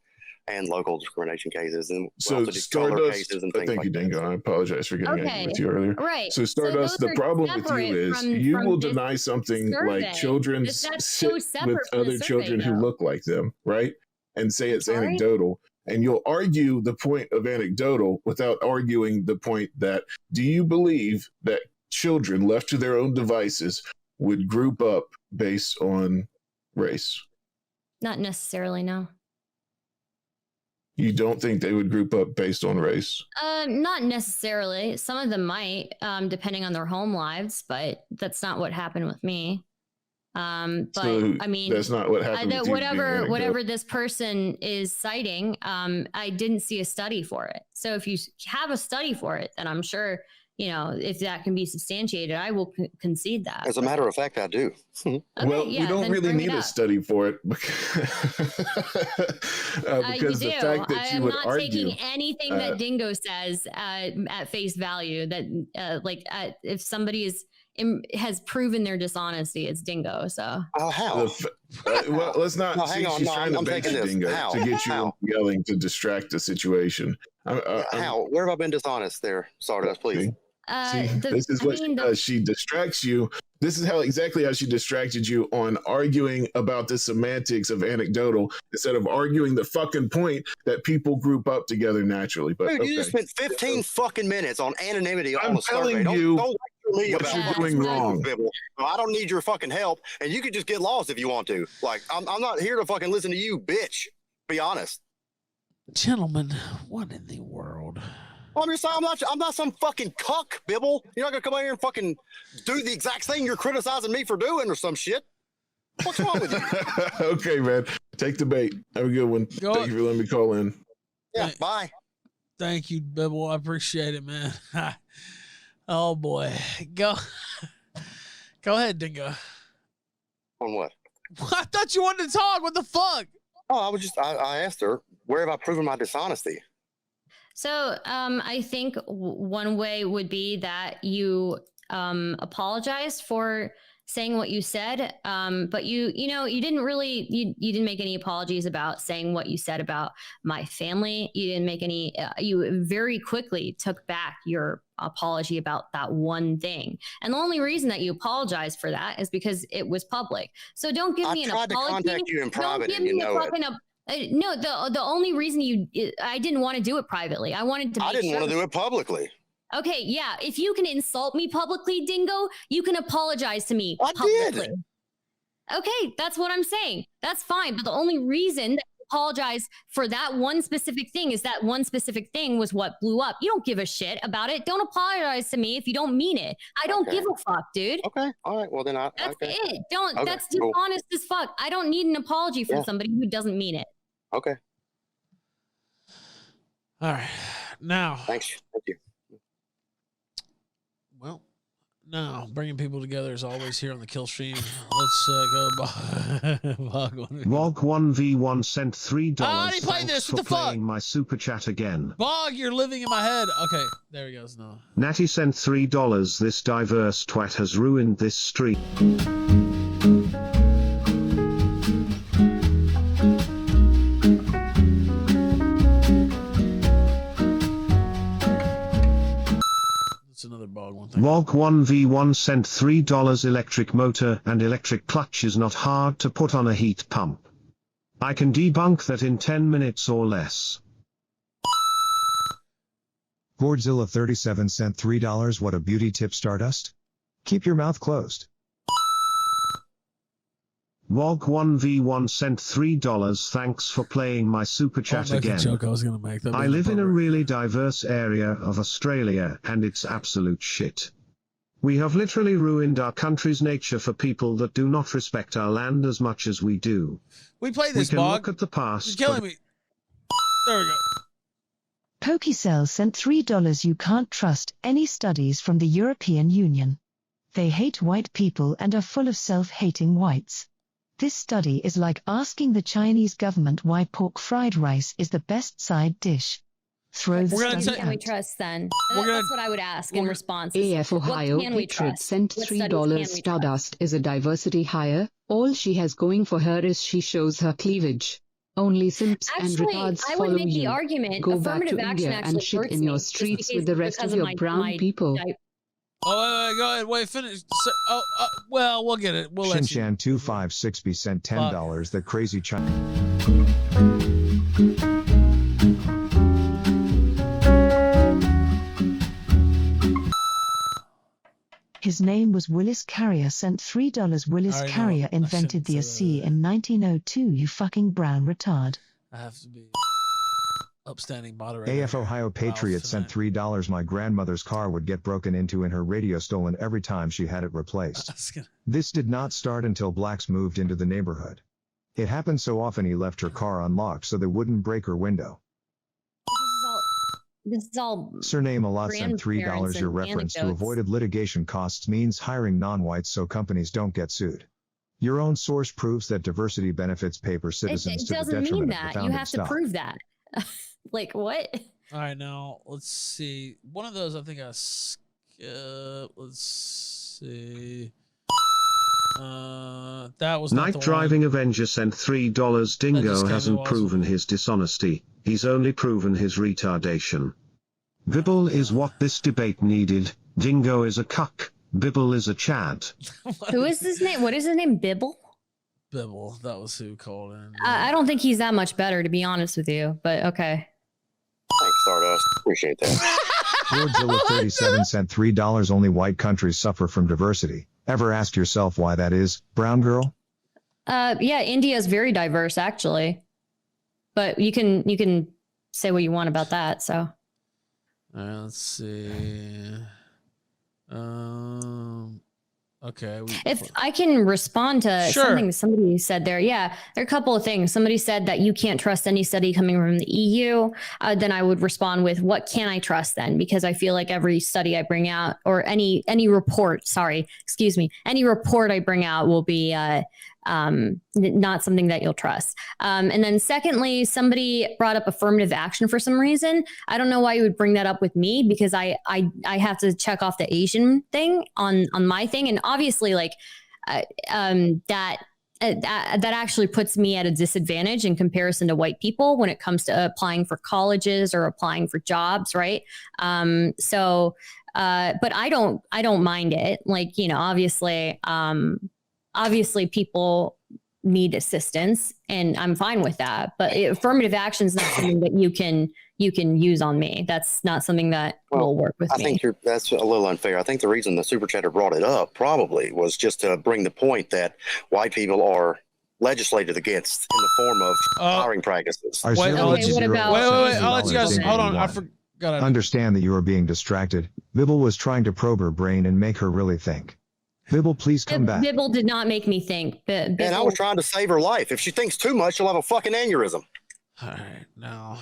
and local discrimination cases, and so Stardust. Cases and thank you, Dingo. I apologize for getting angry with you earlier. Right. So Stardust, the problem with you is you will deny something like children sit with other children who look like them, right? And say it's anecdotal. And you'll argue the point of anecdotal without arguing the point that, do you believe that children left to their own devices would group up based on race? Not necessarily, no. You don't think they would group up based on race? Not necessarily. Some of them might, depending on their home lives, but that's not what happened with me. But so I mean, that's not what happened. Whatever this person is citing, I didn't see a study for it. So if you have a study for it, then I'm sure, if that can be substantiated, I will concede that. As a matter of fact, I do. Okay, we don't really need a study for it because the fact that you would argue. I'm not taking anything that Dingo says at face value. That if somebody has proven their dishonesty, it's Dingo. So how? Well, let's not. Hang on. She's trying to bait you, Dingo, to get you yelling to distract the situation. How? Where have I been dishonest there, Stardust? Please. This is what she does. She distracts you. This is exactly how she distracted you on arguing about the semantics of anecdotal instead of arguing the fucking point that people group up together naturally. But dude, you just spent 15 fucking minutes on anonymity on I'm telling you don't me what you're doing wrong. I don't need your fucking help, and you could just get lost if you want to. Like, I'm not here to fucking listen to you, bitch. Be honest. Gentlemen, what in the world? Well, I'm not some fucking cuck, Bibble. You're not gonna come out here and fucking do the exact thing you're criticizing me for doing or some shit. What's wrong with you? Okay, man. Take the bait. Have a good one. Thank you for letting me call in. Yeah, bye. Thank you, Bibble. I appreciate it, man. Oh boy. Go ahead, Dingo. On what? I thought you wanted to talk. What the fuck? Oh, I asked her, where have I proven my dishonesty? So I think one way would be that you apologize for saying what you said, but you didn't make any apologies about saying what you said about my family. You didn't make any. You very quickly took back your apology about that one thing, and the only reason that you apologized for that is because it was public. So don't give me an apology. I tried to contact you in private, and you know it. No, the only reason I didn't want to do it privately. I wanted to. I didn't want to do it publicly. Okay, yeah. If you can insult me publicly, Dingo, you can apologize to me publicly. Okay, that's what I'm saying. That's fine. But the only reason that you apologize for that one specific thing is that one specific thing was what blew up. You don't give a shit about it. Don't apologize to me if you don't mean it. I don't give a fuck, dude. Okay, all right. Well, then that's it. That's dishonest as fuck. I don't need an apology from somebody who doesn't mean it. Okay. All right. Now. Thanks. Thank you. Well, now bringing people together is always here on the Killstream. Let's go. Bog 1v1 sent $3. I already played this. What the fuck? Playing my super chat again. Bog, you're living in my head. Okay, there he goes. No. Natty sent $3. This diverse twat has ruined this stream. Another bog one. Vog 1v1 sent $3. Electric motor and electric clutch is not hard to put on a heat pump. I can debunk that in 10 minutes or less. Gourdzilla 37 sent $3. What a beauty tip, Stardust. Keep your mouth closed. Vog 1v1 sent $3. Thanks for playing my super chat again. Joke I was gonna make. I live in a really diverse area of Australia and it's absolute shit. We have literally ruined our country's nature for people that do not respect our land as much as we do. We played this, we can Bog. Look at the past. You're killing me. There we go. Pokecell sent $3. You can't trust any studies from the European Union. They hate white people and are full of self-hating whites. This study is like asking the Chinese government why pork fried rice is the best side dish. Throw the study Can we out. trust then? That's what I would ask in response. AF Ohio what can we Hatred trust? sent What studies can $3. we Stardust is a diversity hire. All she has going for her is she shows her cleavage. Only simps and Actually, retards I would follow make the you. argument Go back affirmative to action India actually and shit hurts in me, your just streets because- with the rest because of your my brown people. Oh, wait, go ahead. Wait, finish. Well, we'll get it. We'll let you. Shinshan256B sent $10. The crazy China. His name was Willis Carrier, sent $3. Willis Carrier invented the AC in 1902, you fucking brown retard. I have to be upstanding moderator. AF Ohio Patriot sent $3. My grandmother's car would get broken into and her radio stolen every time she had it replaced. This did not start until blacks moved into the neighborhood. It happened so often he left her car unlocked so they wouldn't break her window. This is all Surname Alat sent grandparents $3. Your and reference to anecdotes. avoided litigation costs means hiring non-whites so companies don't get sued. Your own source proves that diversity benefits paper citizens It to the doesn't mean detriment of that. the You founding have to stock. prove that. Like what? All right, now let's see. One of those I think I skipped. Let's see. That was not Night the Driving one. Avenger sent $3. just Dingo came hasn't in proven his dishonesty, he's only proven his retardation. Bibble is what this debate needed. Dingo is a cuck. Bibble is a chad. Who is his name? What is his name? Bibble? Bibble. That was who called in. I don't think he's that much better, to be honest with you. But okay. Thanks, Stardust. Appreciate that. Godzilla37 sent $3. Only white countries suffer from diversity. Ever ask yourself why that is, brown girl? Yeah, India is very diverse, actually. But you can say what you want about that. So. All right, let's see. Okay. If I can respond to something somebody said there. Yeah, there are a couple of things. Somebody said that you can't trust any study coming from the EU. Then I would respond with, what can I trust then? Because I feel like every study I bring out, or any report, any report I bring out will be not something that you'll trust. And then secondly, somebody brought up affirmative action for some reason. I don't know why you would bring that up with me, because I have to check off the Asian thing on my thing. And obviously that actually puts me at a disadvantage in comparison to white people when it comes to applying for colleges or applying for jobs. Right. But I don't mind it. Like, obviously people need assistance and I'm fine with that, but affirmative action is not something that you can use on me. That's not something that will work with me. I think that's a little unfair. I think the reason the super chatter brought it up probably was just to bring the point that white people are legislated against in the form of hiring practices. Wait, I'll let you guys, hold on. I forgot. Understand that you are being distracted. Bibble was trying to probe her brain and make her really think. Bibble, please come back. Bibble did not make me think. And I was trying to save her life. If she thinks too much, she'll have a fucking aneurysm. All right, now,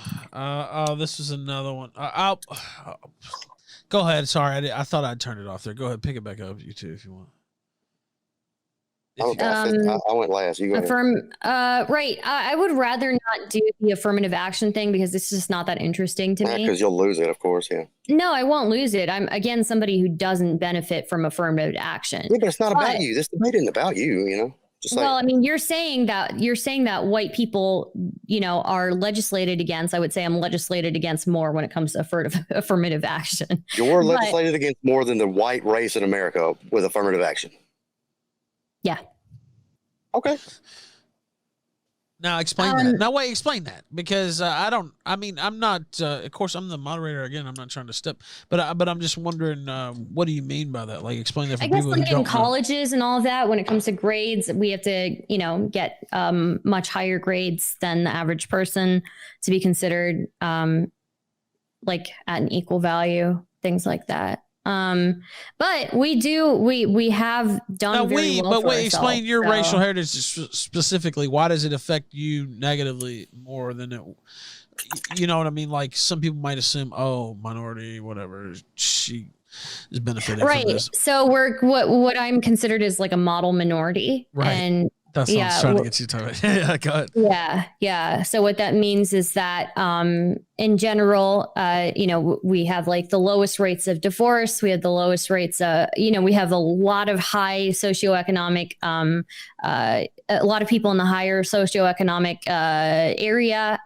this was another one. I'll go ahead. Sorry, I thought I'd turn it off there. Go ahead, pick it back up, you two, if you want. I went last. You go ahead. Right. I would rather not do the affirmative action thing because it's just not that interesting to me. Because you'll lose it, of course. Yeah. No, I won't lose it. I'm again somebody who doesn't benefit from affirmative action. Yeah, but it's not about you. This debate isn't about you. Well, I mean, you're saying that white people, are legislated against. I would say I'm legislated against more when it comes to affirmative action. You're legislated against more than the white race in America with affirmative action. Yeah. Okay. Now explain that. Now wait, explain that, because I'm not. Of course, I'm the moderator again. I'm not trying to step, but I'm just wondering, what do you mean by that? Like, explain that for people who don't know. In colleges and all of that, when it comes to grades, we have to, get much higher grades than the average person to be considered like at an equal value, things like that. But we have done very well for ourselves, explain your racial heritage specifically. Why does it affect you negatively more than it? You know what I mean? Like some people might assume, minority, whatever, she is benefiting from this. So what I'm considered is like a model minority, right? And That's what I was trying to get you to. Yeah, go ahead. Yeah. So what that means is that in general, we have like the lowest rates of divorce. We have the lowest rates. We have a lot of high socioeconomic, a lot of people in the higher socioeconomic area,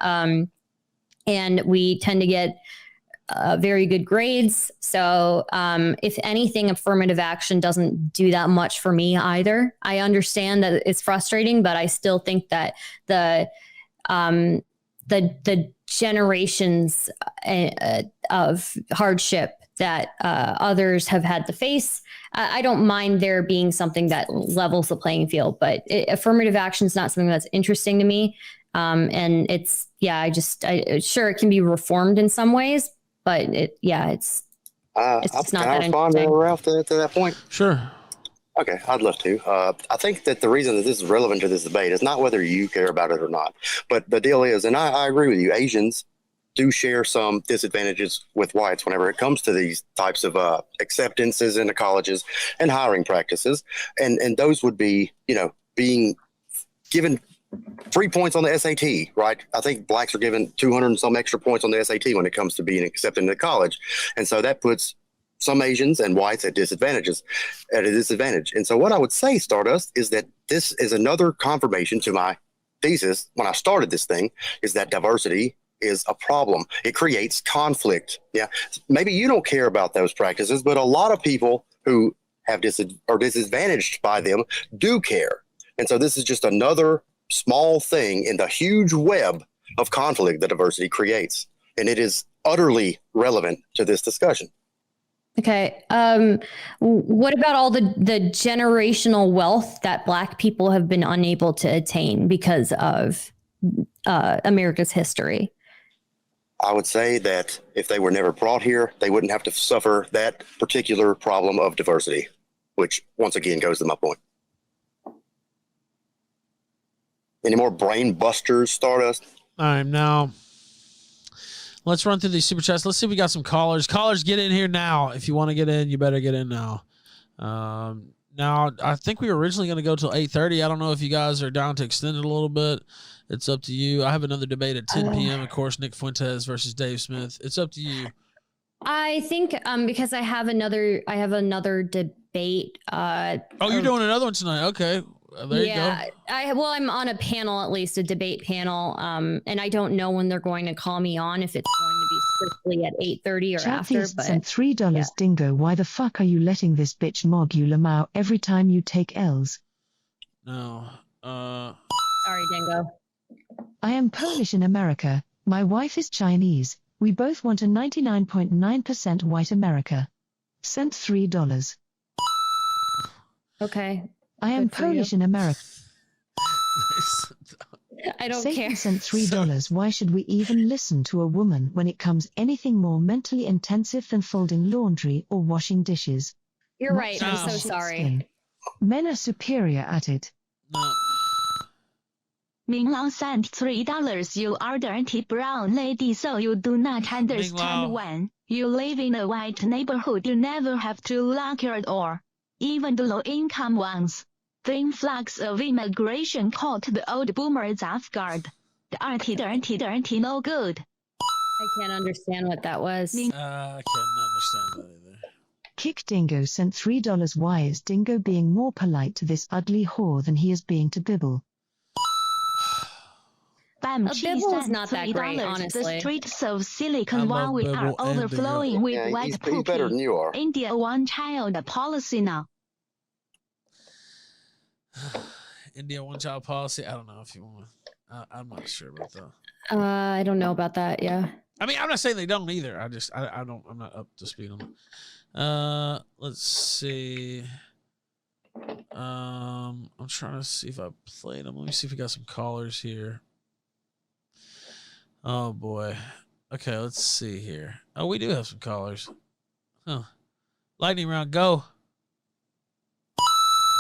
and we tend to get very good grades. So if anything, affirmative action doesn't do that much for me either. I understand that it's frustrating, but I still think that the generations of hardship that others have had to face, I don't mind there being something that levels the playing field, but affirmative action is not something that's interesting to me. And it's, sure, it can be reformed in some ways, but it's not that interesting. Ralph, to that point? Sure. Okay, I'd love to. I think that the reason that this is relevant to this debate is not whether you care about it or not, but the deal is, and I agree with you, Asians do share some disadvantages with whites whenever it comes to these types of acceptances into colleges and hiring practices, and those would be, being given 3 points on the SAT, right? I think blacks are given 200 and some extra points on the SAT when it comes to being accepted into college. And so that puts some Asians and whites at a disadvantage. And so what I would say, Stardust, is that this is another confirmation to my thesis when I started this thing, is that diversity is a problem. It creates conflict. Yeah. Maybe you don't care about those practices, but a lot of people who are disadvantaged by them do care. And so this is just another small thing in the huge web of conflict that diversity creates. And it is utterly relevant to this discussion. Okay. What about all the generational wealth that Black people have been unable to attain because of America's history? I would say that if they were never brought here, they wouldn't have to suffer that particular problem of diversity, which once again goes to my point. Any more brain busters, Stardust? All right, now let's run through these super chats. Let's see if we got some callers. Callers, get in here now. If you want to get in, you better get in now. Now, I think we were originally going to go till 8:30. I don't know if you guys are down to extend it a little bit. It's up to you. I have another debate at 10 p.m. Of course, Nick Fuentes versus Dave Smith. It's up to you. I think because I have another debate. You're doing another one tonight. Okay. There you go. I'm on a panel, at least a debate panel. And I don't know when they're going to call me on, if it's going to be strictly at 8:30 or after. But sent $3. Dingo, why the fuck are you letting this bitch mog you Lamau every time you take L's? No. Sorry, Dingo. I am Polish in America. My wife is Chinese. We both want a 99.9% white America. Sent $3. Okay. I am Polish in America. I don't Satan care. Sent $3. Why should we even listen to a woman when it comes anything more mentally intensive than folding laundry or washing dishes? You're right. I'm so sorry. Men are superior at it. Minglao sent $3. You are dirty brown lady, so you do not understand when you live in a white neighborhood you never have to lock your door. Even the low-income ones. The influx of immigration caught the old boomers off guard. Dirty, no good. I can't understand what that was. I can't understand that either. Kick Dingo sent $3. Why is Dingo being more polite to this ugly whore than he is being to Bibble? Bibble is not that great, honestly. The streets of Silicon Valley are overflowing with white poopy. Better than you are. India one-child policy now. India one-child policy. I don't know if you want. I'm not sure about that. I don't know about that. Yeah. I mean, I'm not saying they don't either. I don't. I'm not up to speed on it. Let's see. I'm trying to see if I played them. Let me see if we got some callers here. Oh boy. Okay, let's see here. Oh, we do have some callers. Huh. Lightning round, go.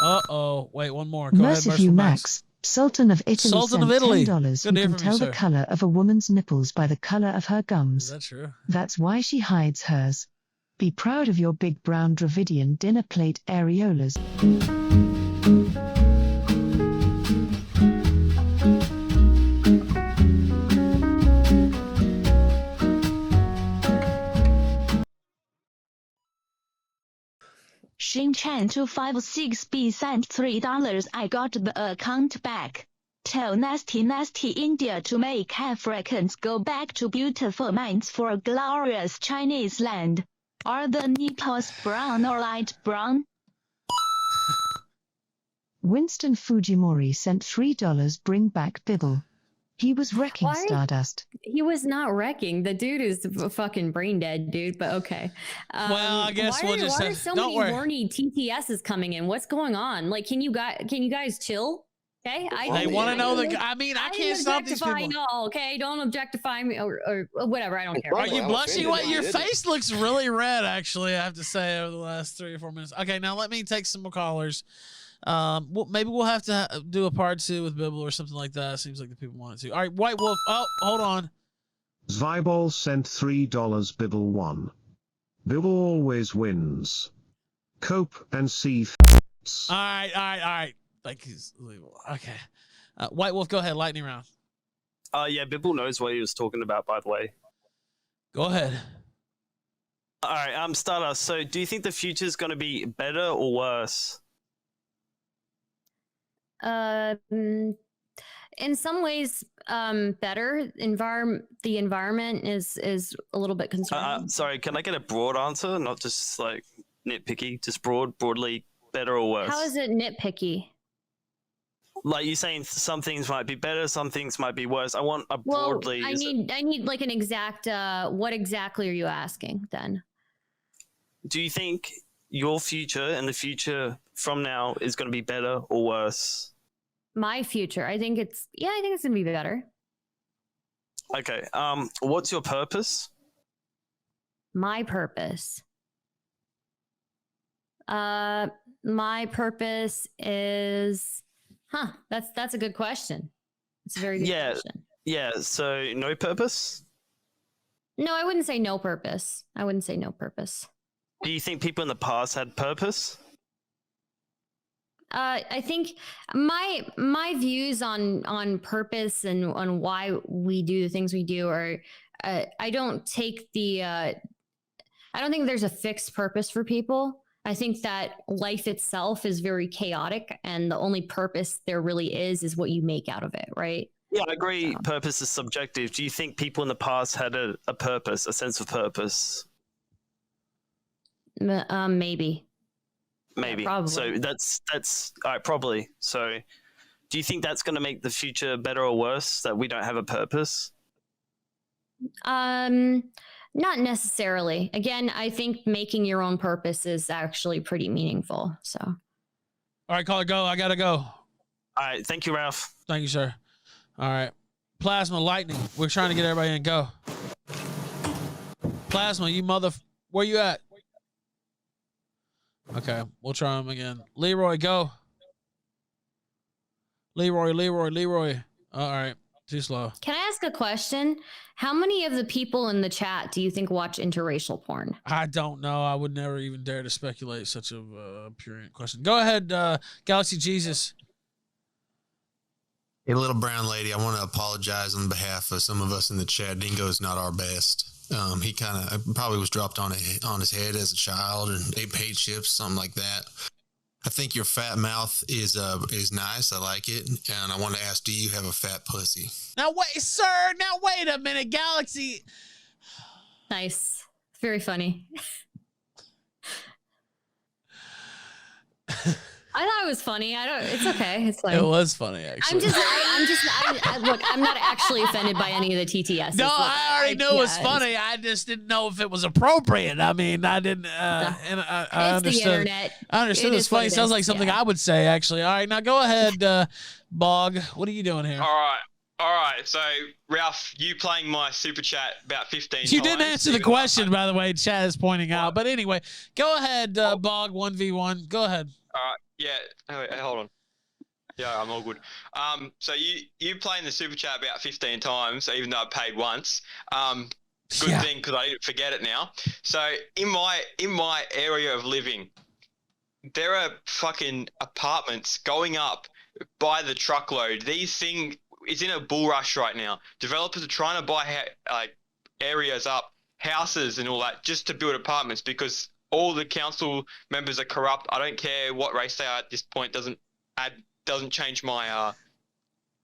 Uh-oh. Wait, one more. Go ahead, Merciful Max. Sultan of Italy Sultan sent of Italy. $10. You can tell the color of a woman's nipples by the color of her gums. Is that true? That's why she hides hers. Be proud of your big brown Dravidian dinner plate areolas. Chan256B sent $3. I got the account back. Tell nasty India to make Africans go back to beautiful minds for a glorious Chinese land. Are the nipples brown or light brown? Winston Fujimori sent $3. Bring back Bibble. He was wrecking Stardust. He was not wrecking. The dude is fucking brain dead, dude. But okay. Well, I guess we'll just why have, are so don't many worry. horny TTSs coming in? What's going on? Like, can you guys chill? Okay, They want to know the. I mean, I can't stop these people. Y'all, okay, don't objectify me or whatever. I don't care. Are you blushing? What? Your face looks really red. Actually, I have to say, over the last 3 or 4 minutes. Okay, now let me take some more callers. Maybe we'll have to do a part 2 with Bibble or something like that. Seems like the people want it to. All right, White Wolf. Oh, hold on. Zvyball sent $3. Bibble 1. Bibble always wins. Cope and see. All right. Like he's okay. White Wolf, go ahead. Lightning round. Yeah, Bibble knows what he was talking about, by the way. Go ahead. All right, Stardust. So, do you think the future is going to be better or worse? In some ways, better. The environment is a little bit concerning. Sorry, can I get a broad answer, not just like nitpicky? Just broadly, better or worse? How is it nitpicky? Like you're saying, some things might be better, some things might be worse. I want a broadly. I need like an exact. What exactly are you asking then? Do you think your future and the future from now is going to be better or worse? My future, I think it's gonna be better. Okay. What's your purpose? My purpose. My purpose is, that's a good question. It's a very good question. Yeah. So no purpose? No, I wouldn't say no purpose. Do you think people in the past had purpose? I think my views on purpose and on why we do the things we do are, I don't think there's a fixed purpose for people. I think that life itself is very chaotic, and the only purpose there really is what you make out of it, right? Yeah, I agree. So. Purpose is subjective. Do you think people in the past had a purpose, a sense of purpose? Maybe. Maybe. Yeah, probably. So that's all right, probably. So do you think that's going to make the future better or worse, that we don't have a purpose? Not necessarily. Again, I think making your own purpose is actually pretty meaningful. So. All right, caller, go. I gotta go. All right. Thank you, Ralph. Thank you, sir. All right. Plasma, lightning. We're trying to get everybody in. Go. Plasma, you where you at? Okay, we'll try him again. Leroy, go. Leroy. All right, too slow. Can I ask a question? How many of the people in the chat do you think watch interracial porn? I don't know. I would never even dare to speculate such a purient question. Go ahead, Galaxy Jesus. Hey, little brown lady, I want to apologize on behalf of some of us in the chat. Dingo is not our best. He kind of probably was dropped on his head as a child and ate paint chips, something like that. I think your fat mouth is nice. I like it. And I want to ask, do you have a fat pussy? Now wait, sir. Now wait a minute, Galaxy. Nice. Very funny. I thought it was funny. It's okay. It's fine. It was funny, actually. Look, I'm not actually offended by any of the TTS. No, I already knew it was funny. I just didn't know if it was appropriate. I mean, I didn't, and I understood. The internet. I understood it's funny. It sounds like something I would say, actually. All right, now go ahead, Bog. What are you doing here? All right. So, Ralph, you playing my super chat about 15 times. You didn't answer the question, by the way. Chat is pointing out. But anyway, go ahead, Bog, 1v1. Go ahead. All right. Yeah. Hey, hold on. Yeah, I'm all good. So you playing the super chat about 15 times, even though I paid once. Good thing, because I didn't forget it now. So in my area of living, there are fucking apartments going up by the truckload. These things is in a bull rush right now. Developers are trying to buy areas up, houses and all that, just to build apartments, because all the council members are corrupt. I don't care what race they are at this point. Doesn't change my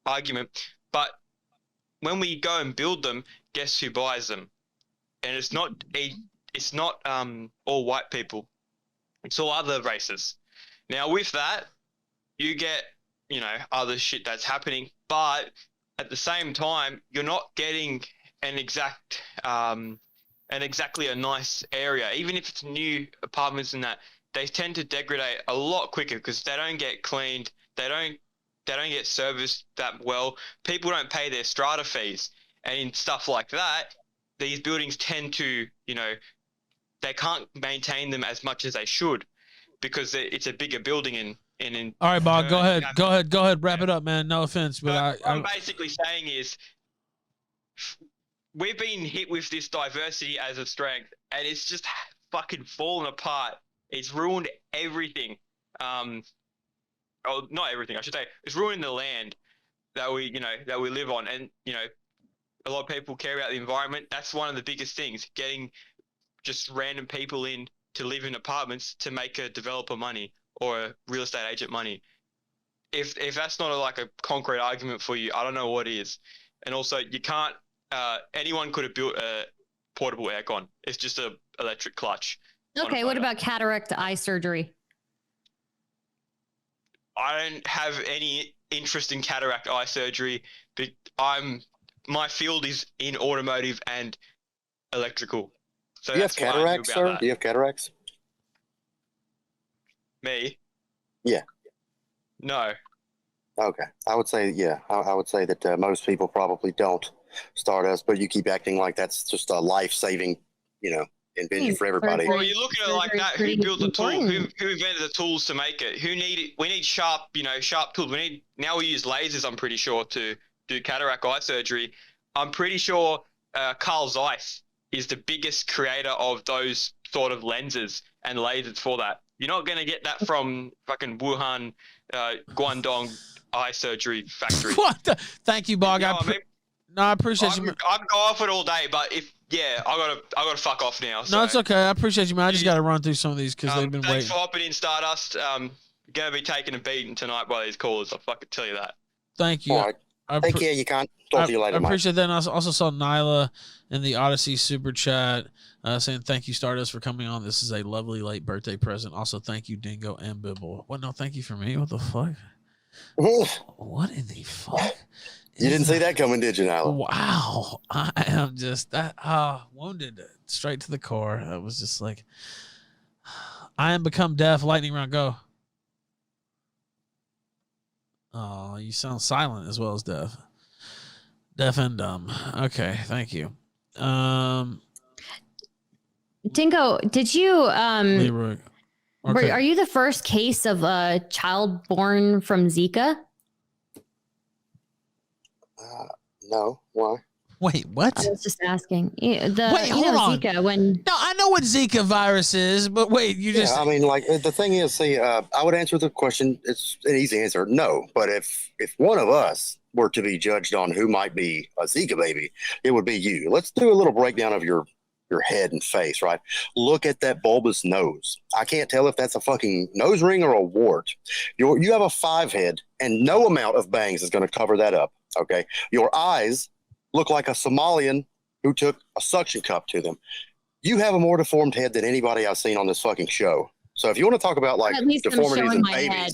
argument. But when we go and build them, guess who buys them? And it's not all white people. It's all other races. Now with that, you get, other shit that's happening, but at the same time, you're not getting exactly a nice area. Even if it's new apartments and that, they tend to degrade a lot quicker because they don't get cleaned. They don't get serviced that well. People don't pay their strata fees and stuff like that. These buildings tend to, they can't maintain them as much as they should because it's a bigger building and all right, Bob, go ahead. Wrap it up, man. No offense, but what I'm basically saying is we've been hit with this diversity as a strength and it's just fucking fallen apart. It's ruined everything. Not everything, I should say. It's ruined the land that we live on. And, a lot of people care about the environment. That's one of the biggest things, getting just random people in to live in apartments to make a developer money or a real estate agent money. If that's not a concrete argument for you, I don't know what is. And also, you can't, anyone could have built a portable aircon. It's just a electric clutch. Okay, what about cataract eye surgery? I don't have any interest in cataract eye surgery, but my field is in automotive and electrical. So do you have cataracts, sir? That. Do you have cataracts? Me? Yeah. No. Okay. I would say, yeah. I would say that most people probably don't, Stardust, but you keep acting like that's just a life-saving, invention for everybody. Well, you look at it like that. Who built the tool? Who invented the tools to make it? We need sharp tools. Now we use lasers, I'm pretty sure, to do cataract eye surgery. I'm pretty sure Carl Zeiss is the biggest creator of those sort of lenses and lasers for that. You're not going to get that from fucking Wuhan, Guangdong eye surgery factory. Thank you, Bog. I appreciate you. I can go off it all day, but I gotta fuck off now. So. No, it's okay. I appreciate you, man. I just got to run through some of these because they've been waiting. Thanks for hopping in, Stardust. Gonna be taking a beating tonight by these callers. I'll fucking tell you that. Thank you. All right. Take care. You can't talk to you later. I appreciate that. And I also saw Nyla in the Odyssey super chat saying thank you, Stardust, for coming on. This is a lovely late birthday present. Also, thank you, Dingo and Bibble. What? No, thank you for me. What the fuck? What in the fuck? You didn't see that coming, did you, Nyla? Wow. I am just wounded straight to the core. I was just like, I am become deaf. Lightning round, go. Oh, you sound silent as well as deaf. Deaf and dumb. Okay, thank you. Dingo, did you Leroy. Okay. Are you the first case of a child born from Zika? No. Why? Wait, what? I was just asking. Wait, hold on. Zika, No, I know what Zika virus is, but wait, you just... Yeah, I mean, the thing is, see, I would answer the question. It's an easy answer. No, but if one of us were to be judged on who might be a Zika baby, it would be you. Let's do a little breakdown of your head and face, right? Look at that bulbous nose. I can't tell if that's a fucking nose ring or a wart. You have a 5 head, and no amount of bangs is going to cover that up, okay? Your eyes look like a Somalian who took a suction cup to them. You have a more deformed head than anybody I've seen on this fucking show. So if you want to talk about like deformities in babies, head.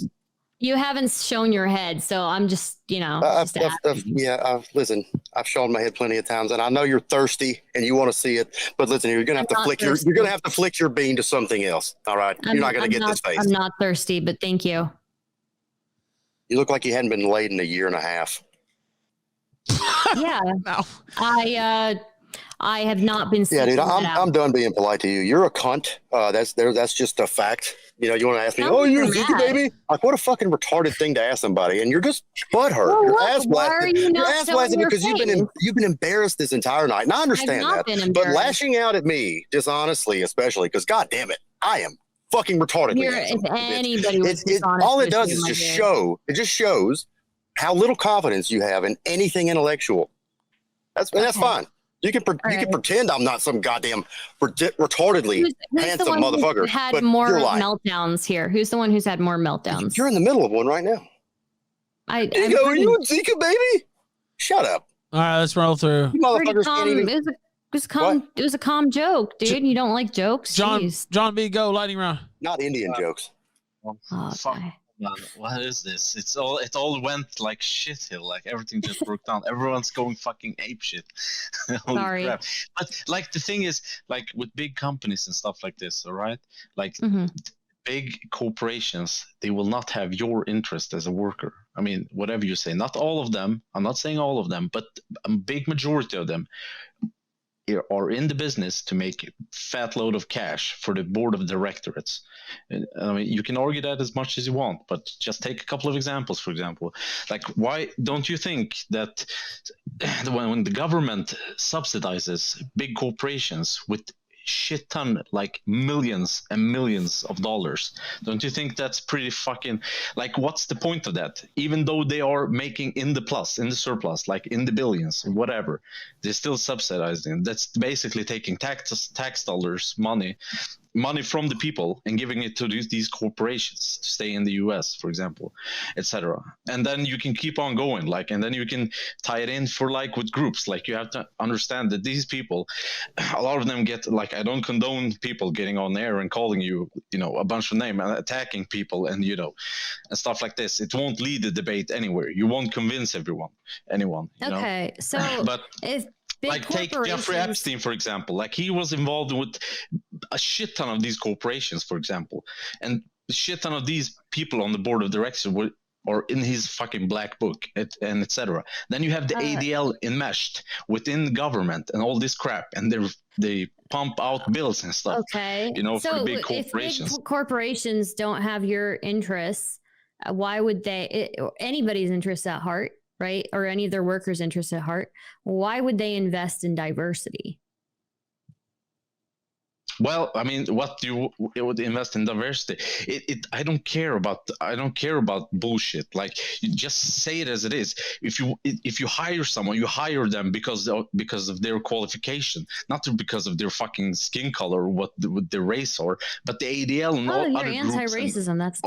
You haven't shown your head, so I'm just, listen, I've shown my head plenty of times, and I know you're thirsty and you want to see it. But listen, you're gonna have to flick your bean to something else. All right, you're not gonna get this face. I'm not thirsty, but thank you. You look like you hadn't been laid in a year and a half. Yeah, no. I have not been. Yeah, dude, I'm done being polite to you. You're a cunt. That's just a fact. You want to ask me, oh, you're a Zika baby? Like, what a fucking retarded thing to ask somebody. And you're just butthurt. Well, you're ass blasted. You're ass blasted because you've been embarrassed this entire night. And I understand that. But lashing out at me, dishonestly, especially, because God damn it, I am fucking retarded. If anybody was dishonest, all it does is just show. It just shows how little confidence you have in anything intellectual. That's fine. You can pretend I'm not some goddamn retardedly who's handsome the one motherfucker. who's had but more you're lying. meltdowns here? Who's the one who's had more meltdowns? You're in the middle of one right now. Dingo, are you a Zika baby? Shut up. All right, let's roll through. You motherfuckers can't even. It was a calm joke, dude. You don't like jokes? John B, go lightning round. Not Indian jokes. Okay. What is this? It all went like shit hill. Like everything just broke down. Everyone's going fucking ape shit. Holy Sorry. crap. But like the thing is, like with big companies and stuff like this, all right? Like big corporations, they will not have your interest as a worker. I mean, whatever you say, not all of them. I'm not saying all of them, but a big majority of them are in the business to make fat load of cash for the board of directorates. I mean, you can argue that as much as you want, but just take a couple of examples. For example, like, why don't you think that when the government subsidizes big corporations with shit ton, like millions and millions of dollars, don't you think that's pretty fucking, like, what's the point of that? Even though they are making in the surplus, like in the billions, whatever, they're still subsidizing. That's basically taking tax dollars, money from the people, and giving it to these corporations to stay in the US, for example, etc. And then you can keep on going, like, and then you can tie it in for, like, with groups. Like, you have to understand that these people, a lot of them get, like, I don't condone people getting on air and calling you know, a bunch of names and attacking people and, you know, and stuff like this. It won't lead the debate anywhere. You won't convince anyone. Okay, know? so but if big like, take Jeffrey Epstein, for example. Like, he was involved with a shit ton of these corporations, for example, and a shit ton of these people on the board of directors or in his fucking black book, and etc. Then you have the ADL enmeshed within government and all this crap, and they pump out bills and stuff. Okay, you know, so for big corporations. If big corporations don't have your interests, why would anybody's interests at heart, right, or any of their workers' interests at heart? Why would they invest in diversity? Well, I mean, it would invest in diversity. I don't care about bullshit. Like, you just say it as it is. If you hire someone, you hire them because of their qualification, not because of their fucking skin color or what their race are. But the ADL and all other groups, anti-racism. That's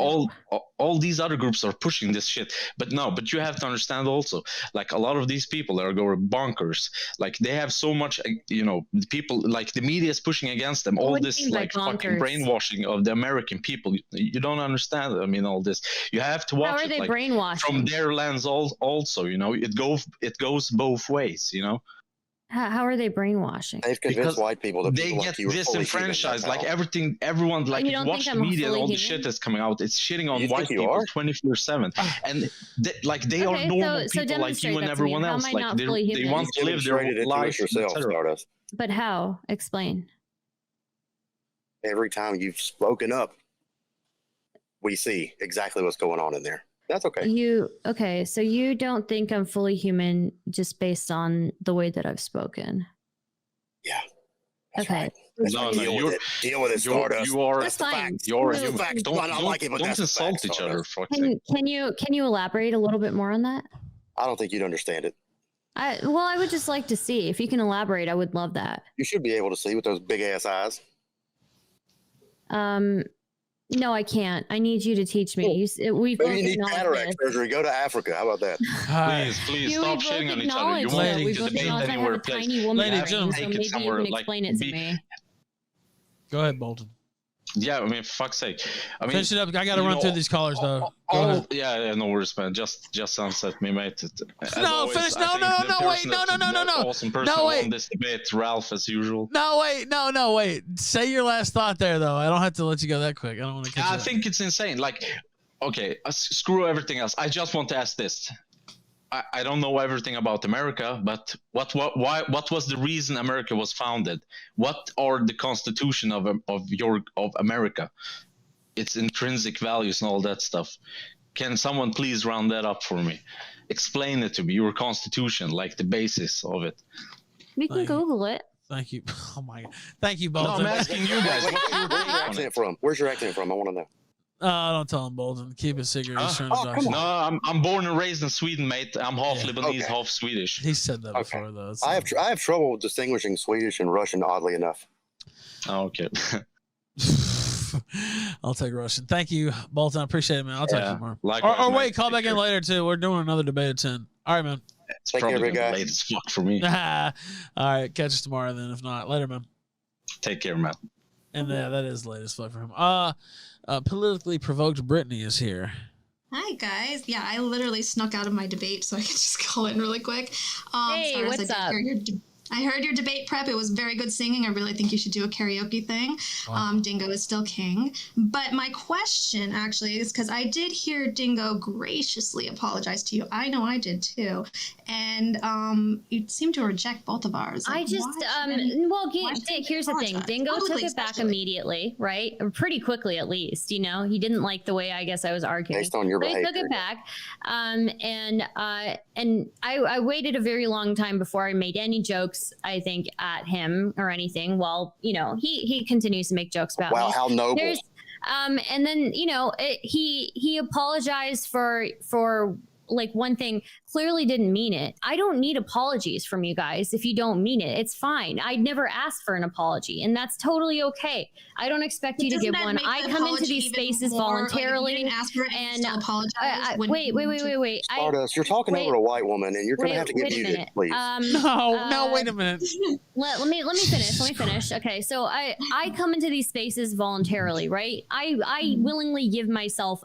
all these other groups are pushing this shit. But you have to understand also, like, a lot of these people that are going bonkers. Like, they have so much, you know, people, like, the media is pushing against them. All this, like, fucking brainwashing of the American people. You don't understand. I mean, all this. You have to watch. How are they like, brainwashing? from their lens also, you know, it goes both ways, you know. How are they brainwashing? They've convinced white people that they get disenfranchised. Like, everyone, like, you watch the media and all the shit that's coming out. It's shitting on white people 24/7, and they are normal people like you and everyone else. Like, they want to live their own life. But how? Explain. Every time you've spoken up, we see exactly what's going on in there. That's okay. So you don't think I'm fully human just based on the way that I've spoken? Yeah. Okay. Right. Deal with it, Stardust. You are. That's fine. You're a human. Fact. Don't insult each other. Can you elaborate a little bit more on that? I don't think you'd understand it. I would just like to see. If you can elaborate, I would love that. You should be able to see with those big ass eyes. No, I can't. I need you to teach me. Maybe you need cataract surgery. Go to Africa. How about that? Please stop shitting on each other. You won't take the debate anywhere. Take it somewhere. Explain it to me. Go ahead, Bolton. Yeah, I mean, for fuck's sake. I mean, finish it up. I got to run through these callers, though. Yeah, no worries, man. Just sunset me, mate. No, finish. No, wait. No. Awesome person on this debate, Ralph, as usual. No, wait. Say your last thought there, though. I don't have to let you go that quick. I don't want to. I think it's insane. Like, okay, screw everything else. I just want to ask this. I don't know everything about America, but what was the reason America was founded? What are the constitution of America? Its intrinsic values and all that stuff. Can someone please round that up for me? Explain it to me. Your constitution, like the basis of it. We can Google it. Thank you. Oh my God. Thank you, Bolton. No, I'm asking you guys. Where's your accent from? I want to know. Don't tell him, Bolton. Keep it secret. He's trying to dox you. No, I'm born and raised in Sweden, mate. I'm half Lebanese, half Swedish. He said that before, though. I have trouble distinguishing Swedish and Russian, oddly enough. Oh, okay. I'll take Russian. Thank you, Bolton. I appreciate it, man. I'll talk to you more. Likewise, Or wait, call back in later, too. We're doing another debate at 10. All right, man. It's probably late as fuck for me. All right, catch us tomorrow then. If not, later, man. Take care, man. And that is late as fuck for him. Politically provoked Brittany is here. Hi guys. Yeah, I literally snuck out of my debate so I could just call in really quick. Hey, Stars, what's up? I heard your debate prep. It was very good singing. I really think you should do a karaoke thing. Wow. Dingo is still king. But my question actually is because I did hear Dingo graciously apologize to you. I know I did too. And you seem to reject both of ours. I just, here's the thing. Dingo took it back immediately, right? Pretty quickly, at least. You know, he didn't like the way I guess I was arguing. Based on your but behavior. he took it back. And I waited a very long time before I made any jokes, I think, at him or anything. Well, you know, he continues to make jokes about me. Wow, how noble. And then, you know, he apologized for like one thing, clearly didn't mean it. I don't need apologies from you guys if you don't mean it. It's fine. I'd never asked for an apology, and that's totally okay. I don't expect you to give one. I come into these spaces voluntarily. And wait. Stardust, you're talking over a white woman, and you're going to have to get muted, please. No, wait a minute. Let me finish. Okay, so I come into these spaces voluntarily, right? I willingly give myself,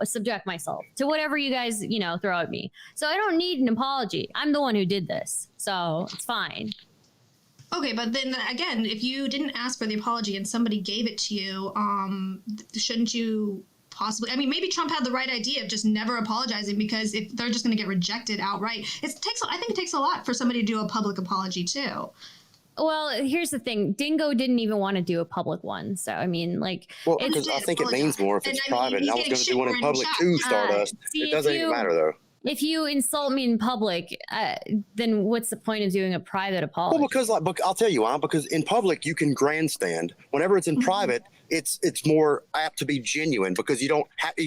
subject myself to whatever you guys, throw at me. So I don't need an apology. I'm the one who did this, so it's fine. Okay, but then again, if you didn't ask for the apology and somebody gave it to you, shouldn't you possibly? I mean, maybe Trump had the right idea of just never apologizing, because if they're just going to get rejected outright, I think it takes a lot for somebody to do a public apology too. Well, here's the thing. Dingo didn't even want to do a public one. So, I mean, because I think it means more if it's private. And I was going to do one in public too, Stardust. It doesn't even matter, though. If you insult me in public, then what's the point of doing a private apology? Well, because I'll tell you why. Because in public, you can grandstand. Whenever it's in private, it's more apt to be genuine, because you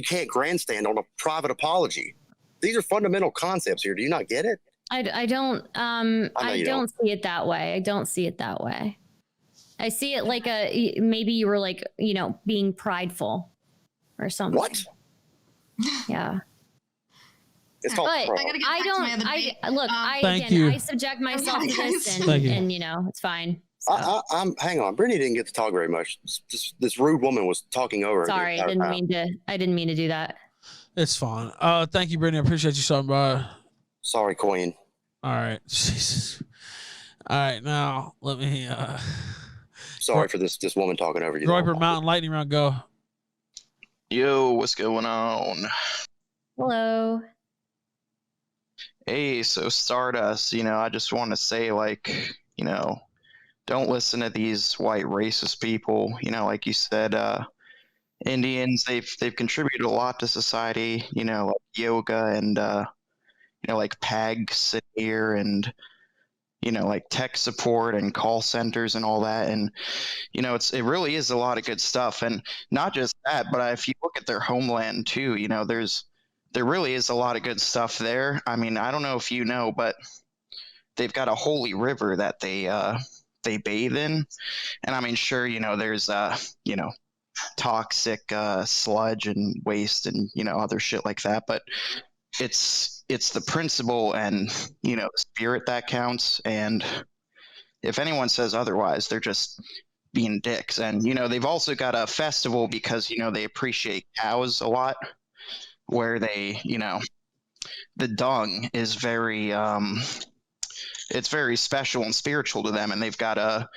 can't grandstand on a private apology. These are fundamental concepts here. Do you not get it? I don't see it that way. I don't see it that way. I see it like maybe you were being prideful or something. What? Yeah. It's called I subject myself to this, and it's fine. So. Hang on. Brittany didn't get to talk very much. This rude woman was talking over. Sorry, I didn't mean to do that. It's fine. Thank you, Brittany. I appreciate you stopping by. Sorry, Queen. All right. Jesus. All right, now let me. Sorry for this woman talking over you. Groiper Mountain Lightning Round, go. Yo, what's going on? Hello. Hey, so Stardust, I just want to say, don't listen to these white racist people. Like you said, Indians, they've contributed a lot to society, like yoga and, like PAGs here and, like tech support and call centers and all that. And, it really is a lot of good stuff. And not just that, but if you look at their homeland too, there really is a lot of good stuff there. I mean, I don't know if you know, but they've got a holy river that they bathe in. And I mean, sure, there's, toxic sludge and waste and, other shit like that. But it's the principle and, spirit that counts. And if anyone says otherwise, they're just being dicks. And, they've also got a festival because, they appreciate cows a lot, where they, the dung is very, it's very special and spiritual to them. And they've got a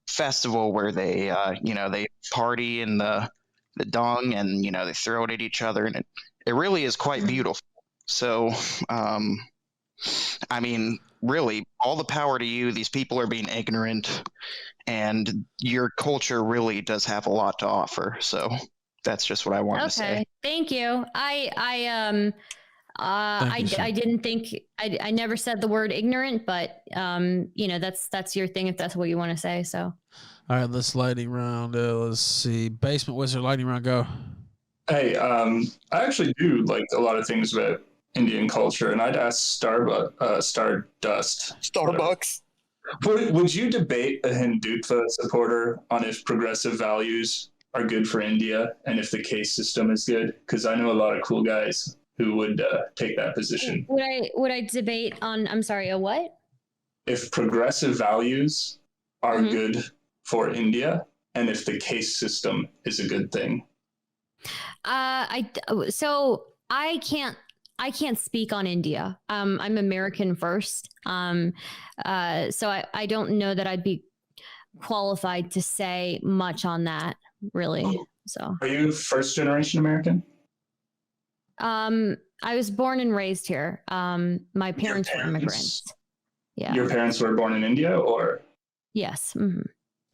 festival where they, they party in the dung and, they throw it at each other. And it really is quite beautiful. So, I mean, really, all the power to you. These people are being ignorant, and your culture really does have a lot to offer. So that's just what I wanted to say. Thank you. I didn't think I never said the word ignorant, but that's your thing if that's what you want to say. So all right, let's lightning round. Let's see. Basement Wizard lightning round, go. Hey, I actually do like a lot of things about Indian culture, and I'd ask Starbucks. Would you debate a Hindutva supporter on if progressive values are good for India and if the caste system is good? Because I know a lot of cool guys who would take that position. Would I debate on? I'm sorry, a what? If progressive values are good for India and if the caste system is a good thing. I can't speak on India. I'm American first. So I don't know that I'd be qualified to say much on that, really. So are you first generation American? I was born and raised here. My parents were immigrants. Yeah. Your parents were born in India, or? Yes. Mm-hmm.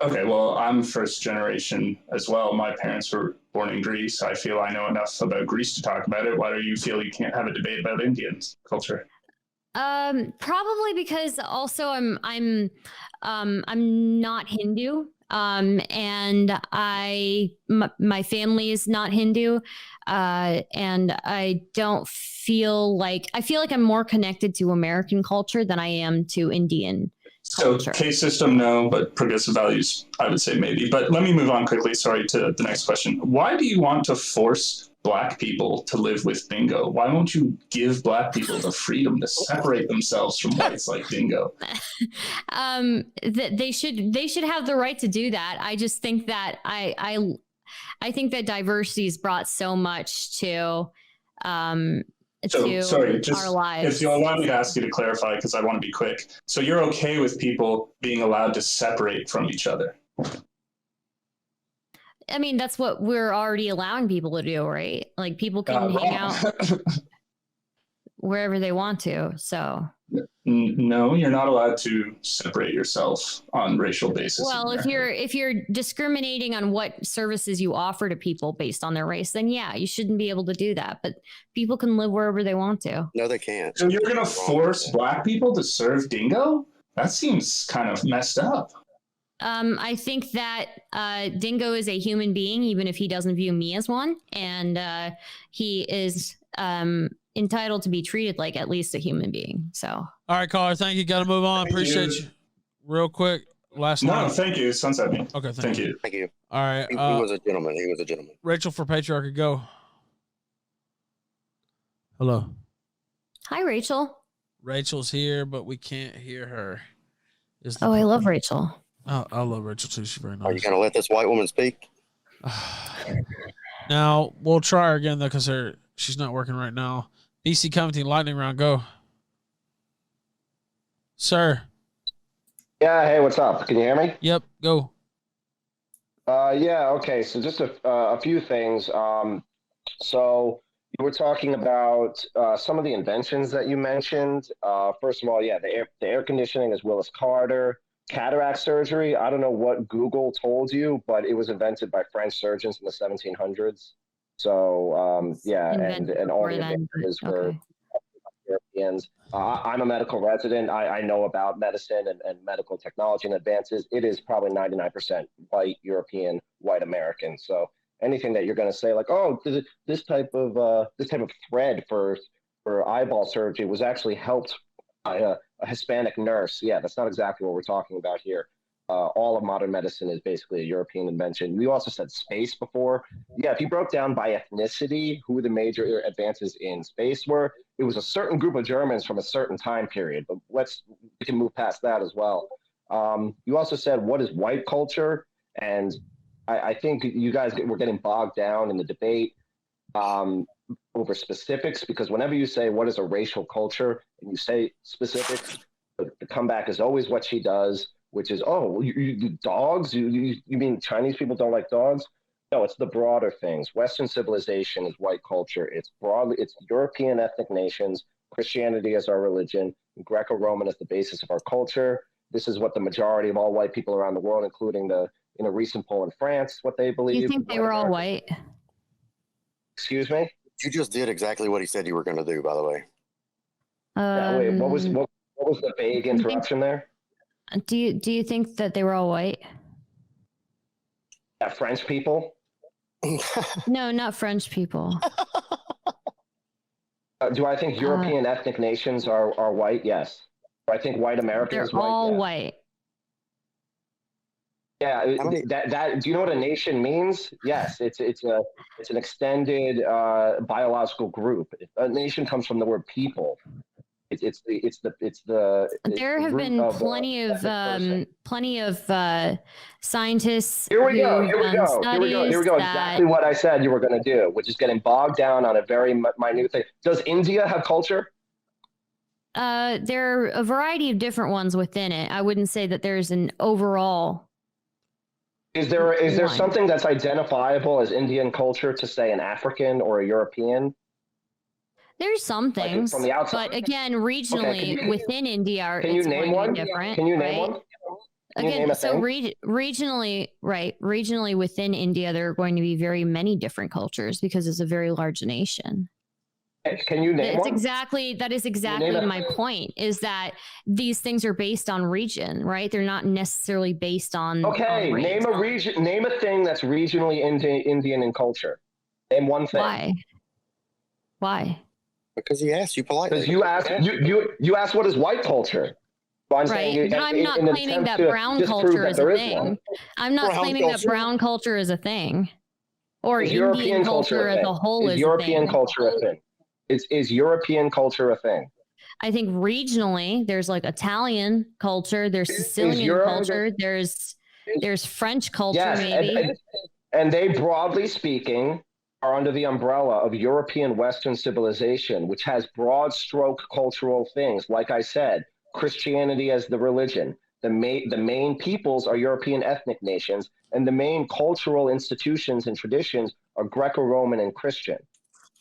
Okay, well, I'm first generation as well. My parents were born in Greece. I feel I know enough about Greece to talk about it. Why do you feel you can't have a debate about Indian culture? Probably because also I'm not Hindu. And my family is not Hindu. And I feel like I'm more connected to American culture than I am to Indian culture. So caste system, no, but progressive values, I would say maybe. But let me move on quickly, sorry, to the next question. Why do you want to force Black people to live with Dingo? Why won't you give Black people the freedom to separate themselves from whites like Dingo? They should have the right to do that. I just think that I think that diversity has brought so much to our lives. If you'll allow me to ask you to clarify, because I want to be quick. So you're okay with people being allowed to separate from each other? I mean, that's what we're already allowing people to do, right? Like people can hang out wherever they want to. So no, you're not allowed to separate yourself on racial basis. Well, if you're discriminating on what services you offer to people based on their race, then yeah, you shouldn't be able to do that. But people can live wherever they want to. No, they can't. So you're going to force Black people to serve Dingo? That seems kind of messed up. I think that Dingo is a human being, even if he doesn't view me as one, and he is entitled to be treated like at least a human being. So, all right, caller, thank you. Got to move on. Appreciate you. Real quick, last line. No, thank you. Sunset me. Okay, thank you. Thank you. All right. He was a gentleman. He was a gentleman. Rachel for Patriarchy, go. Hello. Hi, Rachel. Rachel's here, but we can't hear her. I love Rachel. Oh, I love Rachel too. She's very nice. Are you gonna let this white woman speak? Now we'll try her again though, because she's not working right now. BC Covington, lightning round, go, sir. Yeah. Hey, what's up? Can you hear me? Yep. Go. Yeah. Okay. So just a few things. So you were talking about some of the inventions that you mentioned. First of all, yeah, the air conditioning is Willis Carter. Cataract surgery, I don't know what Google told you, but it was invented by French surgeons in the 1700s. So, yeah, and all the inventors were Europeans. I'm a medical resident. I know about medicine and medical technology and advances. It is probably 99% white European, white American. So anything that you're going to say like, oh, this type of thread for eyeball surgery was actually helped by a Hispanic nurse. Yeah, that's not exactly what we're talking about here. All of modern medicine is basically a European invention. We also said space before. Yeah, if you broke down by ethnicity who the major advances in space were, it was a certain group of Germans from a certain time period. But we can move past that as well. You also said, what is white culture? And I think you guys were getting bogged down in the debate over specifics, because whenever you say what is a racial culture and you say specifics, the comeback is always what she does, which is, oh, you dogs? You mean Chinese people don't like dogs? No, it's the broader things. Western civilization is white culture. It's European ethnic nations. Christianity is our religion. Greco-Roman is the basis of our culture. This is what the majority of all white people around the world, including in a recent poll in France, what they believe. You think they were all white? Excuse me? You just did exactly what he said you were going to do, by the way. Wait, what was the vague interruption there? Do you think that they were all white? French people? No, not French people. Do I think European ethnic nations are white? Yes. Do I think white America is They're white? all Yes. white. Yeah, that do you know what a nation means? Yes, it's an extended biological group. A nation comes from the word people. There have been plenty of scientists Here we go. who've done studies that Exactly what I said you were going to do, which is getting bogged down on a very minute thing. Does India have culture? there are a variety of different ones within it. I wouldn't say that there's an overall. Is there something that's identifiable as Indian culture to say an African or a European? There's some things, from the outside. but again, regionally within India, it's going to be different. Can you name one? Again, so regionally, right? Regionally within India, there are going to be very many different cultures because it's a very large nation. Can you name one? That is exactly my point, is that these things are based on region, right? They're not necessarily based on. Okay, name a region. Name a thing that's regionally Indian in culture. Name one thing. Why? Because he asked you politely. Because you asked what is white culture. So I'm right, but I'm not claiming that brown culture is a thing. I'm not claiming that brown culture is a thing, or Indian culture as a whole is European culture a thing. Is European culture a thing? I think regionally, there's like Italian culture, there's Sicilian culture, there's French culture, maybe. And they, broadly speaking, are under the umbrella of European Western civilization, which has broad stroke cultural things. Like I said, Christianity as the religion. The main peoples are European ethnic nations, and the main cultural institutions and traditions are Greco-Roman and Christian.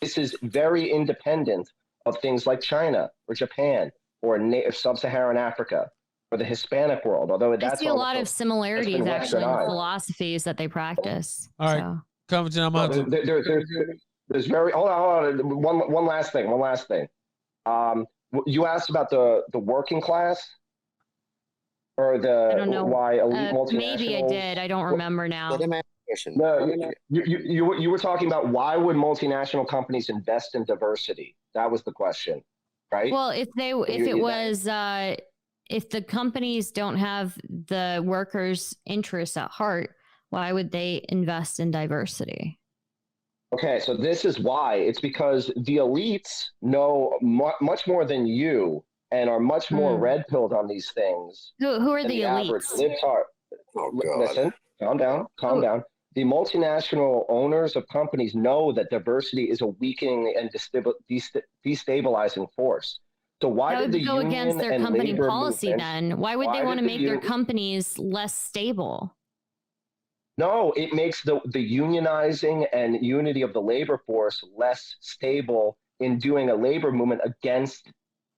This is very independent of things like China or Japan or sub-Saharan Africa or the Hispanic world. Although I see a lot of similarities actually in the philosophies that they practice. All right, Covington, I'm on. There's very hold on. One last thing. You asked about the working class or why elite multinationals. Maybe I did. I don't remember now. No, you were talking about why would multinational companies invest in diversity? That was the question, right? Well, if the companies don't have the workers' interests at heart, why would they invest in diversity? Okay, so this is why. It's because the elites know much more than you and are much more red-pilled on these things. Who are the elites? Listen, calm down. The multinational owners of companies know that diversity is a weakening and destabilizing force. So why would did the go union against their and company labor policy movement, then? Why would they want to make their companies less stable? No, it makes the unionizing and unity of the labor force less stable in doing a labor movement against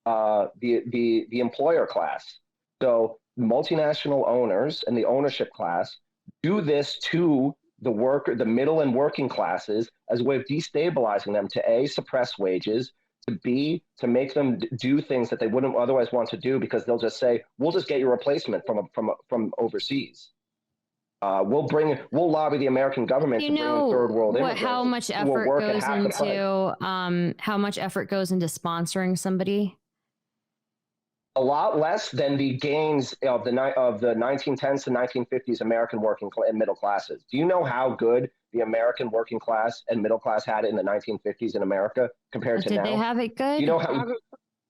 the employer class. So multinational owners and the ownership class do this to the middle and working classes as a way of destabilizing them to A, suppress wages, to B, to make them do things that they wouldn't otherwise want to do because they'll just say, we'll just get your replacement from overseas. We'll lobby the American government to bring in third world immigrants. How much effort goes into sponsoring somebody? A lot less than the gains of the 1910s to 1950s American working and middle classes. Do you know how good the American working class and middle class had it in the 1950s in America compared to now? Did they have it good? Do you know how?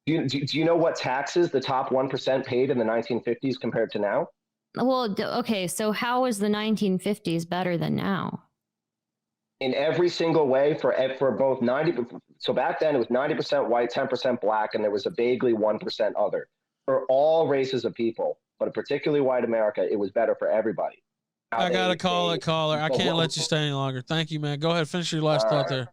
Do you know what taxes the top 1% paid in the 1950s compared to now? Well, okay, so how was the 1950s better than now? In every single way for both 90. So back then it was 90% white, 10% black, and there was a vaguely 1% other. For all races of people, but particularly white America, it was better for everybody. I got to call it, caller. I can't let you stay any longer. Thank you, man. Go ahead, finish your last thought there.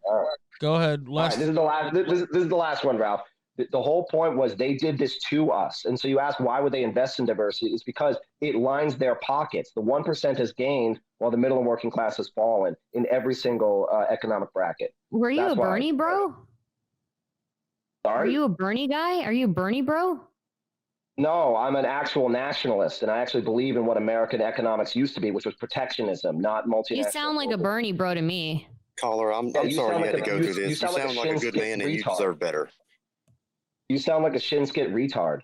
Go ahead. This is the last. This is the last one, Ralph. The whole point was they did this to us, and so you ask why would they invest in diversity? It's because it lines their pockets. The 1% has gained while the middle and working class has fallen in every single economic bracket. Were you a Bernie bro? Sorry? Are you a Bernie guy? Are you a Bernie bro? No, I'm an actual nationalist, and I actually believe in what American economics used to be, which was protectionism, not multinational. You sound like a Bernie bro to me. Caller, I'm sorry you had to go through this. You sound like a good man, and you deserve better. You sound like a Shinskit retard.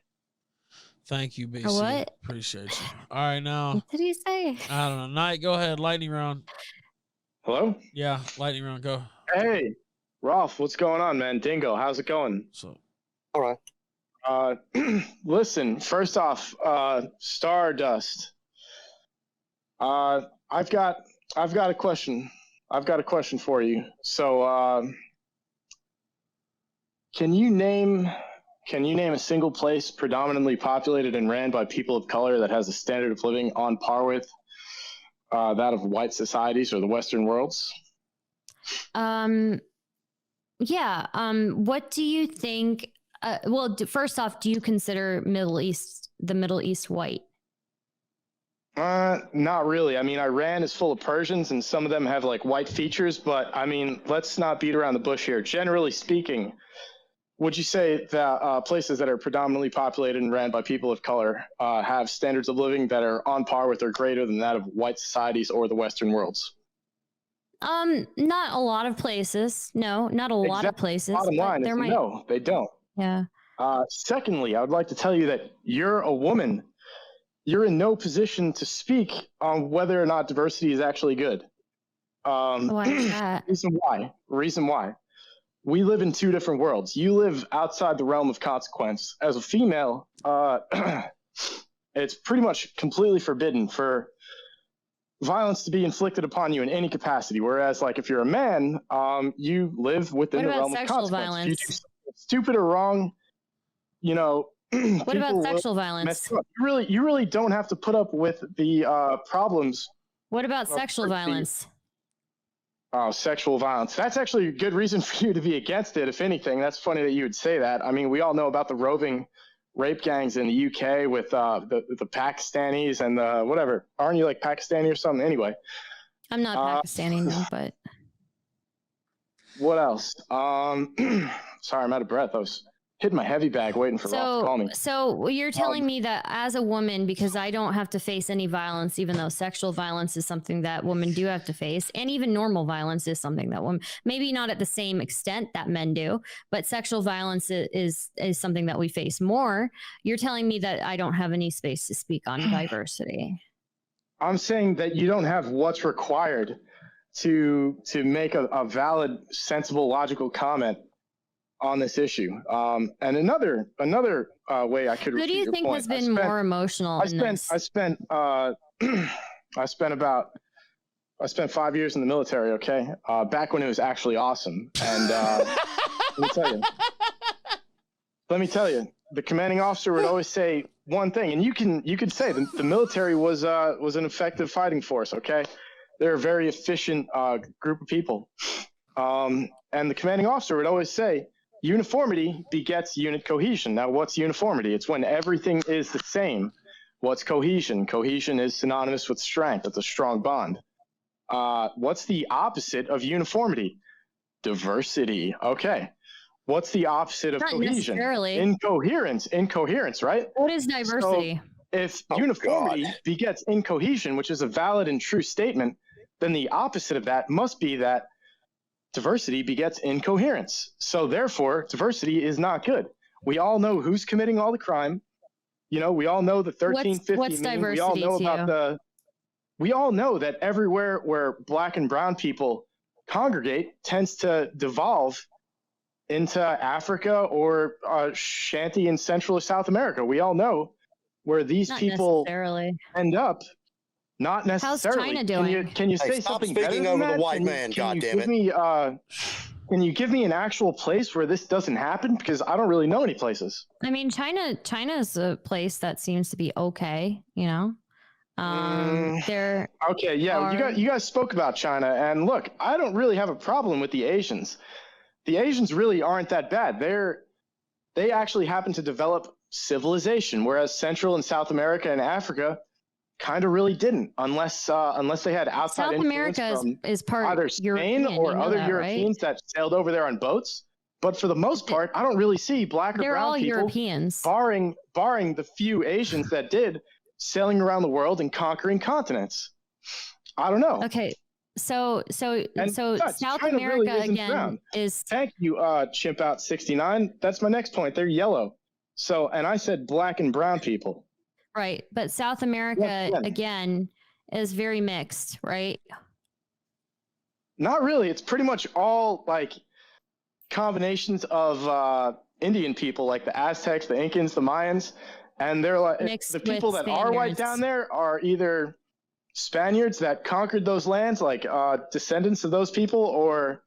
Thank you, BC. What? Appreciate you. All right, now. What did he say? I don't know. Knight, go ahead. Lightning round. Hello? Yeah, lightning round. Go. Hey, Rolf, what's going on, man? Dingo, how's it going? So, all right. Listen, first off, Stardust. I've got a question. I've got a question for you. So, can you name a single place predominantly populated and ran by people of color that has a standard of living on par with that of white societies or the Western worlds? Yeah. What do you think? Well, first off, do you consider the Middle East white? Not really. I mean, Iran is full of Persians and some of them have like white features, but I mean, let's not beat around the bush here. Generally speaking, would you say that places that are predominantly populated and ran by people of color have standards of living that are on par with or greater than that of white societies or the Western worlds? Not a lot of places. No, not a lot of places. Bottom line is no, they don't. Yeah. Secondly, I would like to tell you that you're a woman. You're in no position to speak on whether or not diversity is actually good. Why is that? Reason why. We live in two different worlds. You live outside the realm of consequence. As a female, it's pretty much completely forbidden for violence to be inflicted upon you in any capacity. Whereas, like, if you're a man, you live within the realm of consequence. Violence? You do something stupid or wrong, you know. What about sexual violence? You really don't have to put up with the problems. What about sexual violence? Oh, sexual violence. That's actually a good reason for you to be against it, if anything. That's funny that you would say that. I mean, we all know about the roving rape gangs in the UK with the Pakistanis and the whatever. Aren't you like Pakistani or something? Anyway. I'm not Pakistani, no, but. What else? Sorry, I'm out of breath. I was hitting my heavy bag waiting for Rob to call me. So you're telling me that as a woman, because I don't have to face any violence, even though sexual violence is something that women do have to face, and even normal violence is something that women, maybe not at the same extent that men do, but sexual violence is something that we face more. You're telling me that I don't have any space to speak on diversity. I'm saying that you don't have what's required to make a valid, sensible, logical comment on this issue. And another way I could. Who do you think has been more emotional? I spent 5 years in the military. Okay, back when it was actually awesome. And let me tell you, the commanding officer would always say one thing, and you could say the military was an effective fighting force. Okay, they're a very efficient group of people. And the commanding officer would always say, uniformity begets unit cohesion. Now, what's uniformity? It's when everything is the same. What's cohesion? Cohesion is synonymous with strength. It's a strong bond. What's the opposite of uniformity? Diversity. Okay. What's the opposite of cohesion? Necessarily. Incoherence, right? What is diversity? So if uniformity begets incohesion, which is a valid and true statement, then the opposite of that must be that diversity begets incoherence. So therefore, diversity is not good. We all know who's committing all the crime. You know, we all know the 1350 what's diversity we all know to about you? We all know that everywhere where black and brown people congregate tends to devolve into Africa or Shanty in Central or South America. We all know where these people end up. Not necessarily. How's China doing? Can you say something better than over that? the white man, goddammit. Can you give me an actual place where this doesn't happen? Because I don't really know any places. I mean, China is a place that seems to be okay, you know? Okay, yeah, you guys spoke about China, and look, I don't really have a problem with the Asians. The Asians really aren't that bad. They actually happen to develop civilization, whereas Central and South America and Africa kind of really didn't, unless they had outside South influence America from is part either Spain European, or other that, Europeans right? that sailed over there on boats. But for the most part, I don't really see black or They're brown all people, Europeans. barring the few Asians that did, sailing around the world and conquering continents. I don't know. Okay, so And besides, South China America really isn't again brown. is Thank you, Chimp Out 69. That's my next point. They're yellow. So, and I said black and brown people. right, but South America again is very mixed, right? Not really. It's pretty much all like combinations of Indian people, like the Aztecs, the Incans, the Mayans, and they're like Mixed the people with that are white Spaniards. down there are either Spaniards that conquered those lands, like descendants of those people, or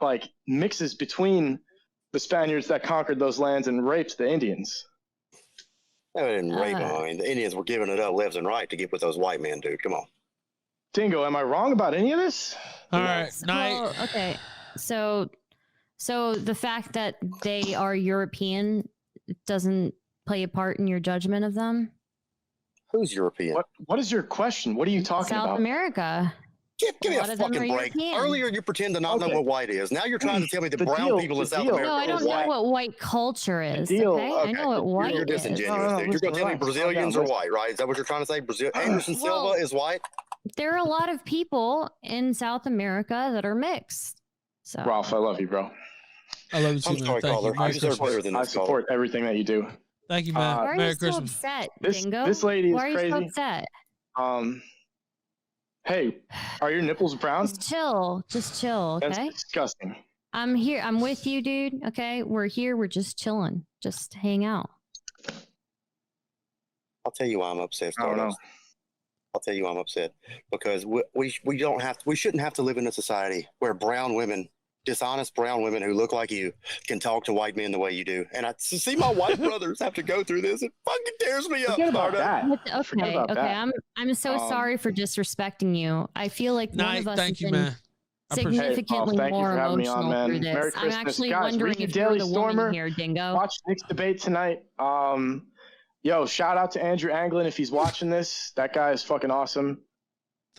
like mixes between the Spaniards that conquered those lands and raped the Indians. They didn't rape them. I mean, the Indians were giving it up left and right to get with those white men, dude. Come on. Dingo, am I wrong about any of this? All right, Well, okay, so the fact that they are European doesn't play a part in your judgment of them. Who's European? What is your question? What are you talking South about? America. Give me A a lot of them fucking are break. European. Earlier, you pretend to not know what white is. Now you're trying to tell me that brown people in South America No, I don't are know white. what white culture is. deal- Okay? I know what white You're is. disingenuous, dude. You're going to tell me Brazilians are white, right? Is that what you're trying to say? Anderson Silva is white? There are a lot of people in South America that are mixed. So Ralph, I love you, bro. I love you too, I'm man. sorry, Thank caller. you. Merry I deserve Christmas. better than I this, caller. support everything that you do. Thank you, man. why are Merry you so Christmas. upset, This Dingo? this lady is Why are you so crazy. upset? Hey, are your nipples brown? Just chill. Just chill, That's okay? disgusting. I'm here. I'm with you, dude. Okay? We're here. We're just chilling. Just hang out. I'll tell you why I'm upset, I don't know. Stardust. I'll tell you why I'm upset. Because we don't have we shouldn't have to live in a society where brown women, dishonest brown women who look like you, can talk to white men the way you do. And I see my white brothers have to go through this. It fucking tears me up. Forget about Stardust. that. Forget Okay, about okay. that. I'm so sorry for disrespecting you. I feel like none Night. of us Thank has you, been man. I appreciate it. significantly Thank you more for having me emotional on, man. through this. Merry I'm Christmas. actually Guys, wondering read the if you're Daily the Stormer. woman here, Dingo. Watch Nick's debate tonight. Yo, shout out to Andrew Anglin if he's watching this. That guy is fucking awesome.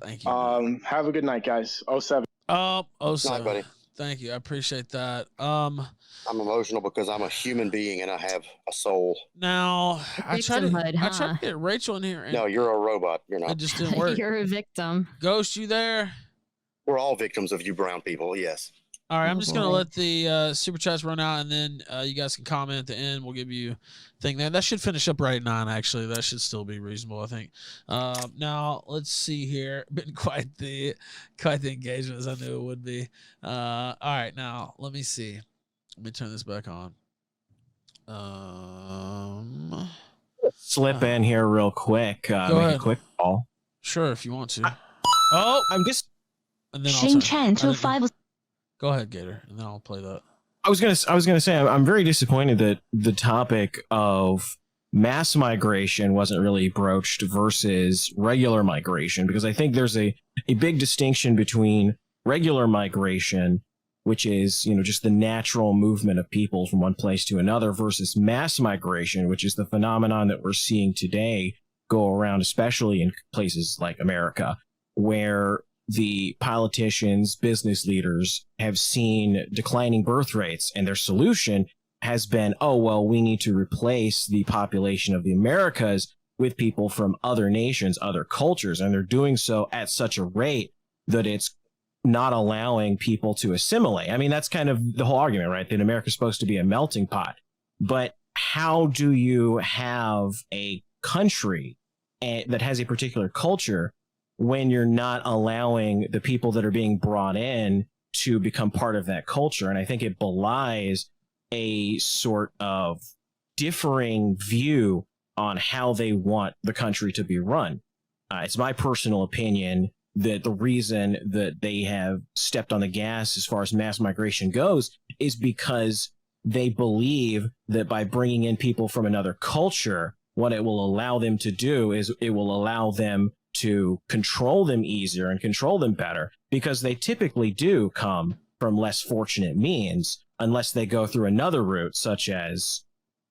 Thank you. Have a good night, guys. 07. Night, buddy. Thank you. I appreciate that. I'm emotional because I'm a human being and I have a soul. Now I tried Victimhood, to get Rachel in here. And No, you're a robot. You're it not. just didn't work. You're a victim. Ghost, you there? We're all victims of you brown people. Yes. All right, I'm Oh, just gonna boy. let the super chats run out, and then you guys can comment at the end. We'll give you a thing there. That should finish up right at 9. Actually, that should still be reasonable, I think. Now let's see here. Been quite the engagement as I knew it would be. All right, now let me see. Let me turn this back on. Slip in here real quick. Go Make ahead. a quick call. Sure, if you want to. Oh, I'm just. And then Shin Chan 25. Go ahead, Gator, and then I'll play that. I was gonna say I'm very disappointed that the topic of mass migration wasn't really broached versus regular migration, because I think there's a big distinction between regular migration, which is just the natural movement of people from one place to another, versus mass migration, which is the phenomenon that we're seeing today go around, especially in places like America, where the politicians, business leaders have seen declining birth rates, and their solution has been, oh, well, we need to replace the population of the Americas with people from other nations, other cultures. And they're doing so at such a rate that it's not allowing people to assimilate. I mean, that's kind of the whole argument, right? That America's supposed to be a melting pot. But how do you have a country that has a particular culture when you're not allowing the people that are being brought in to become part of that culture? And I think it belies a sort of differing view on how they want the country to be run. It's my personal opinion that the reason that they have stepped on the gas as far as mass migration goes is because they believe that by bringing in people from another culture, what it will allow them to do is it will allow them to control them easier and control them better, because they typically do come from less fortunate means unless they go through another route, such as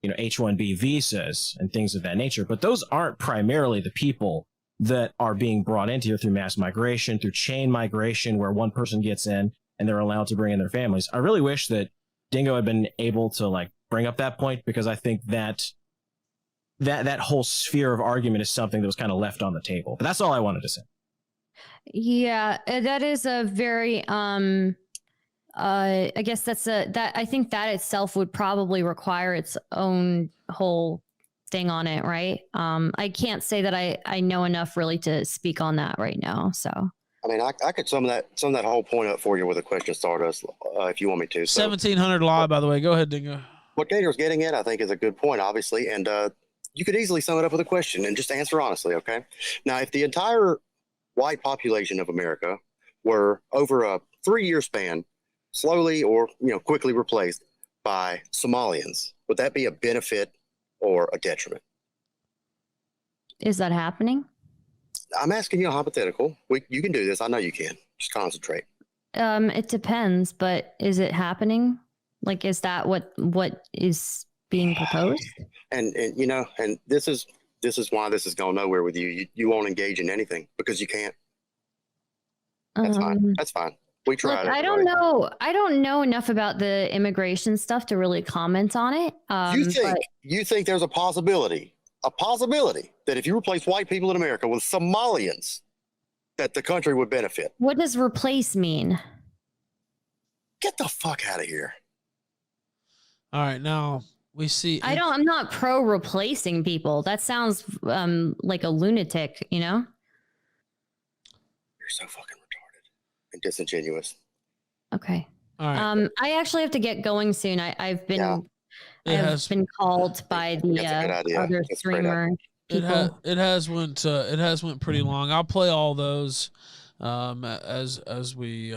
H-1B visas and things of that nature. But those aren't primarily the people that are being brought into here through mass migration, through chain migration, where one person gets in and they're allowed to bring in their families. I really wish that Dingo had been able to like bring up that point, because I think that whole sphere of argument is something that was kind of left on the table. But that's all I wanted to say. Yeah, that is a very I guess that I think that itself would probably require its own whole thing on it, right? I can't say that I know enough really to speak on that right now. So I mean, I could sum that whole point up for you with a question, Stardust, if you want me to. So, 1700 live, by the way. Go ahead, Dingo. What Gator's getting at, I think, is a good point, obviously, and you could easily sum it up with a question and just answer honestly. Okay. Now, if the entire white population of America were over a 3-year span slowly or quickly replaced by Somalians, would that be a benefit or a detriment? is that happening? I'm asking you a hypothetical. You can do this. I know you can. Just concentrate. It depends, but is it happening? Like, is that what is being proposed? And this is why this is going nowhere with you. You won't engage in anything because you can't. That's fine. That's fine. We tried. Look, I don't know. I don't know enough about the immigration stuff to really comment on it. You think there's a possibility that if you replace white people in America with Somalians, that the country would benefit? What does replace mean? Get the fuck out of here. All right, now we see. I'm not pro replacing people. That sounds like a lunatic, You're so fucking retarded and disingenuous. Okay. All right. I actually have to get going soon. I've been been called by the other streamer people. It has went pretty long. I'll play all those as we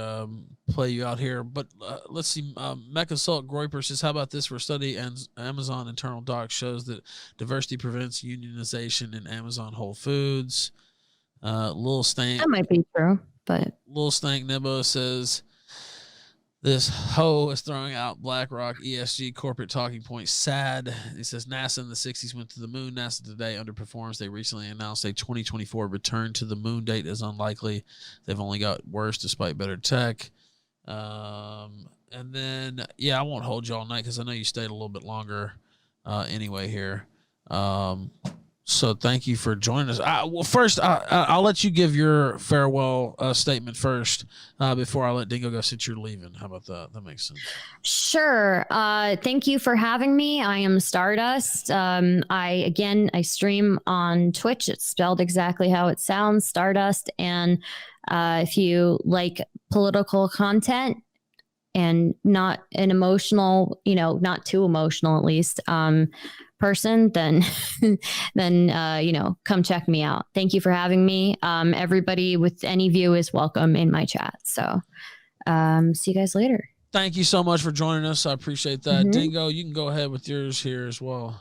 play you out here. But let's see. Mecha Salt Groiper says, "How about this for a study? And Amazon internal doc shows that diversity prevents unionization in Amazon Whole Foods." Lil Stank. That might be true, but Lil Stank Nebo says, "This hoe is throwing out BlackRock ESG corporate talking points. Sad." He says NASA in the 60s went to the moon. NASA today underperforms. They recently announced a 2024 return to the moon date is unlikely. They've only got worse despite better tech. And then, I won't hold you all night because I know you stayed a little bit longer anyway here. So thank you for joining us. Well, first, I'll let you give your farewell statement first before I let Dingo go since you're leaving. How about that? That makes sense. Sure. Thank you for having me. I am Stardust. I stream on Twitch. It's spelled exactly how it sounds, Stardust. And if you like political content and not an emotional, not too emotional at least, person, then come check me out. Thank you for having me. Everybody with any view is welcome in my chat. So see you guys later. Thank you so much for joining us. I appreciate that. Dingo, you can go ahead with yours here as well.